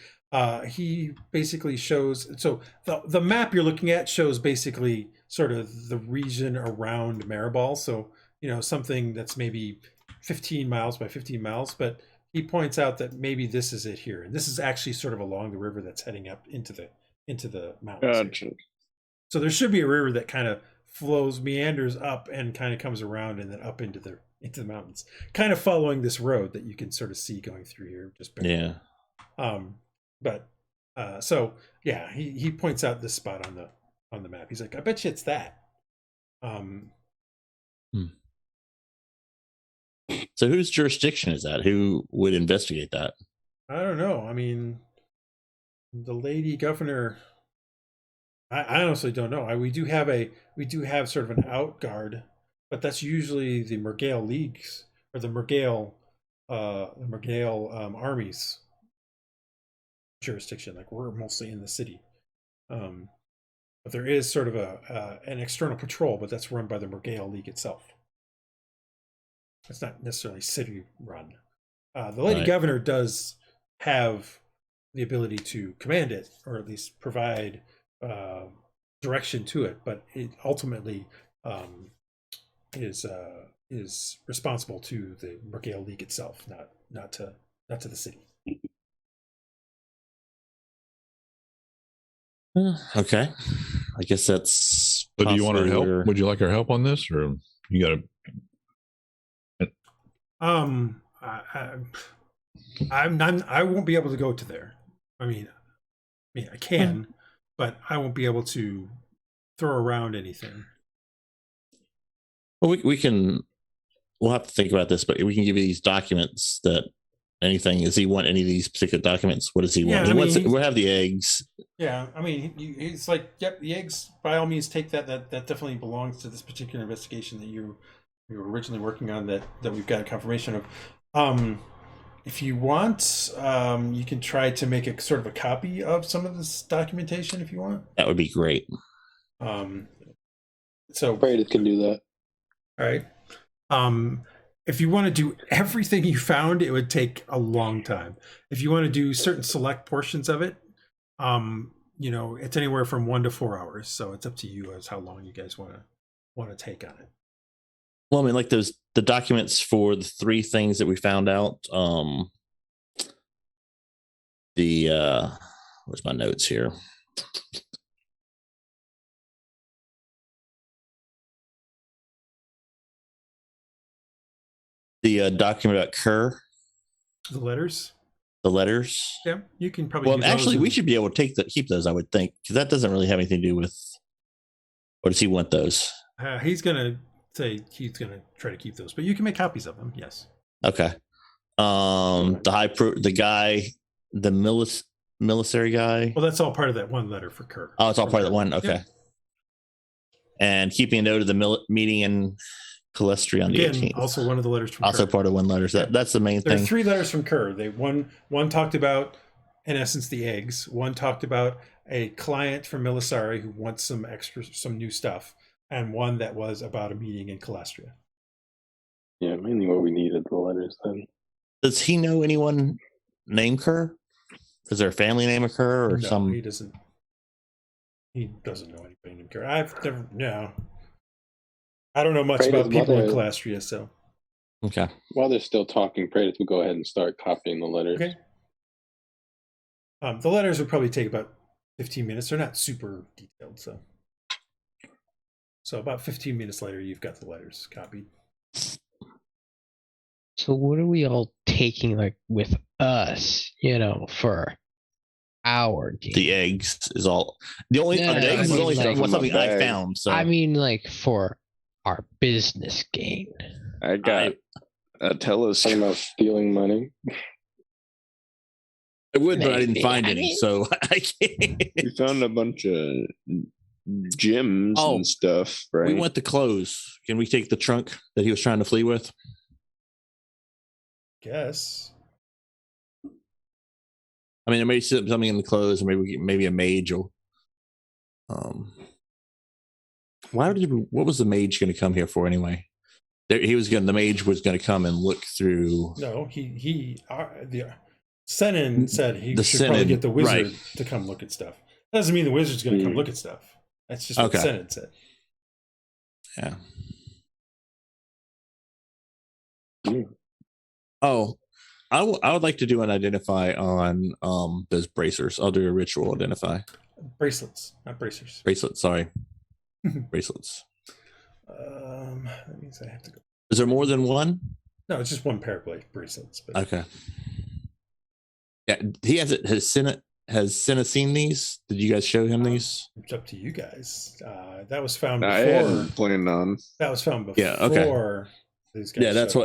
He basically shows, so the map you're looking at shows basically sort of the region around Maribel. So, something that's maybe 15 miles by 15 miles, but he points out that maybe this is it here. And this is actually sort of along the river that's heading up into the mountains. Gotcha. So there should be a river that kind of meanders up and kind of comes around and then up into the mountains, kind of following this road that you can sort of see going through here. Just barely. Yeah. So yeah, he points out this spot on the map. He's like, I bet you it's that. So whose jurisdiction is that? Who would investigate that? I don't know. I mean, the lady governor. I honestly don't know. We do have sort of an out guard, but that's usually the Mergale leagues or the Mergale armies jurisdiction. Like we're mostly in the city, but there is sort of an external patrol, but that's run by the Mergale League itself. It's not necessarily city run. The lady governor does have the ability to command it, or at least provide direction to it, but it ultimately is responsible to the Mergale League itself, not to the city. Okay, I guess that's. But do you want our help? Would you like our help on this, or you got to? I won't be able to go to there. I mean, I can, but I won't be able to throw around anything. Well, we'll have to think about this, but we can give you these documents that anything. Does he want any of these particular documents? What does he want? We'll have the eggs. Yeah, I mean, he's like, yep, the eggs, by all means, take that. That definitely belongs to this particular investigation that you were originally working on that we've got a confirmation of. If you want, you can try to make a sort of a copy of some of this documentation if you want. That would be great. So Praedyth can do that. All right. If you want to do everything you found, it would take a long time. If you want to do certain select portions of it, it's anywhere from 1 to 4 hours. So it's up to you as how long you guys want to take on it. Well, I mean, like the documents for the 3 things that we found out. Where's my notes here? The document about Kerr. The letters. Yeah, you can probably. Well, actually, we should be able to keep those. I would think, because that doesn't really have anything to do with. Or does he want those? He's gonna say he's gonna try to keep those, but you can make copies of them. Yes. Okay. The guy, the military guy. Well, that's all part of that one letter for Kerr. Oh, it's all part of that one. Okay. Yep. And keeping a note of the meeting in Calestri on the 18th. Also one of the letters from also Kerr. Part of one letter. So that's the main thing. There are 3 letters from Kerr. One talked about, in essence, the eggs. One talked about a client from Milisari who wants some new stuff. and one that was about a meeting in Calastria. Yeah, mainly what we needed, the letters then. Does he know anyone named Kerr? Is there a family name of Kerr or some? He doesn't. He doesn't know anybody named Kerr. I've never. No. I don't know much about people in Calastria, so. Okay. While they're still talking, Praedyth will go ahead and start copying the letters. Okay. The letters would probably take about 15 minutes. They're not super detailed, so. So about 15 minutes later, you've got the letters copied. So what are we all taking like with us, for our game? The eggs is all. The eggs is only something I found. So I mean, like for our business gain. I got a telescope. Talking about stealing money. I would, but I didn't find any, so I can't. We found a bunch of gems and stuff, right? We went to clothes. Can we take the trunk that he was trying to flee with? Guess. I mean, there may be something in the clothes, or maybe a mage. Or, what was the mage going to come here for anyway? The mage was going to come and look through. No, the Senin said he should probably get the wizard to come look at stuff. That doesn't mean the wizard's going to come look at stuff. That's just what Senin said. Yeah. Oh, I would like to do an identify on those bracers. I'll do a ritual identify. Bracelets, not bracers. Bracelets, sorry. Bracelets. That means I have to go. Is there more than one? No, it's just one pair of bracelets. But... Okay. Yeah, he has it. Has Senna seen these? Did you guys show him these? It's up to you guys. That was found before. I hadn't planned on. That was found before. Yeah. Okay. These guys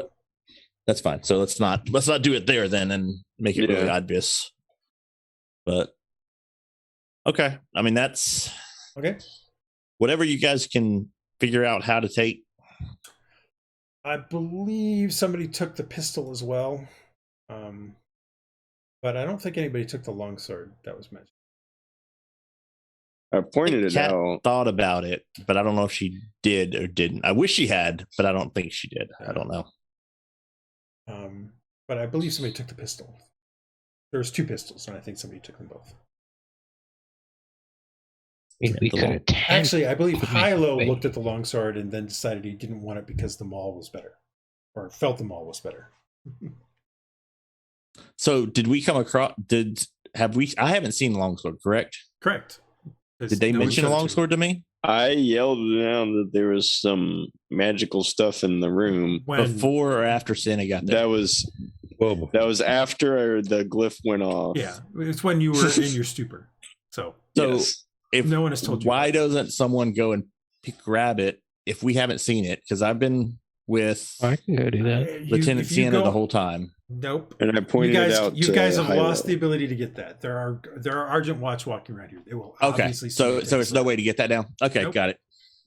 that's fine. So let's not do it there then and make it really obvious. But okay. I mean, that's okay. Whatever you guys can figure out how to take. I believe somebody took the pistol as well. But I don't think anybody took the longsword that was mentioned. I pointed it out. Thought about it, but I don't know if she did or didn't. I wish she had, but I don't think she did. I don't know. But I believe somebody took the pistol. There's two pistols, and I think somebody took them both. Actually, I believe Hylough looked at the longsword and then decided he didn't want it because the maul was better, or felt the maul was better. So did we come across? I haven't seen longsword, correct? Correct. Did they mention a longsword to me? I yelled down that there was some magical stuff in the room. Before or after Santa got there? That was after the glyph went off. Yeah, it's when you were in your stupor. So yes. If no one has told you, why doesn't someone go and grab it if we haven't seen it? Because I've been with I can go do that. Lieutenant Sienna the whole time. Nope. And I pointed it out. You guys have lost the ability to get that. There are Argent Watch walking around here. They will obviously. So there's no way to get that down. Okay, nope. Got it.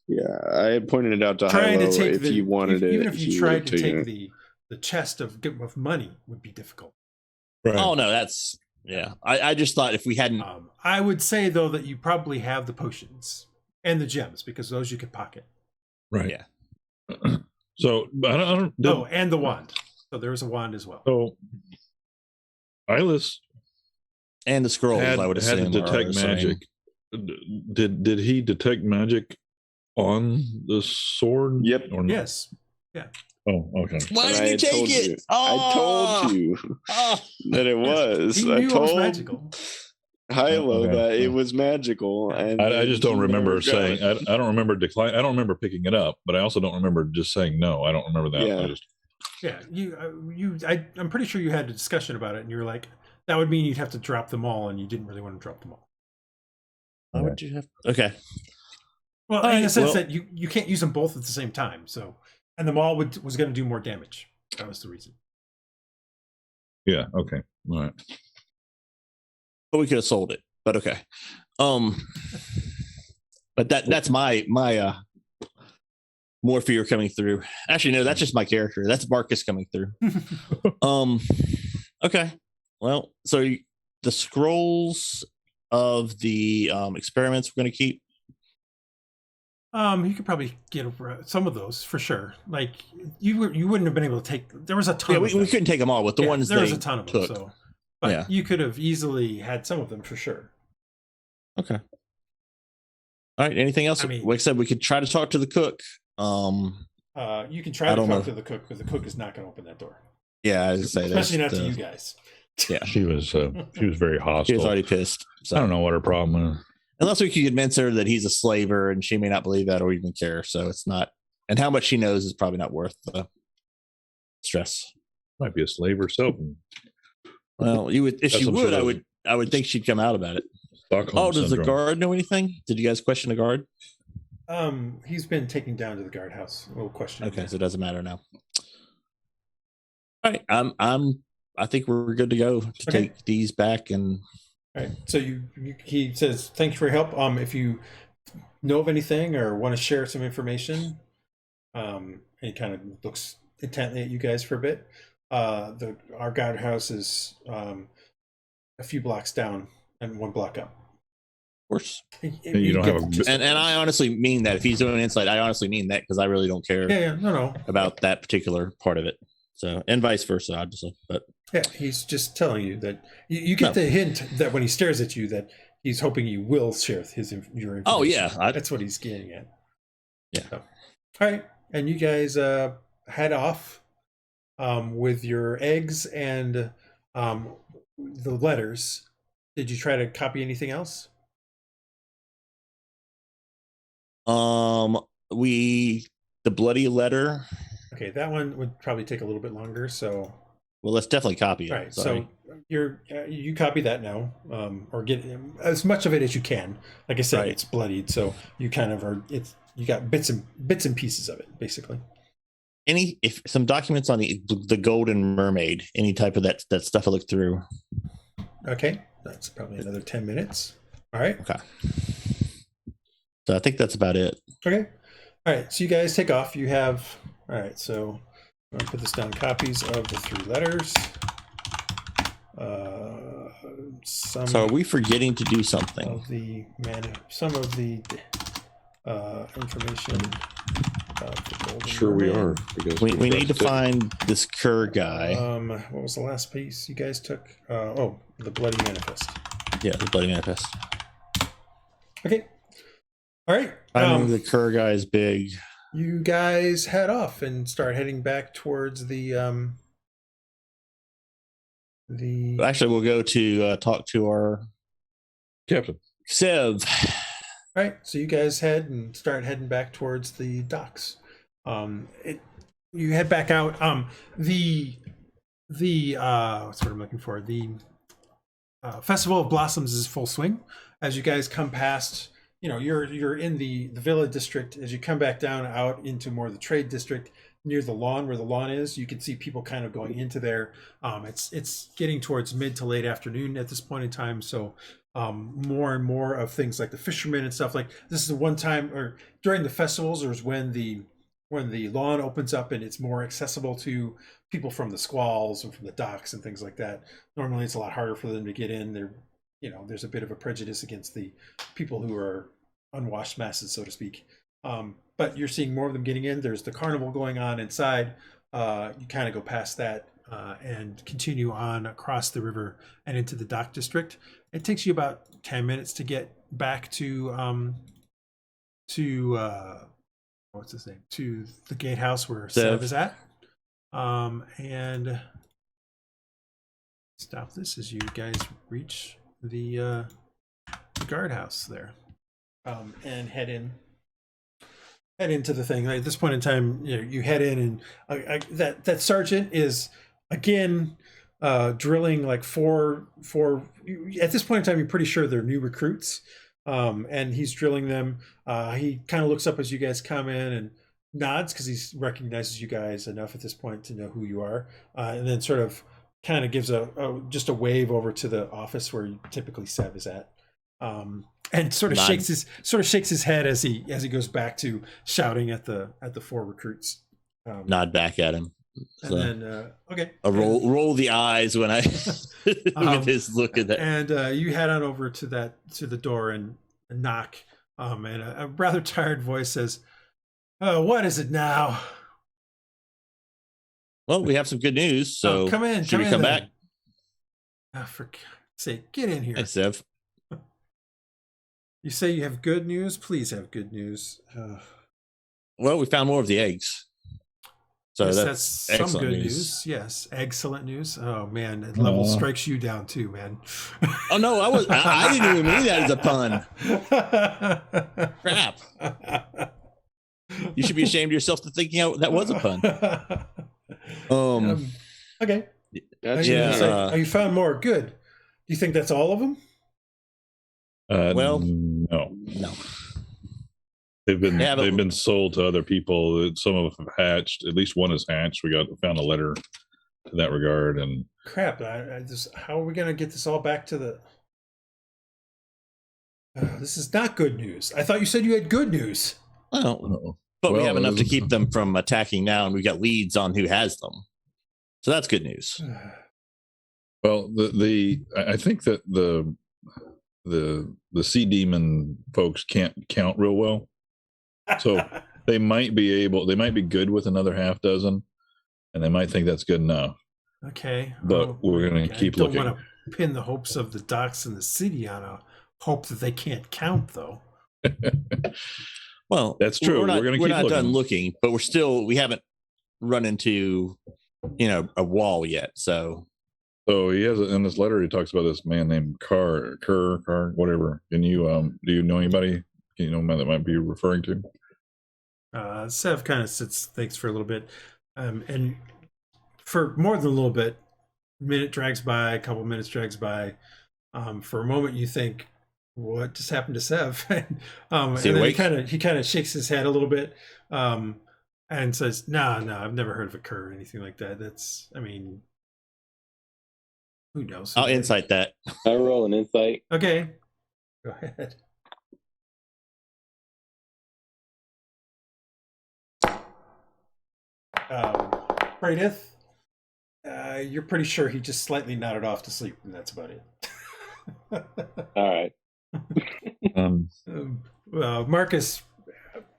Yeah, I had pointed it out to Hylough if you wanted it. Even if you tried to take the chest of money would be difficult. Right. Oh no, that's I just thought if we hadn't. I would say though that you probably have the potions and the gems because those you could pocket. Right. Yeah. So I don't. And the wand. So there's a wand as well. So Iylis and the scrolls. I would assume had to detect magic. Did he detect magic on the sword? Yep. Or no? Yes. Yeah. Oh, okay. Why did you take it? I told you that it was. I told magical. Hylough that it was magical, and I just don't remember saying. I don't remember decline. I don't remember picking it up, but I also don't remember just saying no. I don't remember that. I'm pretty sure you had a discussion about it, and you were like, that would mean you'd have to drop them all, and you didn't really want to drop them all. Why would you have? Okay. Well, in the sense that you can't use them both at the same time. So, and the maul was going to do more damage. That was the reason. Yeah. Okay. All right. But we could have sold it. But okay. But that's my more fear coming through. Actually, no, that's just my character. That's Marcus coming through. Okay. Well, so the scrolls of the experiments we're going to keep. You could probably get some of those for sure. Like you wouldn't have been able to take. There was a ton. Yeah, we couldn't take them all, but the ones there was a ton of took. them. So, but you could have easily had some of them for sure. Okay. All right. Anything else? Like I said, we could try to talk to the cook. You can try to talk to the cook, but the cook is not going to open that door. Yeah, I was say especially not to you guys. Yeah, she was very hostile. She was already pissed. So. I don't know what her problem is. Unless we could convince her that he's a slaver, and she may not believe that or even care. So it's not. And how much she knows is probably not worth the stress. Might be a slave herself. Well, you would if she would. I would think she'd come out about it. Stockholm does the guard know anything? Did you guys question the guard? He's been taken down to the guardhouse. We'll question. Okay, so it doesn't matter now. All right, I think we're good to go to take these back and. All right. So he says, "Thank you for your help. If you know of anything or want to share some information," and he kind of looks intently at you guys for a bit. Our guardhouse is a few blocks down and 1 block up. Of course. You don't have and I honestly mean that. If he's doing insight, I honestly mean that because I really don't care. No. About that particular part of it. So and vice versa, obviously, but. Yeah, he's just telling you that you get the hint that when he stares at you that he's hoping you will share your information. Oh yeah, that's what he's getting at. Yeah. So, all right, and you guys head off with your eggs and the letters. Did you try to copy anything else? The bloody letter. Okay, that one would probably take a little bit longer. So. Well, let's definitely copy it. All right, so you copy that now, or get as much of it as you can. Like I said, it's bloodied, so you kind of are. You got bits and pieces of it, basically. If some documents on the Golden Mermaid, any type of that stuff I looked through. Okay, that's probably another 10 minutes. All right. Okay. So I think that's about it. Okay. All right. So you guys take off. You have. All right. So. I'm going to put this down. Copies of the 3 letters. So are we forgetting to do something? Some of the information about the Golden Sure Mermaid. we are. Because we need to find this Kerr guy. What was the last piece you guys took? The Bloody Manifest. Yeah, the Bloody Manifest. Okay. All right. Finding the Kerr guy is big. You guys head off and start heading back towards the. Actually, we'll go to talk to our captain, All Sev. right, so you guys start heading back towards the docks. You head back out. What's what I'm looking for? The Festival of Blossoms is full swing. As you guys come past. You're in the Villa district. As you come back down out into more of the trade district near the lawn where the lawn is, you can see people kind of going into there. It's getting towards mid to late afternoon at this point in time. So more and more of things like the fishermen and stuff like this is the one time or during the festivals or is when the lawn opens up and it's more accessible to people from the squalls and from the docks and things like that. Normally it's a lot harder for them to get in. There's a bit of a prejudice against the people who are unwashed masses, so to speak. But you're seeing more of them getting in. There's the carnival going on inside. You kind of go past that and continue on across the river and into the dock district. It takes you about 10 minutes to get back to what's his name? To the gatehouse where Sev is at. And stop this as you guys reach the guardhouse there, and head into the thing. At this point in time, you head in, and that sergeant is again drilling like four. At this point in time, you're pretty sure they're new recruits, and he's drilling them. He kind of looks up as you guys come in and nods because he recognizes you guys enough at this point to know who you are, and then sort of. Kind of gives just a wave over to the office where typically Sev is at, and sort of shakes his head as he goes back to shouting at the 4 recruits. Nod back at him, so, and then okay. Roll the eyes when I with his look at that, and you head on over to the door and knock. And a rather tired voice says, "What is it now?" Well, we have some good news, so come in. Should we come back? For God's sake, get in here. Hey, Sev. You say you have good news? Please have good news. Well, we found more of the eggs. So yes, that's some good news. Yes, excellent news. Oh man, that level strikes you down too, man. Oh no, I didn't even mean that as a pun. Crap. You should be ashamed of yourself to thinking that was a pun. Okay. You found more. Good. Do you think that's all of them? Well, no. They've been sold to other people. Some of them have hatched. At least one is hatched. We found a letter to that regard. And crap! How are we going to get this all back to the? This is not good news. I thought you said you had good news. Well, but we have enough to keep them from attacking now, and we got leads on who has them. So that's good news. Well, I think that the sea demon folks can't count real well. So they might be good with another half dozen, and they might think that's good enough. Okay. But we're going to keep looking. I don't want to pin the hopes of the docks in the city on a hope that they can't count, though. Well, that's true. We're going to keep looking. We're not done looking, but we haven't run into, a wall yet. So he has in this letter, he talks about this man named Kerr, whatever. Can you, do you know anybody? Can you know that might be referring to? Sev kind of thinks for a little bit, and for more than a little bit, minute drags by, a couple minutes drags by. For a moment, you think, "What just happened to Sev?" And then he kind of shakes his head a little bit, and says, "No, I've never heard of a cur or anything like that. Who knows?" I'll insight that. I roll an insight. Okay, go ahead. Praedyth, you're pretty sure he just slightly nodded off to sleep, and that's about it. All right. Marcus,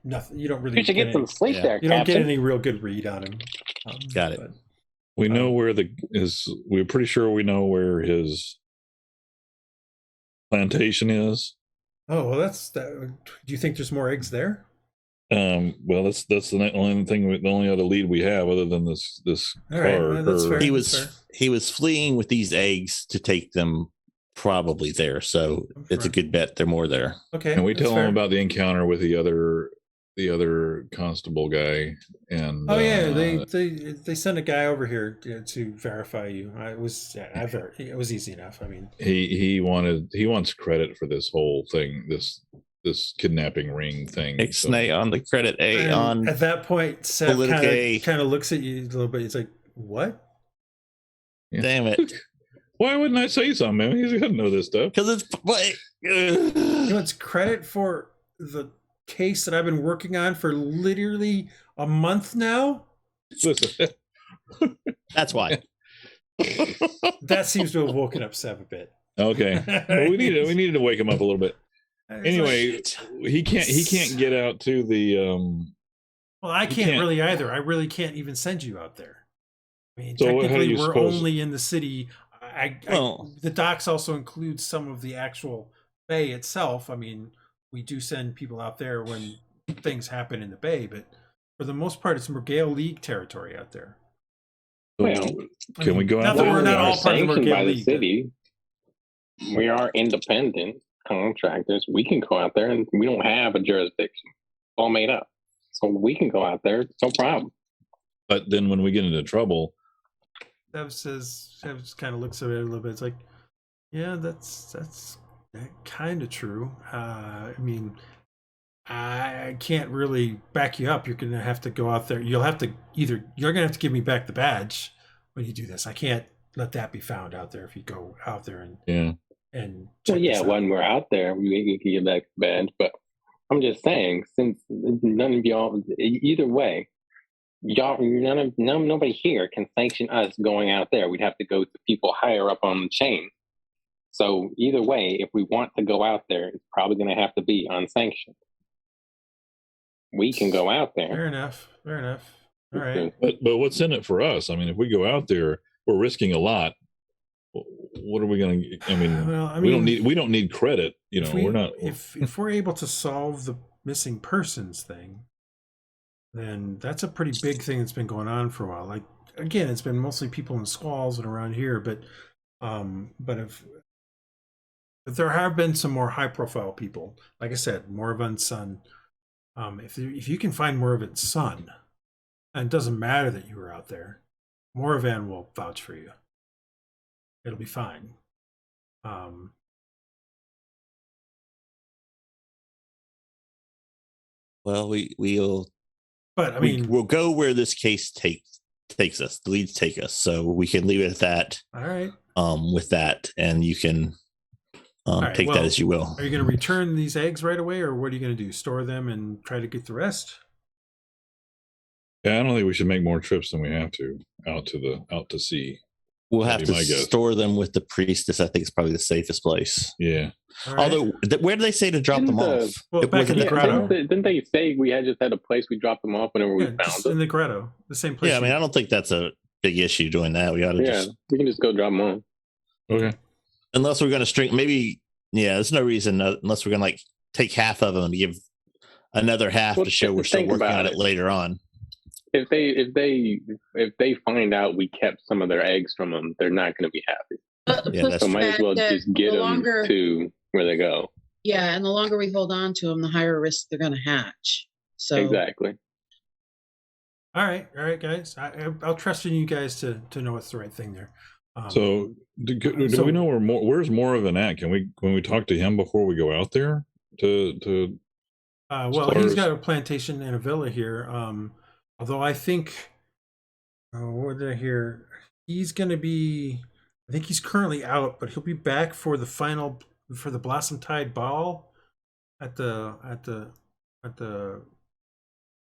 nothing. You don't really. You should get some sleep there. You don't get any real good read on him. Got it. We know where we're pretty sure we know where his plantation is. Oh well, do you think there's more eggs there? Well, that's the only thing. The only other lead we have, other than this car. Right, that's fair. He was fleeing with these eggs to take them probably there. So it's a good bet they're more there. Okay. And we tell him about the encounter with the other constable guy. And they sent a guy over here to verify you. It was easy enough. I mean, he wants credit for this whole thing. This kidnapping ring thing. Ixnay on the credit A on. At that point, Seth kind of looks at you a little bit. He's like, "What? Yeah. Damn it! Why wouldn't I say something? Man? He's got to know this stuff. Because it's credit for the case that I've been working on for literally a month now. Listen, that's why. That seems to have woken up Seth a bit. Okay, well, we needed to wake him up a little bit. Anyway, he can't get out to the. Well, I can't really either. I really can't even send you out there. I mean, so technically, we're only in the city. The docks also include some of the actual bay itself. I mean, we do send people out there when things happen in the bay, but for the most part, it's Mergale League territory out there. Well, can we go out there? We're not all part of the Mergale League. City. We are independent contractors. We can go out there, and we don't have a jurisdiction. All made up, so we can go out there. It's no problem. But then, when we get into trouble, Sev kind of looks at it a little bit. It's like, yeah, that's kind of true. I mean, I can't really back you up. You're gonna have to go out there. You're gonna have to give me back the badge when you do this. I can't let that be found out there if you go out there and when we're out there, we can get back the badge. But I'm just saying, since none of y'all, either way, nobody here can sanction us going out there. We'd have to go to people higher up on the chain. So either way, if we want to go out there, it's probably going to have to be unsanctioned. We can go out there. Fair enough. All right. But what's in it for us? I mean, if we go out there, we're risking a lot. What are we going to? I mean, we don't need credit. You know, we're not. If we're able to solve the missing persons thing, then that's a pretty big thing that's been going on for a while. Like again, it's been mostly people in squalls and around here, but if there have been some more high-profile people, like I said, Morven's son. If you can find Morven's son, and it doesn't matter that you were out there, Morven will vouch for you. It'll be fine. Well, we'll. But I mean, we'll go where this case takes us. The leads take us, so we can leave it at that. All right. With that, and you can take that as you will. Are you going to return these eggs right away, or what are you going to do? Store them and try to get the rest? Yeah, I don't think we should make more trips than we have to out to sea. We'll have to store them with the priestess. I think it's probably the safest place. Yeah. Right. Although, where do they say to drop them off? Well, back in the grotto. Didn't they say we had just had a place we dropped them off whenever we found them? In the grotto, the same place. Yeah, I mean, I don't think that's a big issue doing that. We ought to we can just go drop them off. Okay. Unless we're going to maybe, there's no reason unless we're going to like take half of them and give another half to show we're still working on it later on. If they find out we kept some of their eggs from them, they're not going to be happy. So might as well just get them to where they go. Yeah, and the longer we hold on to them, the higher risk they're going to hatch. So exactly. All right, guys. I'll trust in you guys to know what's the right thing there. So do we know where's Morven at? Can we talk to him before we go out there? Well, he's got a plantation and a villa here. Although I think, what did I hear? He's going to be. I think he's currently out, but he'll be back for the Blossom Tide Ball at the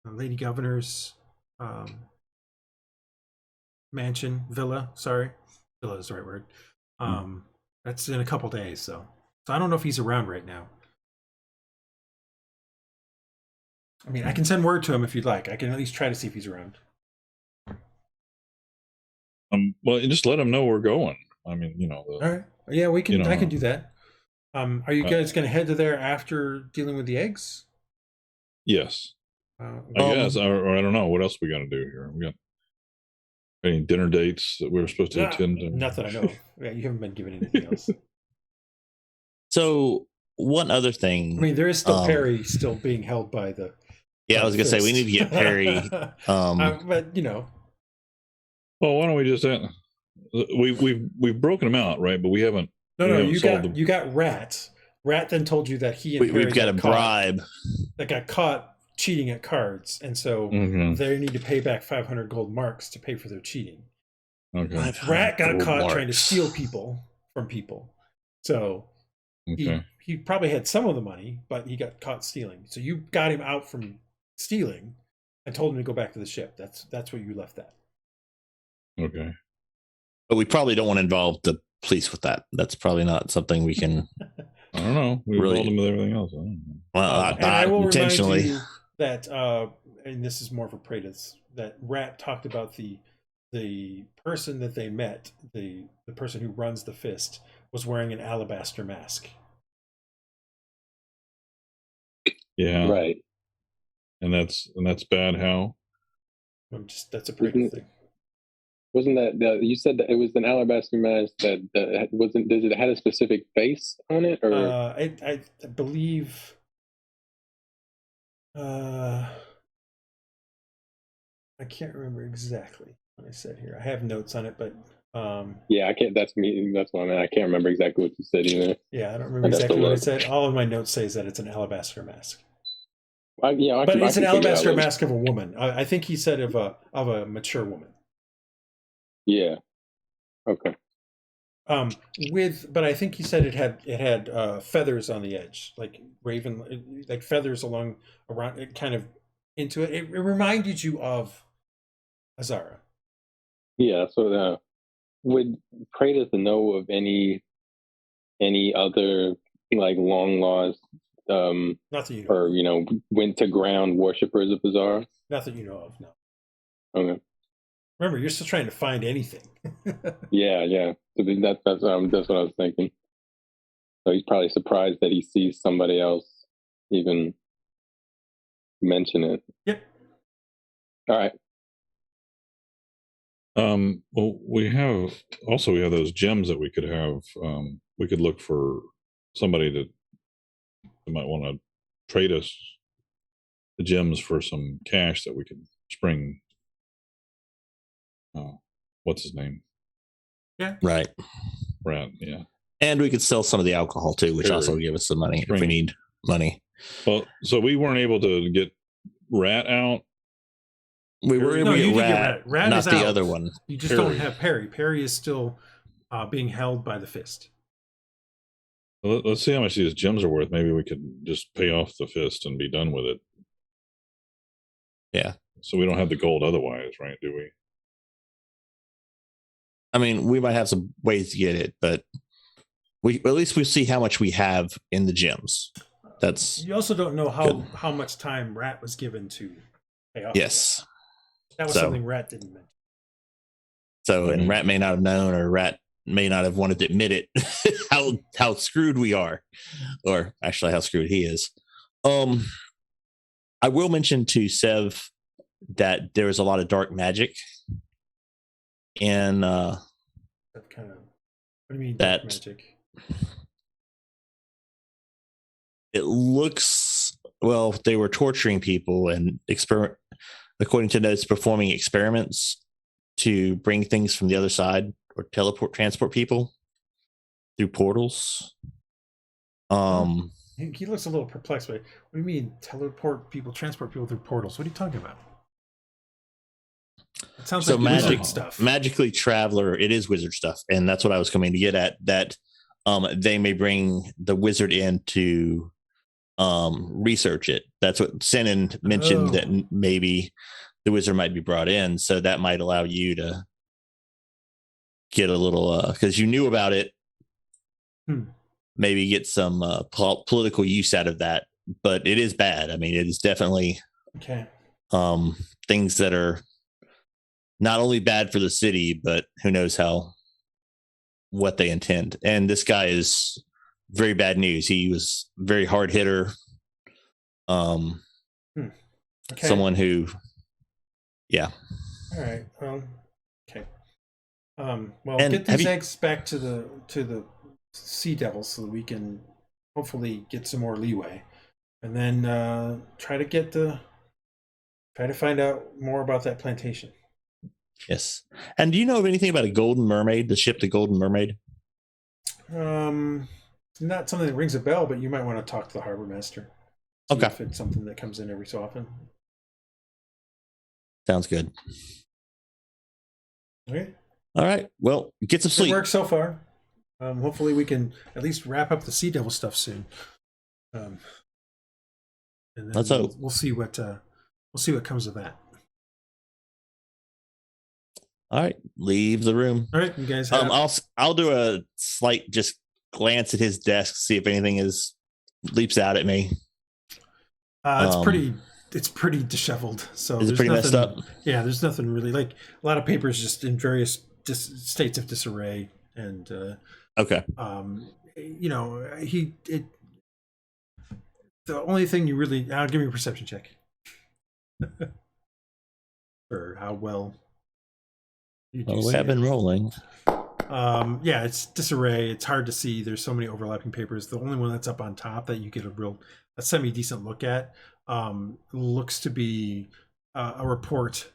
Lady Governor's mansion villa. Sorry, villa is the right word. That's in a couple days, so I don't know if he's around right now. I mean, I can send word to him if you'd like. I can at least try to see if he's around. Well, just let him know we're going. I mean, all right. Yeah, we can. I can do that. Are you guys going to head to there after dealing with the eggs? Yes. I guess, or I don't know. What else are we going to do here? We got any dinner dates that we were supposed to attend? Nothing I know of. Yeah, you haven't been given anything else. So one other thing. I mean, there is still Perry still being held by the. Yeah, I was gonna say we need to get Perry. But Well, why don't we just? We've broken him out, right? But we haven't. No. You got Rat. Rat then told you that he and Perry we've got a bribe that got caught cheating at cards, and so they need to pay back 500 gold marks to pay for their cheating. Okay. Rat got caught trying to steal people from people, so he probably had some of the money, but he got caught stealing. So you got him out from stealing and told him to go back to the ship. That's where you left that. Okay. But we probably don't want to involve the police with that. That's probably not something we can. I don't know. We involved them with everything else. Well, and I will intentionally. Remind you that, and this is more for Praedyth, that Rat talked about the person that they met, the person who runs the fist, was wearing an alabaster mask. Yeah. Right. And that's bad. How? That's a Praedyth thing. Wasn't that you said that it was an alabaster mask that wasn't? Does it have a specific face on it, or I believe. I can't remember exactly what I said here. I have notes on it, but yeah, I can't. That's me. That's what I mean. I can't remember exactly what you said either. Yeah, I don't remember exactly what I said. All of my notes say is that it's an alabaster mask. But it's an alabaster mask of a woman. I think he said of a mature woman. Yeah. Okay. But I think he said it had feathers on the edge, like raven, like feathers around it, kind of into it. It reminded you of Azara. Yeah. So would Praedyth know of any any other like long lost not that you know or went to ground worshippers of Bizarre? Not that you know of, no. Okay. Remember, you're still trying to find anything. Yeah. So that's what I was thinking. So he's probably surprised that he sees somebody else even mention it. Yep. All right. Well, we have those gems that we could have. We could look for somebody that might want to trade us the gems for some cash that we could spring. What's his name? Yeah. Right. Yeah. And we could sell some of the alcohol too, which also give us some money if we need money. Well, so we weren't able to get Rat out. We were able to get Rat. Rat not is the out. other one. You just don't have Perry. Perry is still being held by the fist. Well, let's see how much these gems are worth. Maybe we could just pay off the fist and be done with it. Yeah. So we don't have the gold otherwise, right? Do we? I mean, we might have some ways to get it, but at least we see how much we have in the gems. That's you also don't know how much time Rat was given to pay off. Yes. That was something Rat didn't mention. So, and Rat may not have known, or Rat may not have wanted to admit it, how screwed we are, or actually how screwed he is. I will mention to Sev that there is a lot of dark magic in that kind of, what do you mean dark magic? It looks, well, they were torturing people and according to notes, performing experiments to bring things from the other side or transport people through portals. He looks a little perplexed by, what do you mean transport people through portals? What are you talking about? It sounds like wizard stuff. Magically traveler, it is wizard stuff, and that's what I was coming to get at, that they may bring the wizard in to research it. That's what Senan mentioned, that maybe the wizard might be brought in, so that might allow you to get a little because you knew about it, maybe get some political use out of that. But it is bad. I mean, it is definitely things that are not only bad for the city, but who knows what they intend. And this guy is very bad news. He was a very hard hitter. Someone who, yeah. All right. Okay. Well, and get these eggs back to the Sea Devils so that we can hopefully get some more leeway, and then try to find out more about that plantation. Yes. And do you know of anything about a Golden Mermaid, the ship, the Golden Mermaid? Not something that rings a bell, but you might want to talk to the harbor master. Okay. If it's something that comes in every so often. Sounds good. Okay. All right. Well, get some sleep. Good work so far. Hopefully we can at least wrap up the Sea Devil stuff soon. And then let's hope. We'll see what comes of that. All right, leave the room. All right, you guys. I'll do a slight just glance at his desk, see if anything leaps out at me. It's pretty disheveled. So is it pretty messed up? Yeah, there's nothing really, like a lot of papers just in various states of disarray, and okay. The only thing you really, I'll give me a perception check for how well. We have been rolling. Yeah, it's disarray. It's hard to see. There's so many overlapping papers. The only one that's up on top that you get a semi-decent look at looks to be a report,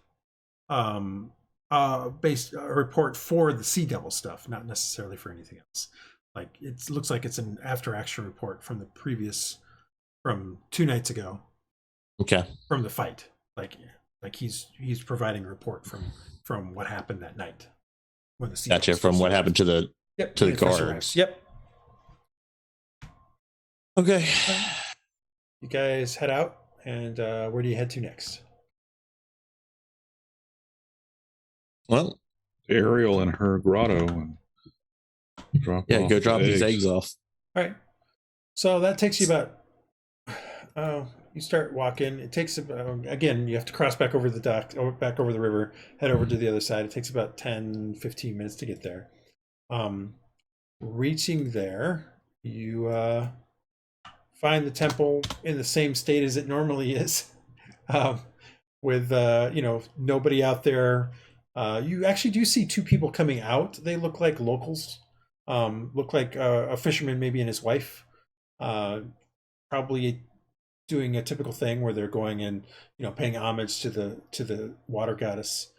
a report for the Sea Devil stuff, not necessarily for anything else. Like it looks like it's an after-action report from from 2 nights ago. Okay. From the fight, like he's providing a report from what happened that night. When the gotcha. From what happened to the guards. Yep. Okay. You guys head out, and where do you head to next? Well, Ariel and her grotto. Go drop these eggs off. All right. So that takes you about. You start walking. It takes again. You have to cross back over the dock, back over the river, head over to the other side. It takes about 10, 15 minutes to get there. Reaching there, you find the temple in the same state as it normally is, with nobody out there. You actually do see two people coming out. They look like locals. Look like a fisherman, maybe, and his wife. Probably doing a typical thing where they're going and paying homage to the water goddess,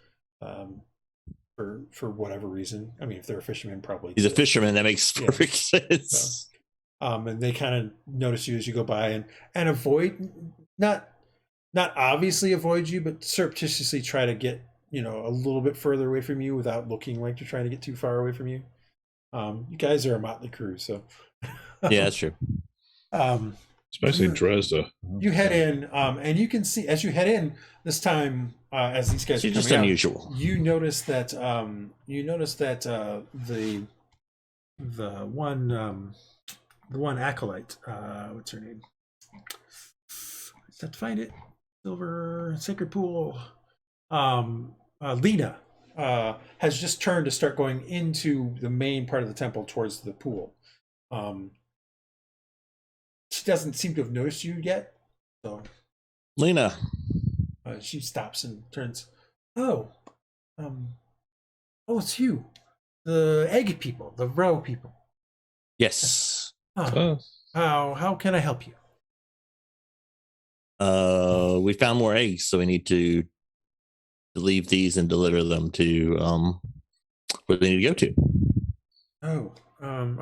for whatever reason. I mean, if they're a fisherman, probably he's a fisherman. That makes perfect sense. So, and they kind of notice you as you go by and avoid, not obviously avoid you, but surreptitiously try to get a little bit further away from you without looking like you're trying to get too far away from you. You guys are a motley crew, so yeah, that's true. Especially Dresd'a. You head in, and you can see as you head in this time, as these guys are just coming unusual. Out, you notice that the one acolyte, what's her name? I have to find it. Silver Sacred Pool. Lena has just turned to start going into the main part of the temple towards the pool. She doesn't seem to have noticed you yet. So, Lena, she stops and turns. Oh, it's you, the egg people, the row people. Yes. How can I help you? We found more eggs, so we need to leave these and deliver them to where they need to go to.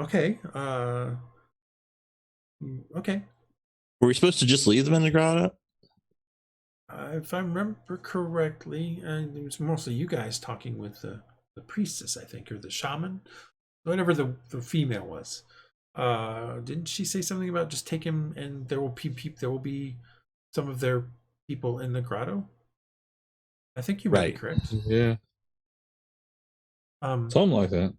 Okay. Okay. Were we supposed to just leave them in the grotto? If I remember correctly, it was mostly you guys talking with the priestess, I think, or the shaman, whatever the female was. Didn't she say something about just take him and there will be some of their people in the grotto? I think you might be correct. Yeah. Something like that.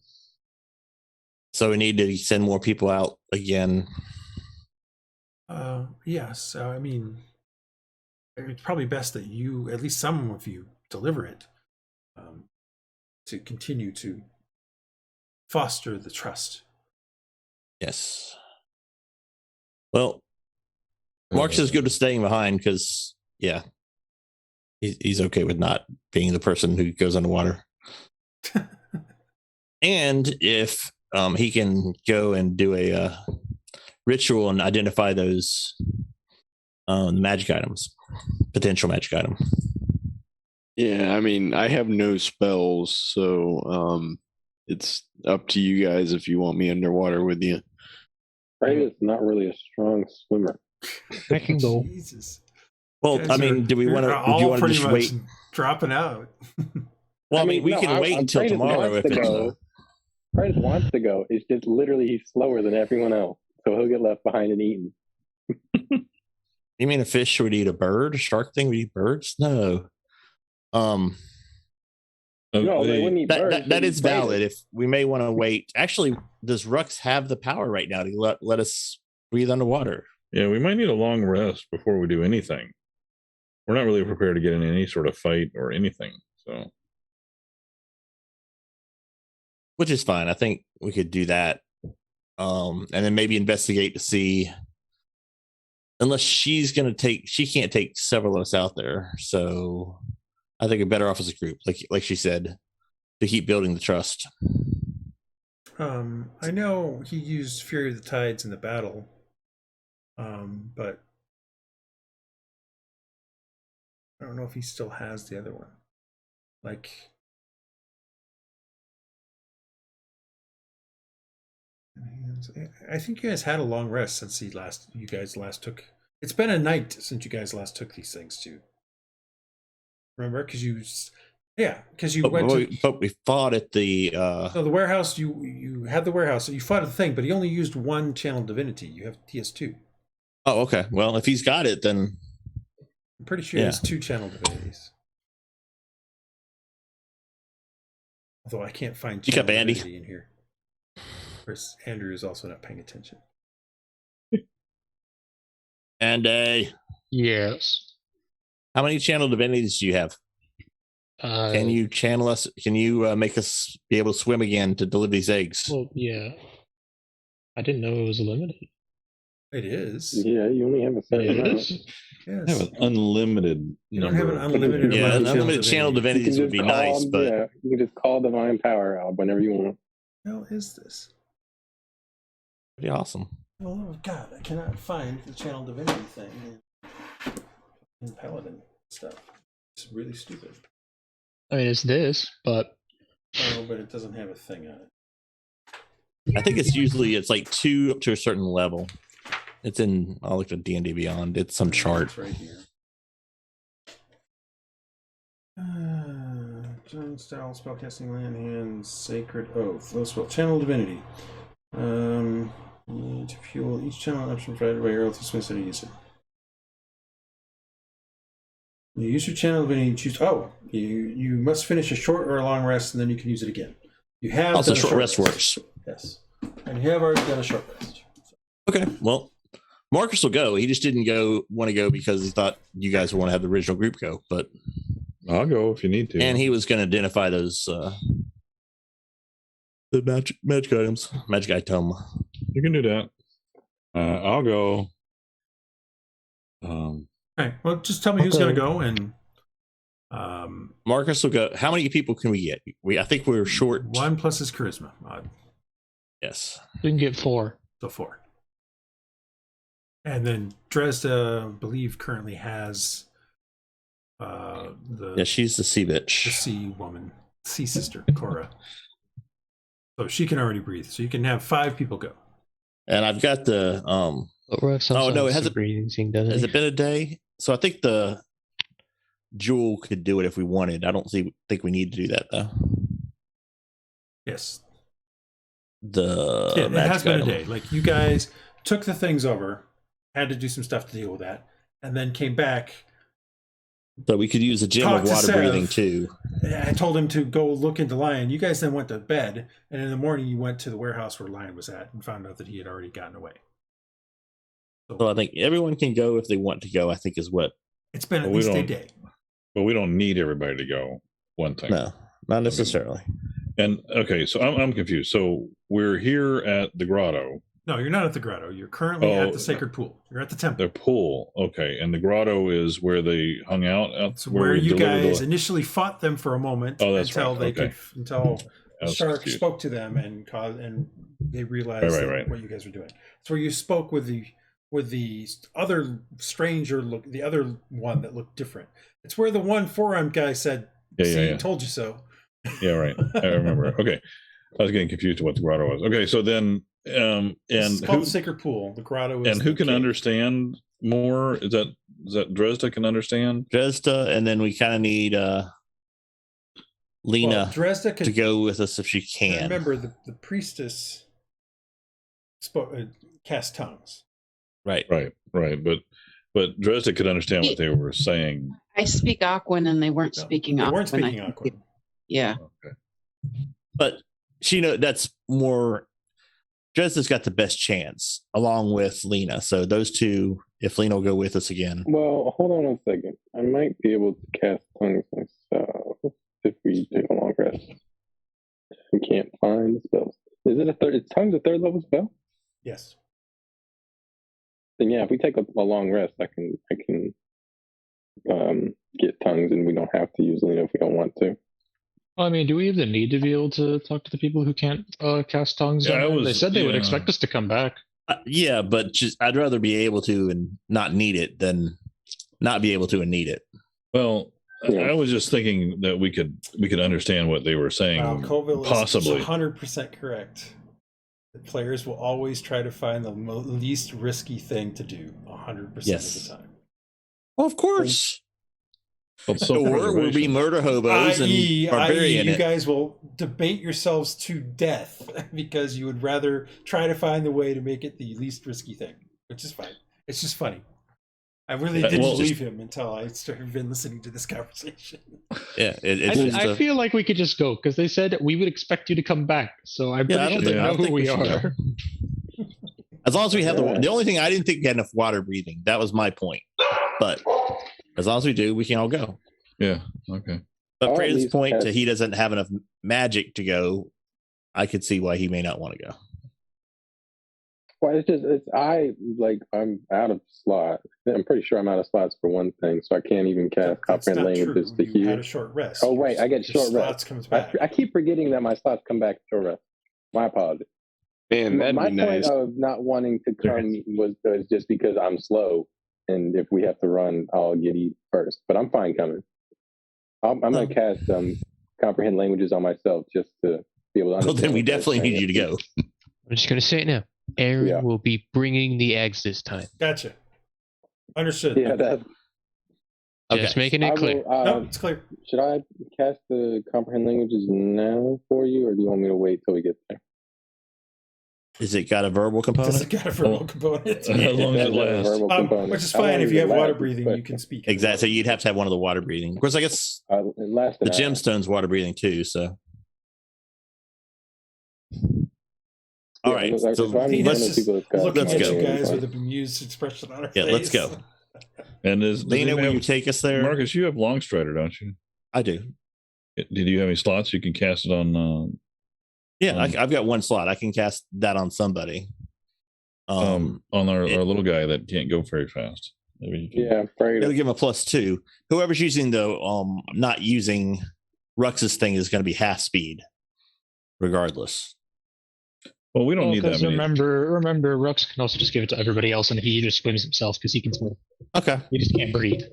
So we need to send more people out again. Yes. I mean, it's probably best that you, at least some of you, deliver it, to continue to foster the trust. Yes. Well, Mark's is good at staying behind because, he's okay with not being the person who goes underwater. And if he can go and do a ritual and identify those magic items, potential magic item. Yeah, I mean, I have no spells, so it's up to you guys if you want me underwater with you. Praedyth's not really a strong swimmer. I can go. Jesus. Well, I mean, do we want to? Do you want to just wait? Dropping out. Well, I mean, we can wait until tomorrow if it's. Praedyth wants to go. It's just literally he's slower than everyone else, so he'll get left behind and eaten. You mean a fish would eat a bird? A shark thing would eat birds? No. No, they wouldn't eat birds. That is valid. If we may want to wait. Actually, does Rhux have the power right now to let us breathe underwater? Yeah, we might need a long rest before we do anything. We're not really prepared to get in any sort of fight or anything. So, which is fine. I think we could do that, and then maybe investigate to see. Unless she can't take several of us out there. So I think we're better off as a group, like she said, to keep building the trust. I know he used Fury of the Tides in the battle, but I don't know if he still has the other one. I think you guys had a long rest since you guys last took. It's been a night since you guys last took these things too. Remember, because you went to. But we fought at the. So the warehouse. You had the warehouse. So you fought at the thing, but he only used one channel divinity. He has two. Oh, okay. Well, if he's got it, then. I'm pretty sure he has two channel divinities. Although I can't find channel divinity in here. course, Andrew is also not paying attention. And yes. How many channel divinities do you have? Can you channel us? Can you make us be able to swim again to deliver these eggs? Well, yeah. I didn't know it was limited. It is. Yeah, you only have a certain amount. Yes. I have an unlimited. You don't have an unlimited. Yeah, amount of unlimited channel divinities would be nice, but you can just call divine power out whenever you want. What the hell is this? pretty awesome. Oh God, I cannot find the channel divinity thing in Paladin stuff. It's really stupid. I mean, it's this, but oh, but it doesn't have a thing on it. I think it's like 2 up to a certain level. It's in, I'll look at D&D Beyond. It's some chart. It's right here. John style spellcasting land hand sacred oath. Low spell channel divinity. You need to fuel each channel option provided by your oath is to use it. You use your channel divinity. Choose. Oh, you must finish a short or a long rest, and then you can use it again. You have also short rest works. Yes, and you have already done a short rest. Okay, well, Marcus will go. He just didn't want to go because he thought you guys would want to have the original group go, but I'll go if you need to. And he was going to identify those the magic items, magic item. You can do that. I'll go. All right. Well, just tell me who's going to go, and Marcus will go. How many people can we get? I think we're short 1 plus his charisma. Yes, we can get 4. So 4. And then Dresd'a, I believe, currently has she's the sea bitch, the sea woman, sea sister, Cora. So she can already breathe. So you can have 5 people go. And I've got the Rhux no, it hasn't. Breathing thing, doesn't has it been a day? So I think the Jewel could do it if we wanted. I don't think we need to do that though. Yes. It has been a day. Like you guys took the things over, had to do some stuff to deal with that, and then came back. So we could use a gem of water breathing too. I told him to go look into Lion. You guys then went to bed, and in the morning you went to the warehouse where Lion was at and found out that he had already gotten away. So I think everyone can go if they want to go, I think is what. It's been at least a day. But we don't need everybody to go. One thing. No, not necessarily. And okay, so I'm confused. So we're here at the grotto. No, you're not at the grotto. You're currently at the sacred pool. You're at the temple. The pool, okay. And the grotto is where they hung out. It's where you guys initially fought them for a moment. Oh, that's until right. Until Shark spoke to them and they realized what you guys were doing. It's where you spoke with the other stranger the other one that looked different. It's where the one forearmed guy said, told you so. Yeah, right. I remember. Okay. I was getting confused with what the grotto was. Okay, so then and it's called the sacred pool. The grotto is. And who can understand more? Is that Dresd'a can understand? Dresd'a, and then we kind of need Lena Dresd'a to go with us if she can. Remember, the priestess cast tongues. Right. But Dresd'a could understand what they were saying. I speak Aquan, and they weren't speaking Aquan. They weren't speaking Aquan. Yeah. Okay. But she that's more. Dresda''s got the best chance, along with Lena. So those two, if Lena will go with us again. Well, hold on a second. I might be able to cast tongues myself if we take a long rest. We can't find the spells. Is tongues a 3rd level spell? Yes. Then yeah, if we take a long rest, I can get tongues, and we don't have to use Lena if we don't want to. I mean, do we even need to be able to talk to the people who can't cast tongues? They said they would expect us to come back. Yeah, but I'd rather be able to and not need it than not be able to and need it. Well, I was just thinking that we could understand what they were saying. Colville possibly is 100% correct. The players will always try to find the least risky thing to do 100% of the time. Well, of course. Or we'll be murder hobos and barbarian. You guys will debate yourselves to death because you would rather try to find the way to make it the least risky thing, which is fine. It's just funny. I really didn't believe him until I started been listening to this conversation. Yeah, I feel like we could just go because they said we would expect you to come back. So I'm pretty sure they know who we are. As long as we have the only thing I didn't think we had enough water breathing. That was my point. But as long as we do, we can all go. Yeah. Okay. But Praedyth's point he doesn't have enough magic to go. I could see why he may not want to go. Well, I'm out of slots. I'm pretty sure I'm out of slots for one thing, so I can't even cast comprehend languages to hear. You had a short rest. Oh wait, I get short rest. Comes back. I keep forgetting that my slots come back short rest. My apologies. Man, that'd my be point nice. of not wanting to come was just because I'm slow, and if we have to run, I'll get eat first. But I'm fine coming. I'm gonna cast comprehend languages on myself just to be able to understand. Well, then we definitely need you to go. I'm just gonna say it now. Aaron will be bringing the eggs this time. Gotcha. Understood. Yeah, that. Just making it clear. No, it's clear. Should I cast the comprehend languages now for you, or do you want me to wait till we get there? Is it got a verbal component? Does it got a verbal component? As long as it lasts. Which is fine. If you have water breathing, you can speak. Exactly. So you'd have to have one of the water breathing. Of course, I guess the gemstone's water breathing too. So. All right. So let's go. Looking at you guys with a bemused expression on her face. Yeah, let's go. And Lena, will you take us there? Marcus, you have Longstrider, don't you? I do. Did you have any slots you can cast it on? I've got one slot. I can cast that on somebody. On our little guy that can't go very fast. Maybe it'll give him a +2. Whoever's using not using Rhux's thing is going to be half speed, regardless. Well, we don't need that many. Remember, Rhux can also just give it to everybody else, and he just swims himself because he can swim. Okay, he just can't breathe.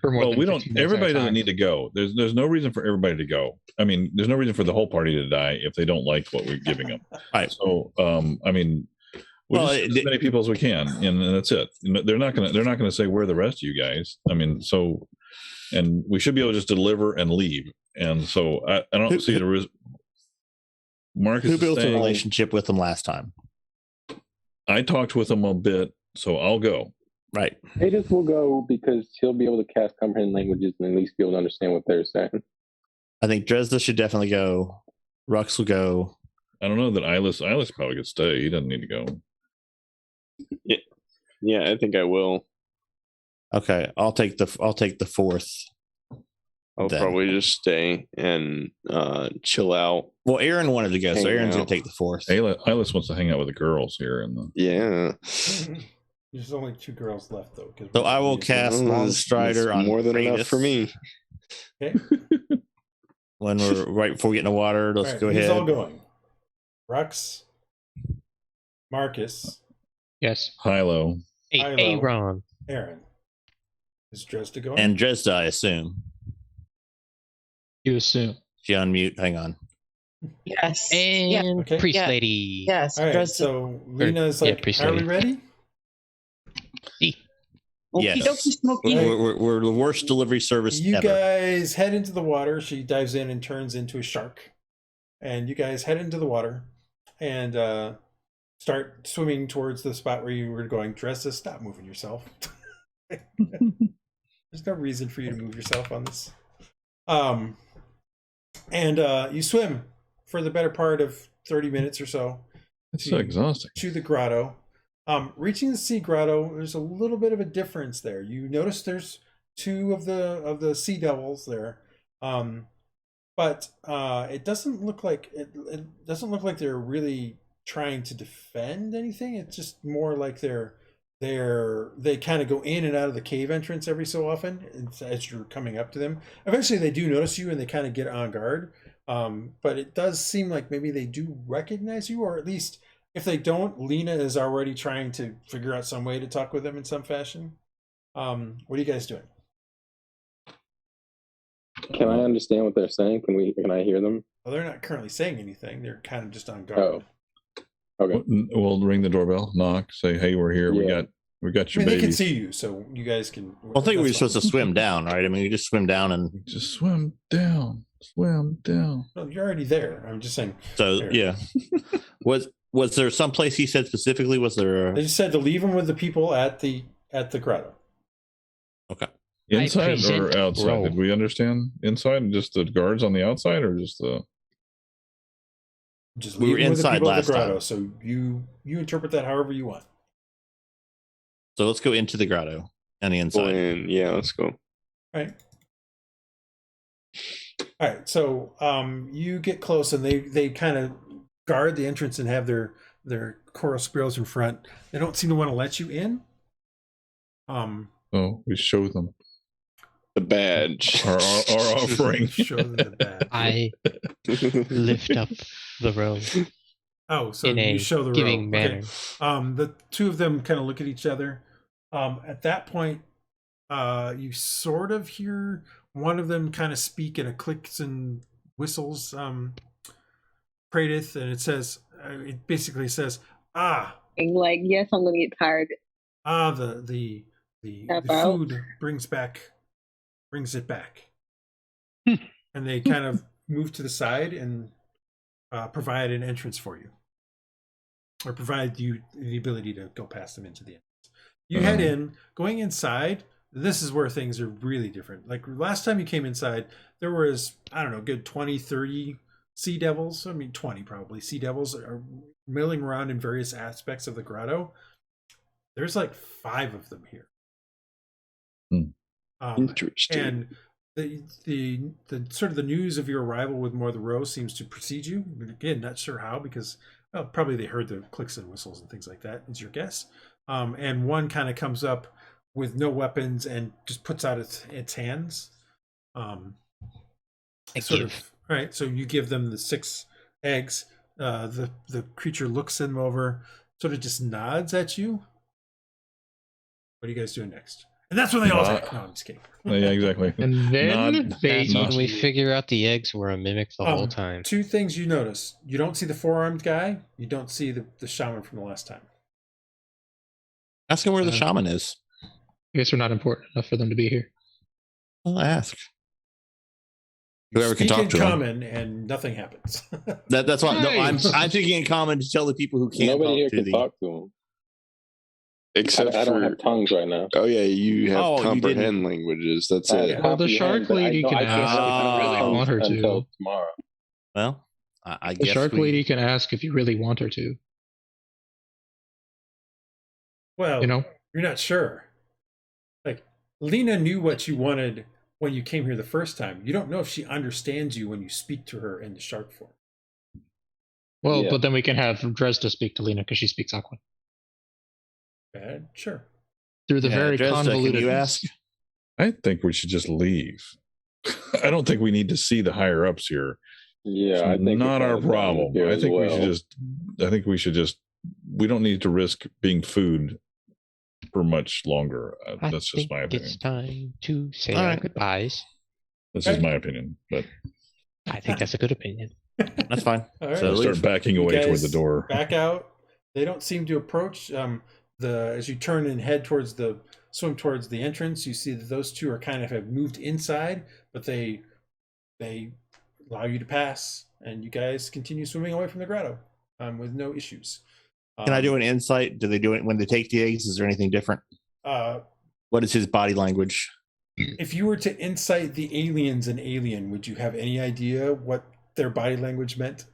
We don't. Everybody doesn't need to go. There's no reason for everybody to go. I mean, there's no reason for the whole party to die if they don't like what we're giving them. Right. So, I mean, we'll just as many people as we can, and that's it. They're not gonna say where are the rest of you guys. I mean, so, and we should be able to just deliver and leave. And so I don't see the reason. Marcus, who built a relationship with them last time? I talked with him a bit, so I'll go. Right. Praedyth will go because he'll be able to cast comprehend languages and at least be able to understand what they're saying. I think Dresd'a should definitely go. Rhux will go. I don't know that Iylis probably could stay. He doesn't need to go. Yeah, I think I will. Okay, I'll take the fourth. I'll probably just stay and chill out. Well, Aaron wanted to go, so Aaron's going to take the fourth. Iylis wants to hang out with the girls here. There's only 2 girls left, though. So I will cast Longstrider on more than Praedyth. enough for me. Okay. When we're right before we get in the water, let's go ahead. Who's all going? Rhux, Marcus. Yes. Hylough. Aaron. Aaron. Is Dresd'a going? And Dresd'a, I assume. You assume. She unmute. Hang on. Yes. And priest lady. Yes. All right. So Lena's like, are we ready? Yes. We're the worst delivery service ever. You ever. guys head into the water. She dives in and turns into a shark. And you guys head into the water and start swimming towards the spot where you were going. Dresd'a, stop moving yourself. There's no reason for you to move yourself on this. And you swim for the better part of 30 minutes or so. It's so exhausting. To the grotto. Reaching the sea grotto, there's a little bit of a difference there. You notice there's 2 of the sea devils there, but it doesn't look like it doesn't look like they're really trying to defend anything. It's just more like they kind of go in and out of the cave entrance every so often as you're coming up to them. Eventually, they do notice you and they kind of get on guard. But it does seem like maybe they do recognize you, or at least. If they don't, Lena is already trying to figure out some way to talk with them in some fashion. What are you guys doing? Can I understand what they're saying? Can I hear them? Well, they're not currently saying anything. They're kind of just on guard. Oh. Okay. We'll ring the doorbell, knock, say, "Hey, we're here. Yeah. We got your baby." They babies. can see you, so you guys can. Well, I think we're supposed to swim down, right? I mean, you just swim down and just swim down. Swim down. No, you're already there. I'm just saying. So there. Yeah. Was there some place he said specifically? Was there? They just said to leave them with the people at the grotto. Okay. Inside or outside? Did we understand inside? Just the guards on the outside, or just the? Just we were inside the last grotto, time. So you interpret that however you want. So let's go into the grotto and the inside. Yeah, let's go. All right. So you get close, and they kind of guard the entrance and have their coral squirrels in front. They don't seem to want to let you in. Oh, we show them the badge, our offering. Show them the badge. I lift up the robe. Oh, so you show the giving robe. manner. Okay. The two of them kind of look at each other. At that point, you sort of hear one of them kind of speak in a clicks and whistles, Praedyth, and it basically says, like, yes, I'm gonna get tired. The food brings it back. And they kind of move to the side and provide an entrance for you, or provide you the ability to go past them into the entrance. You head in. Going inside, this is where things are really different. Like last time you came inside, there was, I don't know, good 20, 30 sea devils. I mean, 20 probably. Sea devils are milling around in various aspects of the grotto. There's like 5 of them here. Interesting. And the sort of the news of your arrival with more of the row seems to precede you. But again, not sure how, because probably they heard the clicks and whistles and things like that, is your guess. And one kind of comes up with no weapons and just puts out its hands. Right. So you give them the 6 eggs. The creature looks them over, sort of just nods at you. What are you guys doing next? And that's when they all attack. No, I'm just kidding. Yeah, exactly. And then that's when we figure out the eggs were a mimic the whole time. 2 things you notice. You don't see the 4-armed guy. You don't see the shaman from the last time. Ask him where the shaman is. I guess we're not important enough for them to be here. Well, ask. Whoever can talk to common him. And nothing happens. That's why. No, I'm speaking in common to tell the people who can't talk to him. Except I don't have tongues right now. Oh yeah, you have comprehend languages. That's it. Well, the shark lady can ask if you really want her to. Tomorrow. Well, I guess the shark lady can ask if you really want her to. Well, you're not sure. Like, Lena knew what you wanted when you came here the first time. You don't know if she understands you when you speak to her in the shark form. Well, but then we can have Dresd'a speak to Lena because she speaks Aquan. Sure. Through the very Dresd'a, convoluted. Can you ask? I think we should just leave. I don't think we need to see the higher ups here. Yeah, I think not our problem. I think we should just. We don't need to risk being food for much longer. That's just my opinion. It's time to say our goodbyes. That's just my opinion, but I think that's a good opinion. That's fine. All right. So start backing away toward the door. Back out. They don't seem to approach. As you turn and head swim towards the entrance, you see that those 2 are kind of have moved inside, but they allow you to pass, and you guys continue swimming away from the grotto with no issues. Can I do an insight? Do they do it when they take the eggs? Is there anything different? What is his body language? If you were to insight the aliens in Alien, would you have any idea what their body language meant?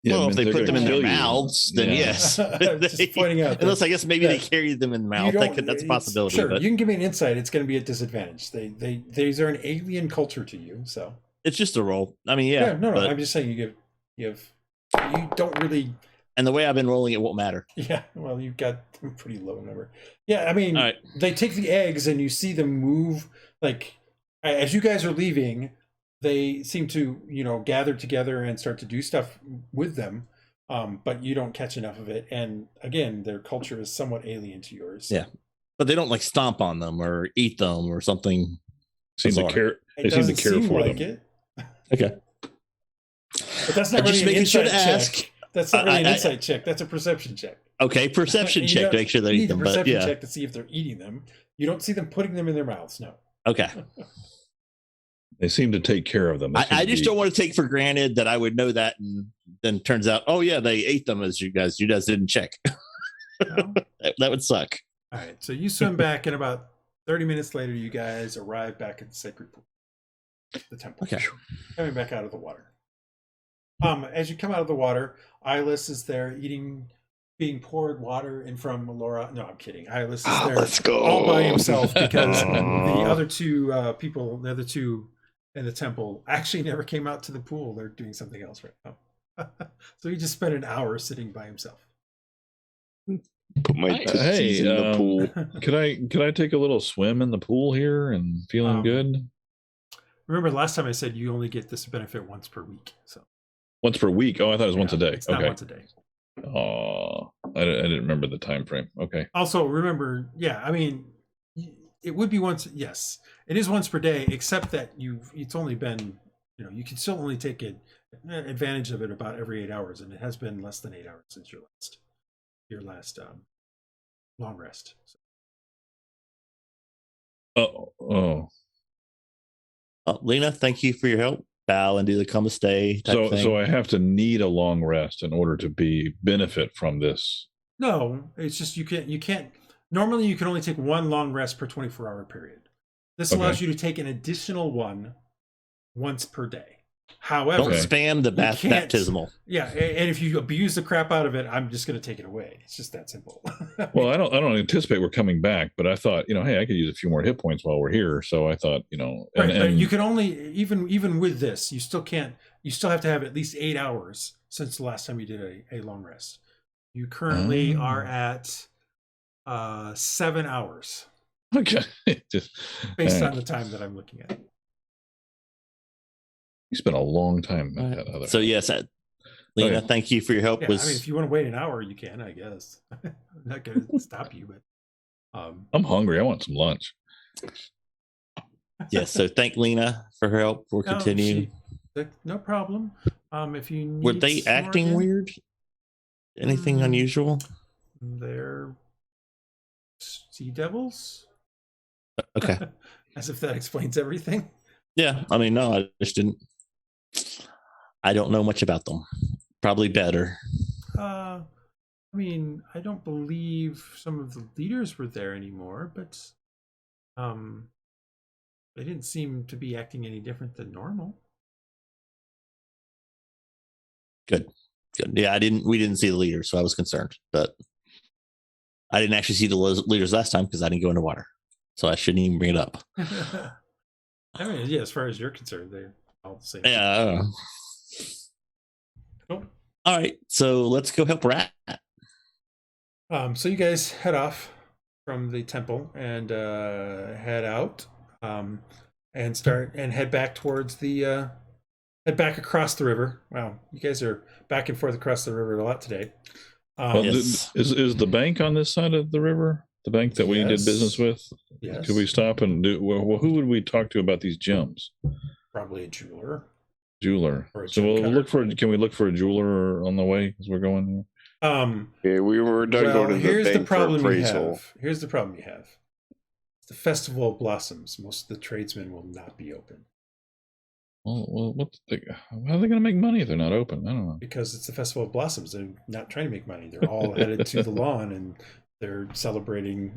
Yeah, well, if they put them in their mouths, then yes. Just pointing out. Unless I guess maybe they carry them in the mouth. That's a possibility. Sure, you can give me an insight. It's going to be at disadvantage. These are an alien culture to you, so it's just a roll. I mean, yeah. No. I'm just saying you don't really. And the way I've been rolling, it won't matter. Yeah, well, you've got a pretty low number. Yeah, I mean, They take the eggs and you see them move. Like as you guys are leaving, they seem to, gather together and start to do stuff with them, but you don't catch enough of it. And again, their culture is somewhat alien to yours. Yeah, but they don't like stomp on them or eat them or something. They seem to care for them. It. Okay, but that's not really an insight check. That's not really an insight check. That's a perception check. Okay, perception check to make sure they're eating them. Perception check to see if they're eating them. You don't see them putting them in their mouths. No. Okay. They seem to take care of them. I just don't want to take for granted that I would know that, and then turns out, oh yeah, they ate them as you guys didn't check. No. That would suck. All right, so you swim back in about 30 minutes later, you guys arrive back at the sacred pool, the temple. Okay. Coming back out of the water. As you come out of the water, Iylis is there being poured water in from Laura. No, I'm kidding. Iylis is there Let's go. all by himself because the other two people, the other two in the temple, actually never came out to the pool. They're doing something else right now. So he just spent an hour sitting by himself. Put my tootsies in the pool. Could I take a little swim in the pool here and feeling good? Remember last time I said you only get this benefit once per week. So once per week? Oh, I thought it was once a day. It's not once a day. Oh, I didn't remember the time frame. Okay. Also, remember, I mean, it would be once. Yes, it is once per day, except that it's only been, you can still only take advantage of it about every 8 hours, and it has been less than 8 hours since your last long rest. So. Lena, thank you for your help. Bow and do the come stay. So I have to need a long rest in order to benefit from this. No, it's just you can't. Normally, you can only take one long rest per 24-hour period. This allows you to take an additional one once per day. However, don't spam the baptismal. Yeah, and if you abuse the crap out of it, I'm just going to take it away. It's just that simple. Well, I don't anticipate we're coming back, but I thought, hey, I could use a few more hit points while we're here. So I thought, but you can only even with this, you still can't. You still have to have at least 8 hours since the last time you did a long rest. You currently are at 7 hours. Okay, based on the time that I'm looking at. You spent a long time at that other. So yes, Lena, thank you for your help. I mean, if you want to wait an hour, you can, I guess. I'm not going to stop you, but I'm hungry. I want some lunch. Yes, so thank Lena for her help. We'll continue. No problem. If you need were they acting weird? Anything unusual? They're sea devils. Okay. As if that explains everything. Yeah, I mean, no, I just didn't. I don't know much about them. Probably better. I mean, I don't believe some of the leaders were there anymore, but they didn't seem to be acting any different than normal. Good. Yeah, we didn't see the leaders, so I was concerned, but I didn't actually see the leaders last time because I didn't go into water, so I shouldn't even bring it up. I mean, yeah, as far as you're concerned, they're all the same. Yeah. Cool. All right, so let's go help Rat. So you guys head off from the temple and head out, and head back towards the head back across the river. Wow, you guys are back and forth across the river a lot today. Yes. Is the bank on this side of the river? The bank that we did business with? Yes. Could we stop and do? Well, who would we talk to about these gems? Probably a jeweler. So we'll look for. Can we look for a jeweler on the way as we're going? Yeah, we were done going to the bank for appraisal. Here's the problem you have. It's the Festival of Blossoms. Most of the tradesmen will not be open. Well, how are they going to make money if they're not open? I don't know. Because it's the Festival of Blossoms. They're not trying to make money. They're all headed to the lawn and they're celebrating,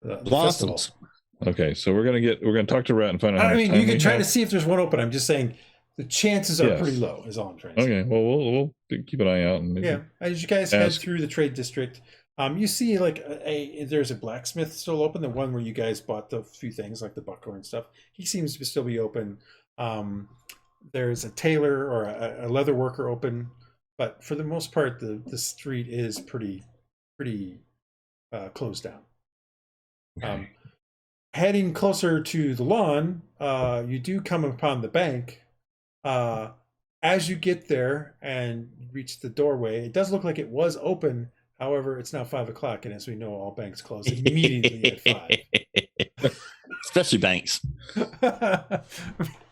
the blossoms. Festival. Okay, so we're gonna talk to Rat and find out. I mean, you can try to see if there's one open. I'm just saying the chances are pretty low. Is all I'm trying to say. Okay, well we'll keep an eye out. And as you guys head through the trade district, you see like there's a blacksmith still open. The one where you guys bought the few things like the buckler and stuff. He seems to still be open. There's a tailor or a leather worker open, but for the most part, the street is pretty closed down. Okay. Heading closer to the lawn, you do come upon the bank. As you get there and reach the doorway, it does look like it was open. However, it's now 5 o'clock, and as we know, all banks close immediately at 5. Especially banks.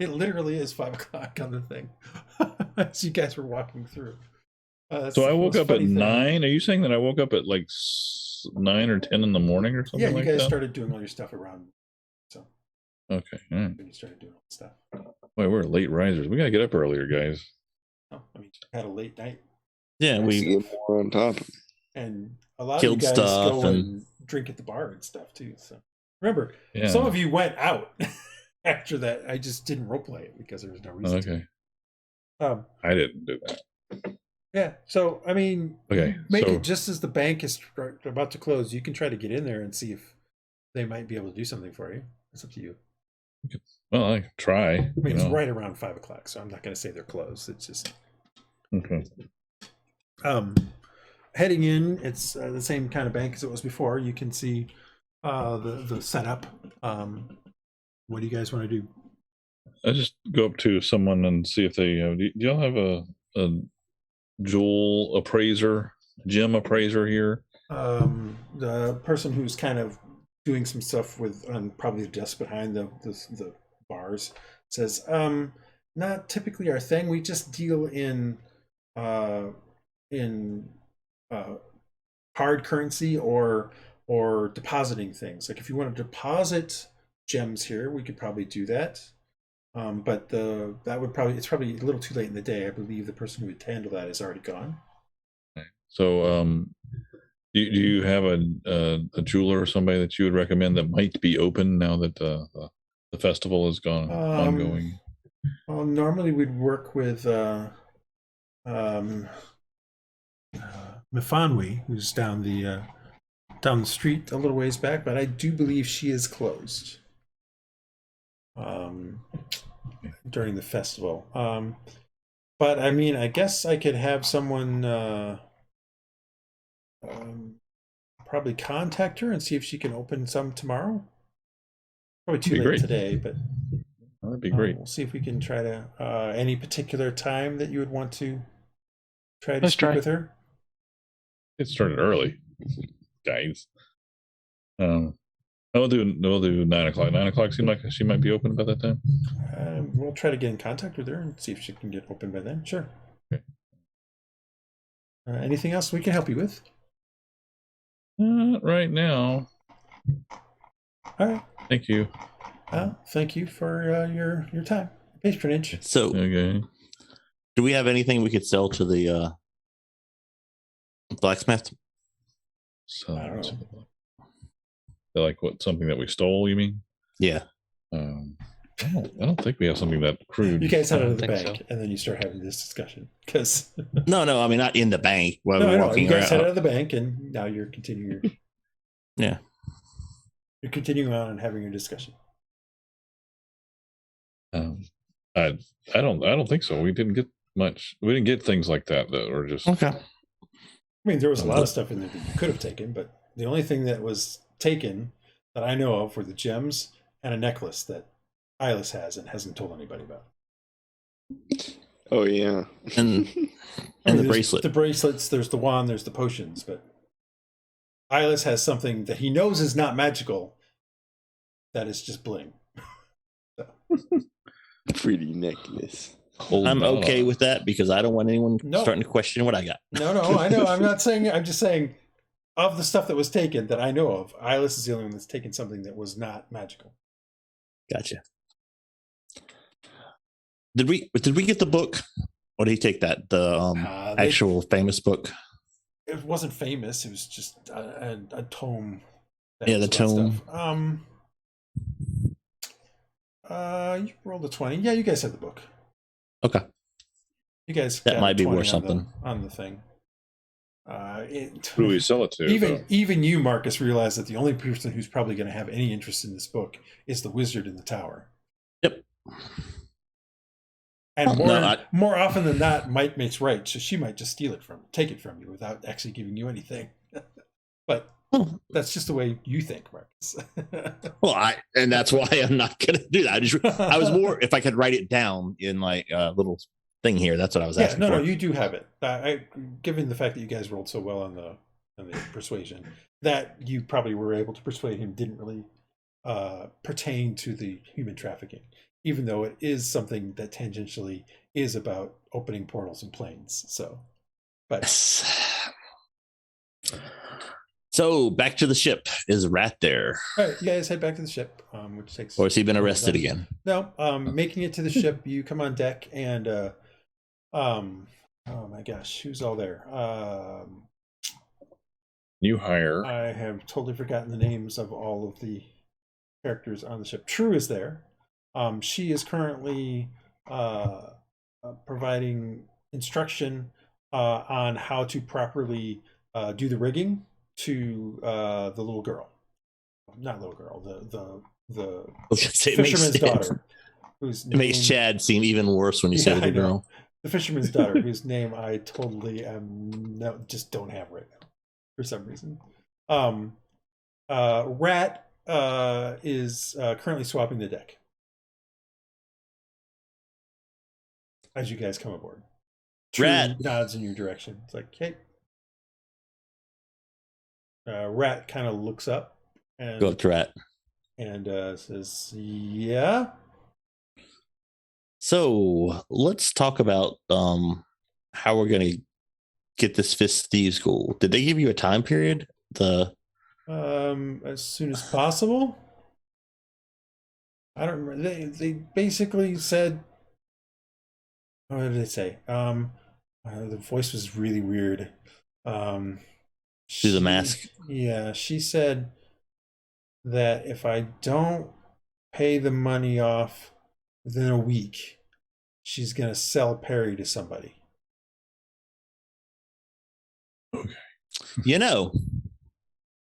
It literally is 5 o'clock on the thing. As you guys were walking through. So I woke up at 9. Are you saying that I woke up at like 9 or 10 in the morning or something? Yeah, you guys started doing all your stuff around. So okay, all right. You started doing all the stuff. Wait, we're late risers. We gotta get up earlier, guys. Oh, I mean, had a late night. Yeah, we get more on top. And a lot of you guys go and drink at the bar and stuff too. So Remember, some of you went out after that. I just didn't roleplay it because there was no reason. Okay. To. I didn't do that. Yeah. So I mean, okay. Make it just as the bank is about to close. You can try to get in there and see if they might be able to do something for you. It's up to you. Well, I can try. I mean, it's right around 5 o'clock, so I'm not going to say they're closed. It's just okay. Heading in, it's the same kind of bank as it was before. You can see the setup. What do you guys want to do? I just go up to someone and see if they do y'all have a jewel appraiser, gem appraiser here? The person who's kind of doing some stuff with on probably the desk behind the bars says, not typically our thing. We just deal in hard currency or depositing things. Like if you want to deposit gems here, we could probably do that. But it's probably a little too late in the day. I believe the person who would handle that is already gone. So do you have a jeweler or somebody that you would recommend that might be open now that the festival is ongoing? Well, normally we'd work with Mifanwi, who's down the street a little ways back, but I do believe she is closed during the festival. But I mean, I guess I could have someone probably contact her and see if she can open some tomorrow. Probably too late today, but that'd be great. We'll see if we can try to any particular time that you would want to try to speak with her. It started early, guys. We'll do 9 o'clock. 9 o'clock seems like she might be open by that time. We'll try to get in contact with her and see if she can get open by then. Sure. Okay. Anything else we can help you with? Not right now. All right. Thank you. Thank you for your time, patronage. So, okay. Do we have anything we could sell to the blacksmith? So, I don't know. Like what? Something that we stole? You mean? Yeah. I don't think we have something that crude. You guys head out of the bank, and then you start having this discussion. Because no, I mean not in the bank. While no. You guys head out of the bank, and now you're continuing. Yeah. You're continuing on and having your discussion. I don't think so. We didn't get much. We didn't get things like that were just okay. I mean, there was a lot of stuff in there that you could have taken, but the only thing that was taken that I know of were the gems and a necklace that Iylis has and hasn't told anybody about. Oh yeah, and the bracelet. The bracelets. There's the wand. There's the potions, but Iylis has something that he knows is not magical. That is just bling. So. Pretty necklace. I'm okay with that because I don't want anyone starting to question what I got. No, I know. I'm not saying. I'm just saying, of the stuff that was taken that I know of, Iylis is the only one that's taken something that was not magical. Gotcha. Did we get the book, or did he take that the actual famous book? It wasn't famous. It was just a tome. Yeah, the tome. You rolled a 20. Yeah, you guys had the book. Okay. You guys that might be worth something on the thing. Who do we sell it to? Even you, Marcus, realize that the only person who's probably going to have any interest in this book is the wizard in the tower. Yep. And more often than not, might makes right. So she might just take it from you without actually giving you anything. But that's just the way you think, Marcus. Well, and that's why I'm not going to do that. I was more if I could write it down in like a little thing here. That's what I was asking. No, you do have it. Given the fact that you guys rolled so well on the persuasion, that you probably were able to persuade him didn't really pertain to the human trafficking, even though it is something that tangentially is about opening portals and planes. So, but. So back to the ship. Is Rat there? All right, you guys head back to the ship, which takes. Or has he been arrested again? No. Making it to the ship, you come on deck, and oh my gosh, who's all there? New hire. I have totally forgotten the names of all of the characters on the ship. True is there. She is currently providing instruction on how to properly do the rigging to the little girl. Not little girl, the fisherman's daughter. It makes Chad seem even worse when you say the girl. The fisherman's daughter, whose name I totally just don't have right now for some reason. Rat is currently swapping the deck as you guys come aboard. Rat nods in your direction. It's like, hey. Rat kind of looks up and go up to Rat and says, "Yeah." So let's talk about how we're going to get this Fist Thieves goal. Did they give you a time period? As soon as possible. I don't remember. They basically said, what did they say? The voice was really weird. Do the mask. Yeah, she said that if I don't pay the money off within a week, she's gonna sell Perry to somebody. Okay.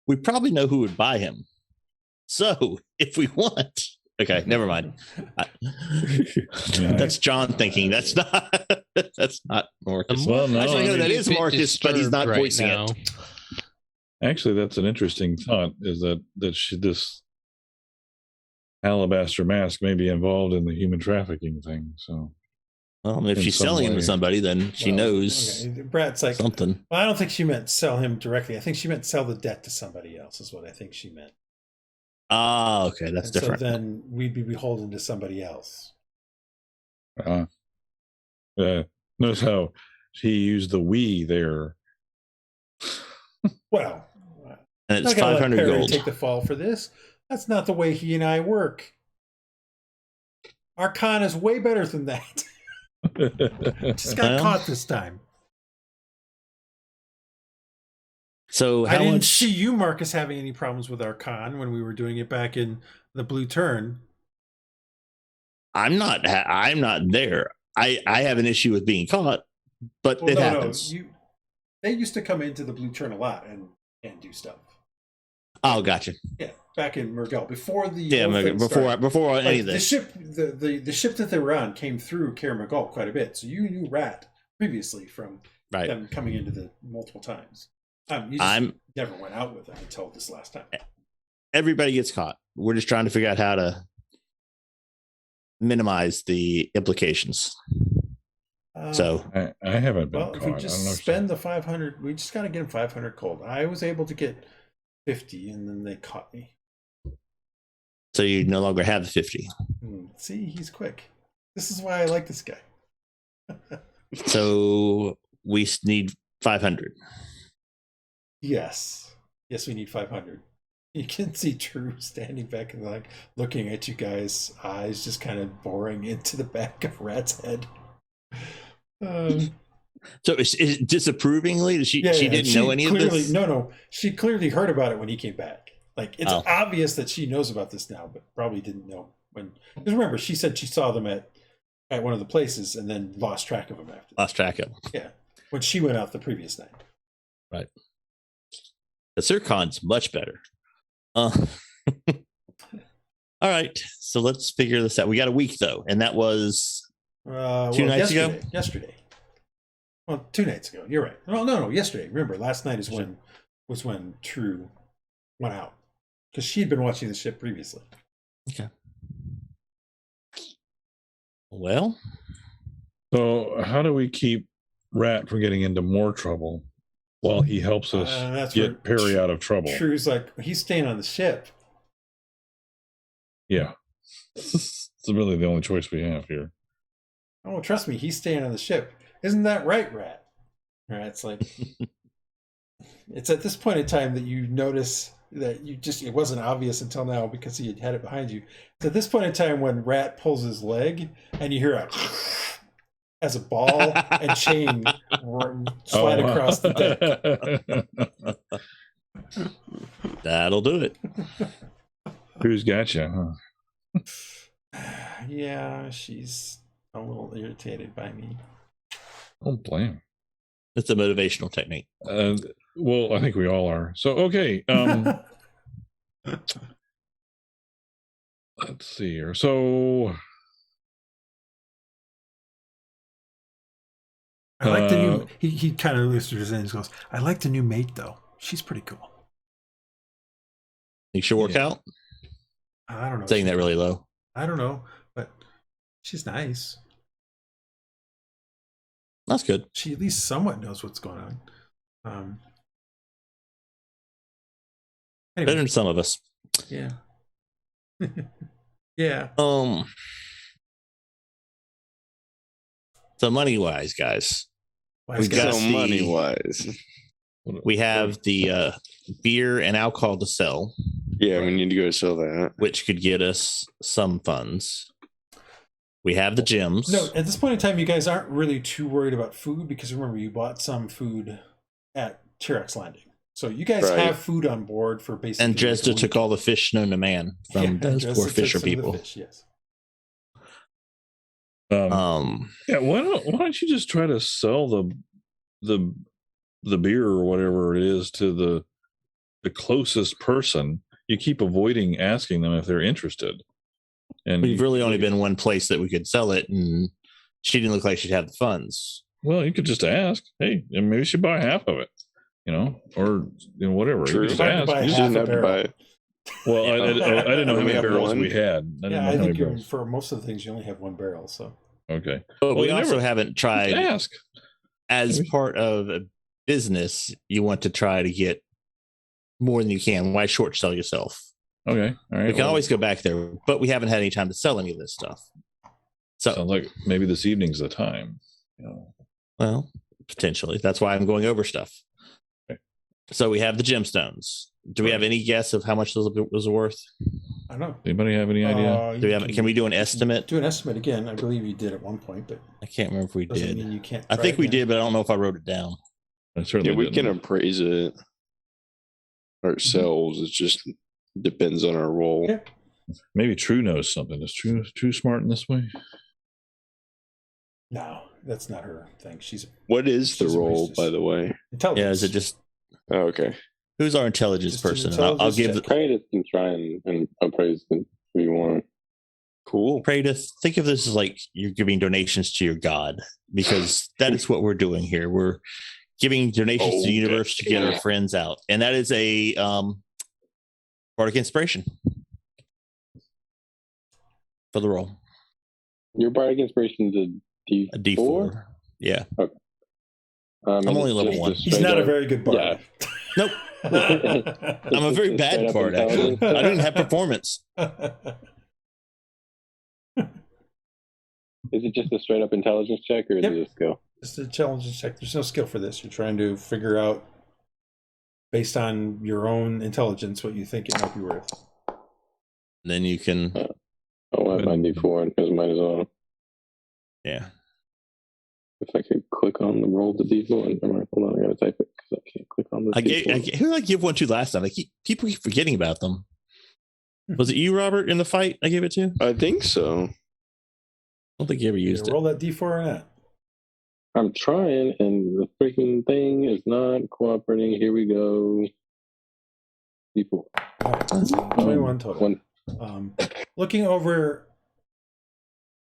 We probably know who would buy him. So if we want, okay, never mind. That's John thinking. That's not Marcus. Well, no, actually, no, that is Marcus, but he's not voicing it. Actually, that's an interesting thought. Is that this alabaster mask may be involved in the human trafficking thing? So, if she's selling him to somebody, then she knows. Okay. Brad's like something. Well, I don't think she meant sell him directly. I think she meant sell the debt to somebody else. Is what I think she meant. Ah, okay, that's different. So then we'd be beholden to somebody else. Notice how he used the "we" there. Well, and it's 500 gold. Take the fall for this. That's not the way he and I work. Our con is way better than that. Just got caught this time. So I didn't see you, Marcus, having any problems with our con when we were doing it back in the Blue Turn. I'm not there. I have an issue with being caught, but it happens. They used to come into the Blue Turn a lot and do stuff. Oh, gotcha. Yeah, back in Murgel before the before any of this. The ship that they were on came through Kaer Morgul quite a bit, so you knew Rat previously from them coming into the multiple times. You never went out with them until this last time. Everybody gets caught. We're just trying to figure out how to minimize the implications. So I haven't been caught. If we just spend the 500, we just got to get him 500 gold. I was able to get 50, and then they caught me. So you no longer have the 50. See, he's quick. This is why I like this guy. So we need 500. Yes, we need 500. You can see True standing back and looking at you guys, eyes just kind of boring into the back of Rat's head. So is disapprovingly? She didn't know any of this? No. She clearly heard about it when he came back. It's obvious that she knows about this now, but probably didn't know when. Because remember, she said she saw them at one of the places and then lost track of them after. Lost track of them. Yeah, when she went out the previous night. Right. The Circon's much better. All right, so let's figure this out. We got a week though, and that was 2 nights ago. Yesterday. Well, 2 nights ago. You're right. Well, no. Yesterday. Remember, last night was when True went out because she'd been watching the ship previously. Okay. Well, so how do we keep Rat from getting into more trouble while he helps us get Perry out of trouble? True's he's staying on the ship. Yeah. It's really the only choice we have here. Oh, trust me, he's staying on the ship. Isn't that right, Rat? Rat's it's at this point in time that you notice that it wasn't obvious until now because he had it behind you. It's at this point in time when Rat pulls his leg and you hear as a ball and chain slide across the deck. That'll do it. Who's got you? Huh? Yeah, she's a little irritated by me. Don't blame. It's a motivational technique. Well, I think we all are. So, okay. Let's see here. So, I like the new. He kind of listens his and goes, "I like the new mate, though. She's pretty cool." Think she'll work out? I don't know. Saying that really low. I don't know, but she's nice. That's good. She at least somewhat knows what's going on. Anyway. Better than some of us. Yeah. Yeah. So money wise, guys. We got some money wise. We have the beer and alcohol to sell. Yeah, we need to go sell that, which could get us some funds. We have the gems. No, at this point in time, you guys aren't really too worried about food because remember, you bought some food at T-Rex Landing. So you guys have food on board for basically. And Dresd'a took all the fish known to man from those poor fisher people. Fish, yes. Yeah, why don't you just try to sell the beer or whatever it is to the closest person? You keep avoiding asking them if they're interested. And we've really only been one place that we could sell it, and she didn't look like she'd have the funds. Well, you could just ask, hey, maybe she buy half of it, or whatever. True. You just ask. You didn't have to buy it. Well, I didn't know how many barrels we had. I think for most of the things you only have one barrel. So okay, but we also haven't tried. Ask as part of a business, you want to try to get more than you can. Why short sell yourself? Okay, all right. We can always go back there, but we haven't had any time to sell any of this stuff. So sounds like maybe this evening's the time. Well, potentially. That's why I'm going over stuff. Okay. So we have the gemstones. Do we have any guess of how much those was worth? I don't know. Anybody have any idea? Can we do an estimate? Do an estimate again. I believe you did at one point, but I can't remember if we did. Mean you can't. I think we did, but I don't know if I wrote it down. I certainly we can appraise it ourselves. It just depends on our role. Yeah. Maybe True knows something. Is True smart in this way? No, that's not her thing. What is the role, by the way? Intelligence. Yeah, is it just? Oh, okay. Who's our intelligence person? I'll give the Praedyth can try and appraise it if you want. Cool. Praedyth, think of this as like you're giving donations to your god, because that is what we're doing here. We're giving donations to the universe to get our friends out, and that is a bardic inspiration for the roll. Your bardic inspiration is a D4. Yeah. Okay. I'm only level 1. He's not a very good bard. Yeah. Nope. I'm a very bad bard, actually. I don't even have performance. Is it just a straight up intelligence check, or is it a skill? It's a intelligence check. There's no skill for this. You're trying to figure out, based on your own intelligence, what you think it might be worth. And then you can. I'll have my D4 because might as well. Yeah. If I could click on the roll the D4, hold on, I gotta type it because I can't click on the D4. Who did I give one to last time? People keep forgetting about them. Was it you, Robert, in the fight I gave it to? I think so. I don't think you ever used it. Roll that D4 or not? I'm trying, and the freaking thing is not cooperating. Here we go. D4. All right. 21 total. Looking over.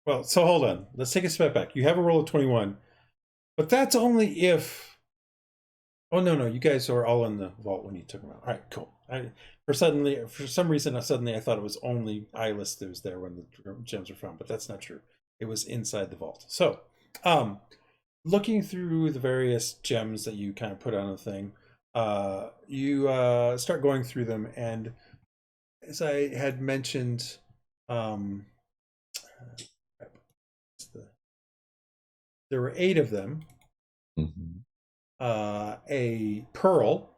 Well, so hold on. Let's take a step back. You have a roll of 21, but that's only if. Oh no! You guys are all in the vault when you took them out. All right, cool. For some reason, I thought it was only Iylis that was there when the gems were found, but that's not true. It was inside the vault. So, looking through the various gems that you kind of put on the thing, you start going through them, and as I had mentioned, there were 8 of them. Mm-hmm. A pearl,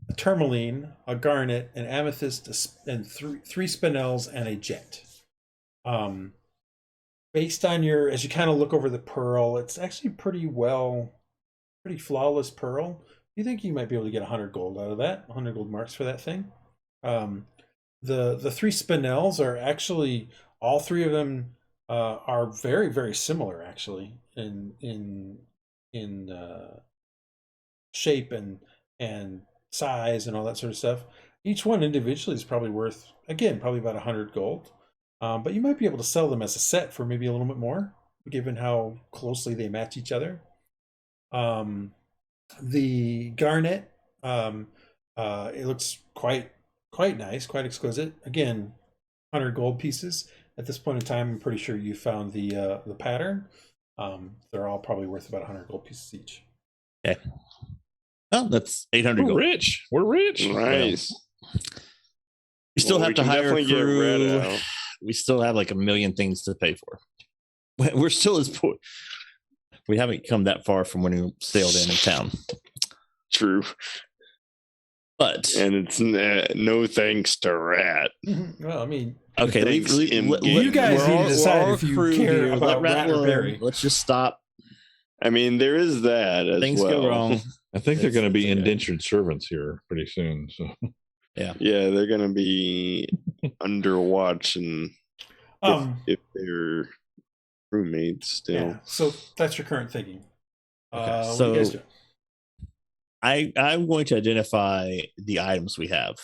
a tourmaline, a garnet, an amethyst, and 3 spinels and a jet. Based on as you kind of look over the pearl, it's actually pretty flawless pearl. You think you might be able to get 100 gold out of that, 100 gold marks for that thing. the three spinels are actually, all three of them are very, very similar actually in shape and size and all that sort of stuff. Each one individually is probably worth, again, probably about 100 gold. But you might be able to sell them as a set for maybe a little bit more, given how closely they match each other. The garnet, it looks quite nice, quite exquisite. Again, 100 gold pieces. At this point in time, I'm pretty sure you found the pattern. They're all probably worth about 100 gold pieces each. Okay. Oh, that's 800 gold. Rich. We're rich. Nice. We still have to hire a crew. We still have like a million things to pay for. We're still as poor. We haven't come that far from when we sailed in town. True. But and it's no thanks to Rat. Well, I mean, okay, you guys need to decide if you care about Rat or Barry. Let's just stop. I mean, there is that as things well. Go wrong. I think they're going to be indentured servants here pretty soon. So yeah, they're going to be under watch, and if they're roommates still. Yeah, so that's your current thinking. Okay, what do you guys do? I'm going to identify the items we have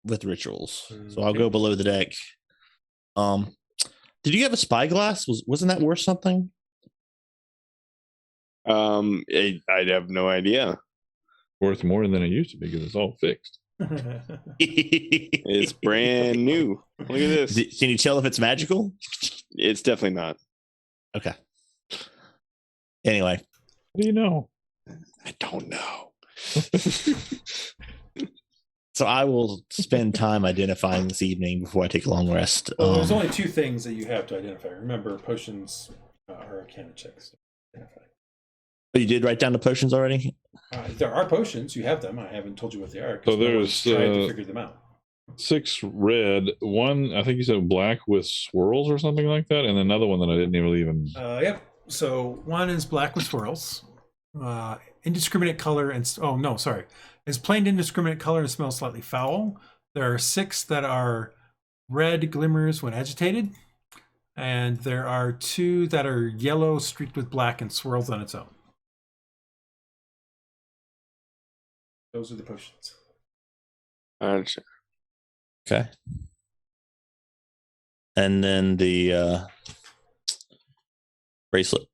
with rituals. So I'll go below the deck. Did you have a spyglass? Wasn't that worth something? I'd have no idea. Worth more than it used to be because it's all fixed. It's brand new. Look at this. Can you tell if it's magical? It's definitely not. Okay. Anyway. What do you know? I don't know. So I will spend time identifying this evening before I take a long rest. Well, there's only two things that you have to identify. Remember, potions are Arcana checks. Oh, you did write down the potions already? There are potions. You have them. I haven't told you what they are. So there's trying to figure them out. 6 red. One, I think you said black with swirls or something like that, and another one that I didn't even. Yep. So one is black with swirls, indiscriminate color, and it's plain indiscriminate color and smells slightly foul. There are 6 that are red glimmers when agitated, and there are 2 that are yellow streaked with black and swirls on its own. Those are the potions. Gotcha. Okay. And then the bracelet.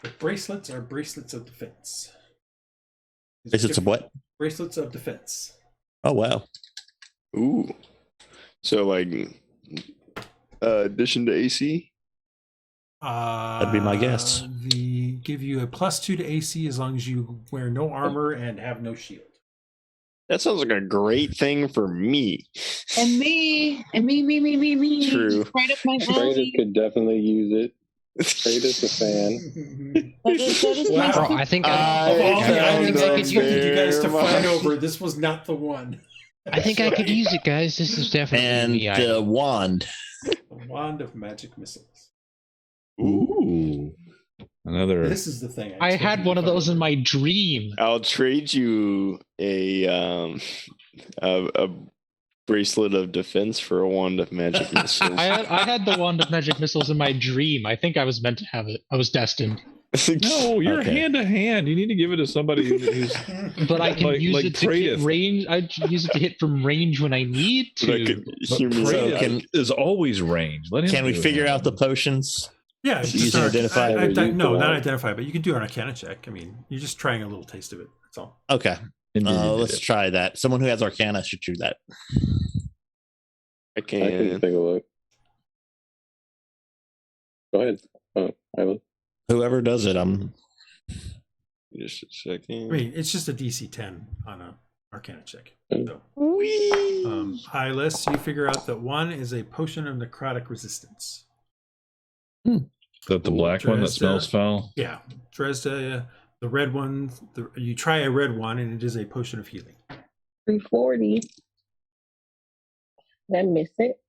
The bracelets are bracelets of defense. Bracelets of what? Bracelets of defense. Oh, wow. Ooh. So, like, addition to AC? That'd be my guess. They give you a +2 to AC as long as you wear no armor and have no shield. That sounds like a great thing for me. And me. True. Right up my alley. could definitely use it. Praedyth a fan. Wow. I think I could use you guys to fight over. This was not the one. I think I could use it, guys. This is definitely and the wand. The wand of magic missiles. Ooh. Another. This is the thing. I had one of those in my dream. I'll trade you a bracelet of defense for a wand of magic missiles. I had the wand of magic missiles in my dream. I think I was meant to have it. I was destined. No, you're hand to hand. You need to give it to somebody who's. But I can use it to hit range. I use it to hit from range when I need to. Praedyth is always range. Can we figure out the potions? Yeah, you can identify. No, not identify, but you can do an Arcana check. I mean, you're just trying a little taste of it. That's all. Okay. Let's try that. Someone who has Arcana should do that. I can take a look. Go ahead. Hylough. Whoever does it, I'm. Just a second. I mean, it's just a DC 10 on an Arcana check. So, Iylis, you figure out that one is a potion of necrotic resistance. Is that the black one that smells foul? Yeah. Dresd'a, the red one, you try a red one, and it is a potion of healing. 340. Did I miss it?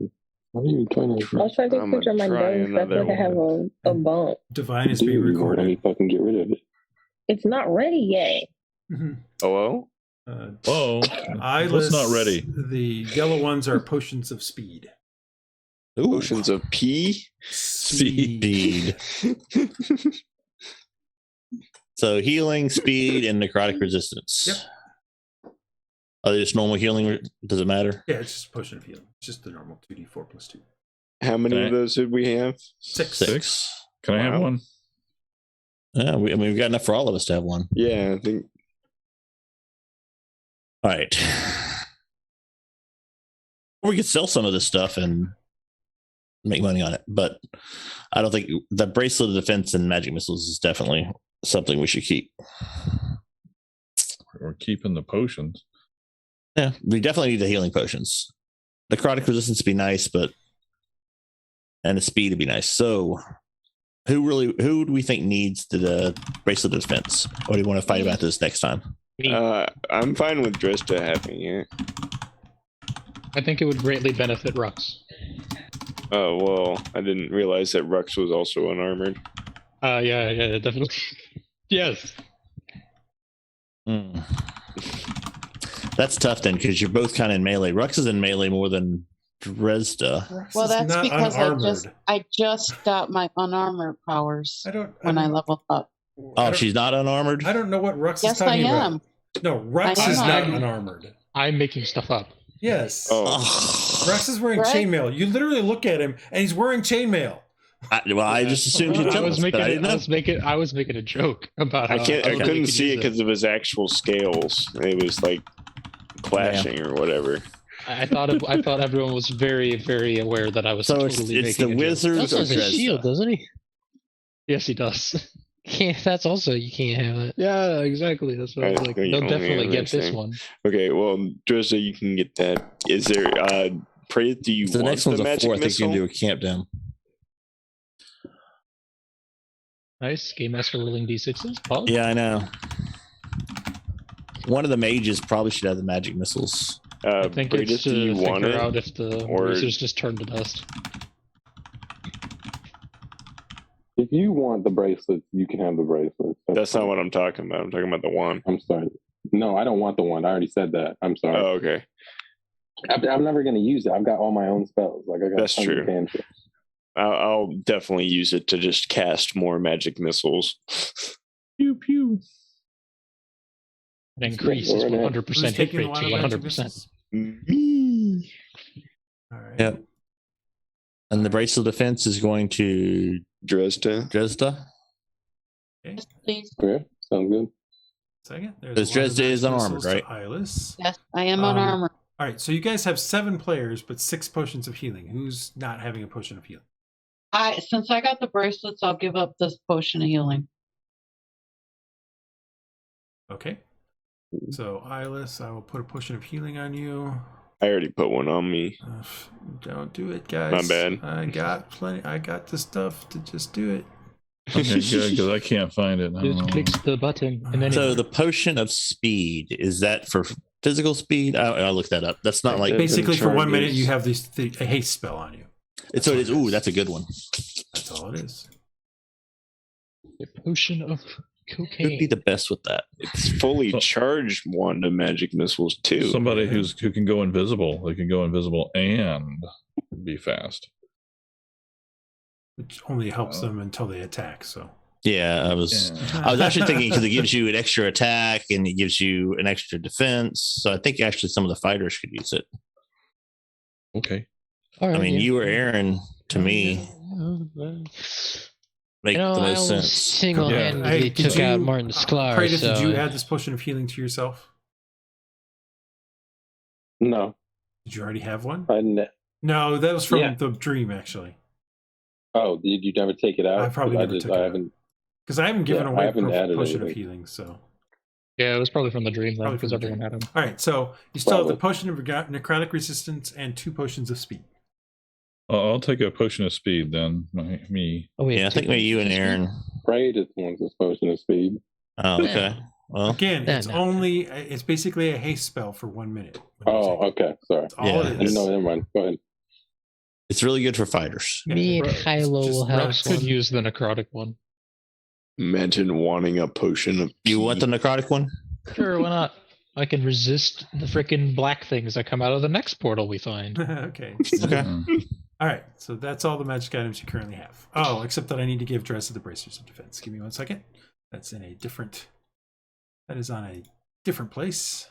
What are you trying to do? I was trying to take a picture of my nose. I feel like I have a bump. Divine is being recorded. Let me fucking get rid of it. It's not ready yet. Hello? Iylis, what's not ready? The yellow ones are potions of speed. Ooh. Potions of speed. So healing, speed, and necrotic resistance. Yep. Are they just normal healing? Does it matter? Yeah, it's just a potion of healing. It's just the normal 2d4 plus 2. How many of those did we have? 6. Can I have one? Yeah, we've got enough for all of us to have one. Yeah, I think. All right. Or we could sell some of this stuff and make money on it, but I don't think the bracelet of defense and magic missiles is definitely something we should keep. We're keeping the potions. Yeah, we definitely need the healing potions. Necrotic resistance would be nice, and the speed would be nice. So, who do we think needs the bracelet of defense? Or do you want to fight about this next time? I'm fine with Dresd'a having it. I think it would greatly benefit Rhux. Oh, well, I didn't realize that Rhux was also unarmored. Yeah, definitely. Yes. That's tough then, because you're both kind of in melee. Rhux is in melee more than Dresd'a. Well, that's because I just got my unarmored powers when I leveled up. Oh, she's not unarmored? I don't know what Rhux is talking about. Yes, I am. No, Rhux is not unarmored. I'm making stuff up. Yes. Rhux is wearing chainmail. You literally look at him, and he's wearing chainmail. I just assumed you'd tell us, but I didn't know. I was making a joke about how I couldn't see it because of his actual scales. It was like clashing or whatever. I thought everyone was very, very aware that I was. So totally it's the wizard. He has a shield, doesn't he? Yes, he does. That's also you can't have it. Yeah, exactly. That's what I was like. They'll definitely get this one. Okay, well, Dresd'a, you can get that. Is there Praedyth, do you want the next one's a 4? I think you can do a camp down. Nice. Game Master rolling D6s. Paul? Yeah, I know. One of the mages probably should have the magic missiles. I think Praedyth, it's to do you want figure it? out if the wizards just turn to dust. If you want the bracelets, you can have the bracelets. That's not what I'm talking about. I'm talking about the wand. I'm sorry. No, I don't want the wand. I already said that. I'm sorry. Oh, okay. I'm never going to use it. I've got all my own spells. Like I got. That's true. Cantrips. I'll definitely use it to just cast more magic missiles. Pew pew. It increases 100% hit rate to 100%. All right. Yep. And the bracelet of defense is going to Dresd'a. Okay. Please. Okay, sounds good. Second. Because Dresd'a is unarmored, right? Iylis. Yes, I am unarmored. All right, so you guys have 7 players, but 6 potions of healing. Who's not having a potion of healing? Since I got the bracelets, I'll give up this potion of healing. Okay. So Iylis, I will put a potion of healing on you. I already put one on me. Don't do it, guys. My bad. I got plenty. I got the stuff to just do it. Okay, good, because I can't find it. Just clicks the button. And then so the potion of speed, is that for physical speed? I'll look that up. That's not like... Basically, for 1 minute, you have a haste spell on you. So it is. Ooh, that's a good one. That's all it is. The potion of cocaine. Could be the best with that. It's fully charged wand of magic missiles too. Somebody who can go invisible. They can go invisible and be fast. Which only helps them until they attack. So yeah, I was actually thinking because it gives you an extra attack and it gives you an extra defense. So I think actually some of the fighters could use it. Okay. All right, I mean, you or Aaron, to me, make the most sense. Single-handedly took out Martin Sklar. Praedyth, did you add this potion of healing to yourself? No. Did you already have one? No, that was from the dream, actually. Oh, did you never take it out? I probably never took it out. Because I haven't given away a potion of healing, so... Yeah, it was probably from the dream, though, because everyone had them. All right, so you still have the potion of necrotic resistance and 2 potions of speed. I'll take a potion of speed then. Me. Oh, yeah, I think maybe you and Aaron. Praedyth wants a potion of speed. Oh, okay. Well, again, it's basically a haste spell for 1 minute. Oh, okay. Sorry. That's all it is. No, never mind. Go ahead. It's really good for fighters. Me and Hylough will have could use the necrotic one. Imagine wanting a potion of... You want the necrotic one? Sure, why not? I can resist the freaking black things that come out of the next portal we find. Okay. Okay. All right. So that's all the magic items you currently have. Oh, except that I need to give Dresd'a the bracers of defense. Give me 1 second. That's in a different. That is on a different place.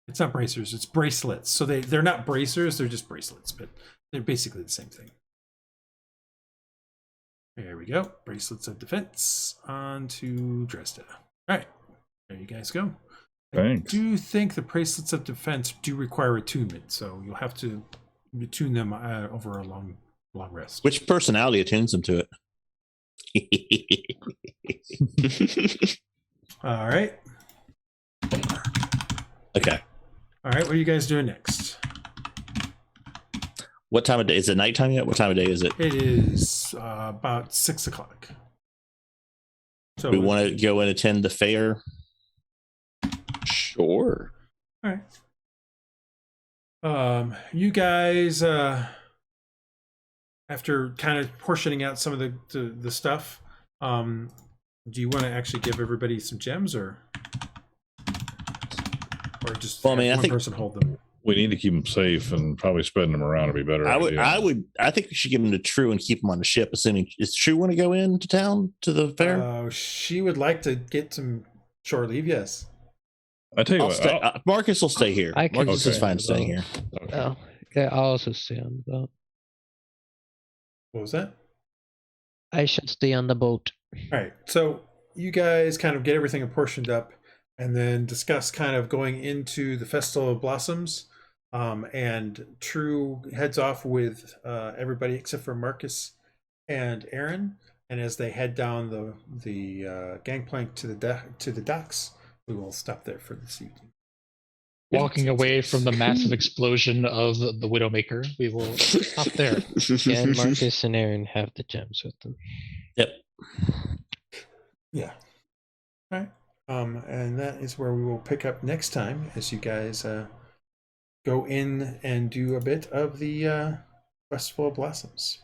It's not bracers. It's bracelets. So they're not bracers. They're just bracelets, but they're basically the same thing. There we go. Bracelets of defense onto Dresd'a. All right. There you guys go. Thanks. I do think the bracelets of defense do require attunement, so you'll have to attune them over a long rest. Which personality attunes them to it? All right. Okay. All right. What are you guys doing next? What time of day? Is it nighttime yet? What time of day is it? It is about 6 o'clock. So we want to go and attend the fair. Sure. All right. You guys, after kind of portioning out some of the stuff, do you want to actually give everybody some gems, or just I think person hold them? We need to keep them safe, and probably spreading them around would be better. I think we should give them to True and keep them on the ship. Assuming is True want to go into town to the fair? She would like to get some shore leave. Yes. I tell you what, Marcus will stay here. Marcus is fine staying here. Okay. Oh, yeah, I'll also stay on the boat. What was that? I shall stay on the boat. All right. So you guys kind of get everything apportioned up, and then discuss kind of going into the Festival of Blossoms. And True heads off with everybody except for Marcus and Aaron. And as they head down the gangplank to the docks, we will stop there for this evening. Walking away from the massive explosion of the Widowmaker, we will stop there. Yeah, and Marcus and Aaron have the gems with them. Yep. Yeah. All right. And that is where we will pick up next time as you guys go in and do a bit of the Festival of Blossoms.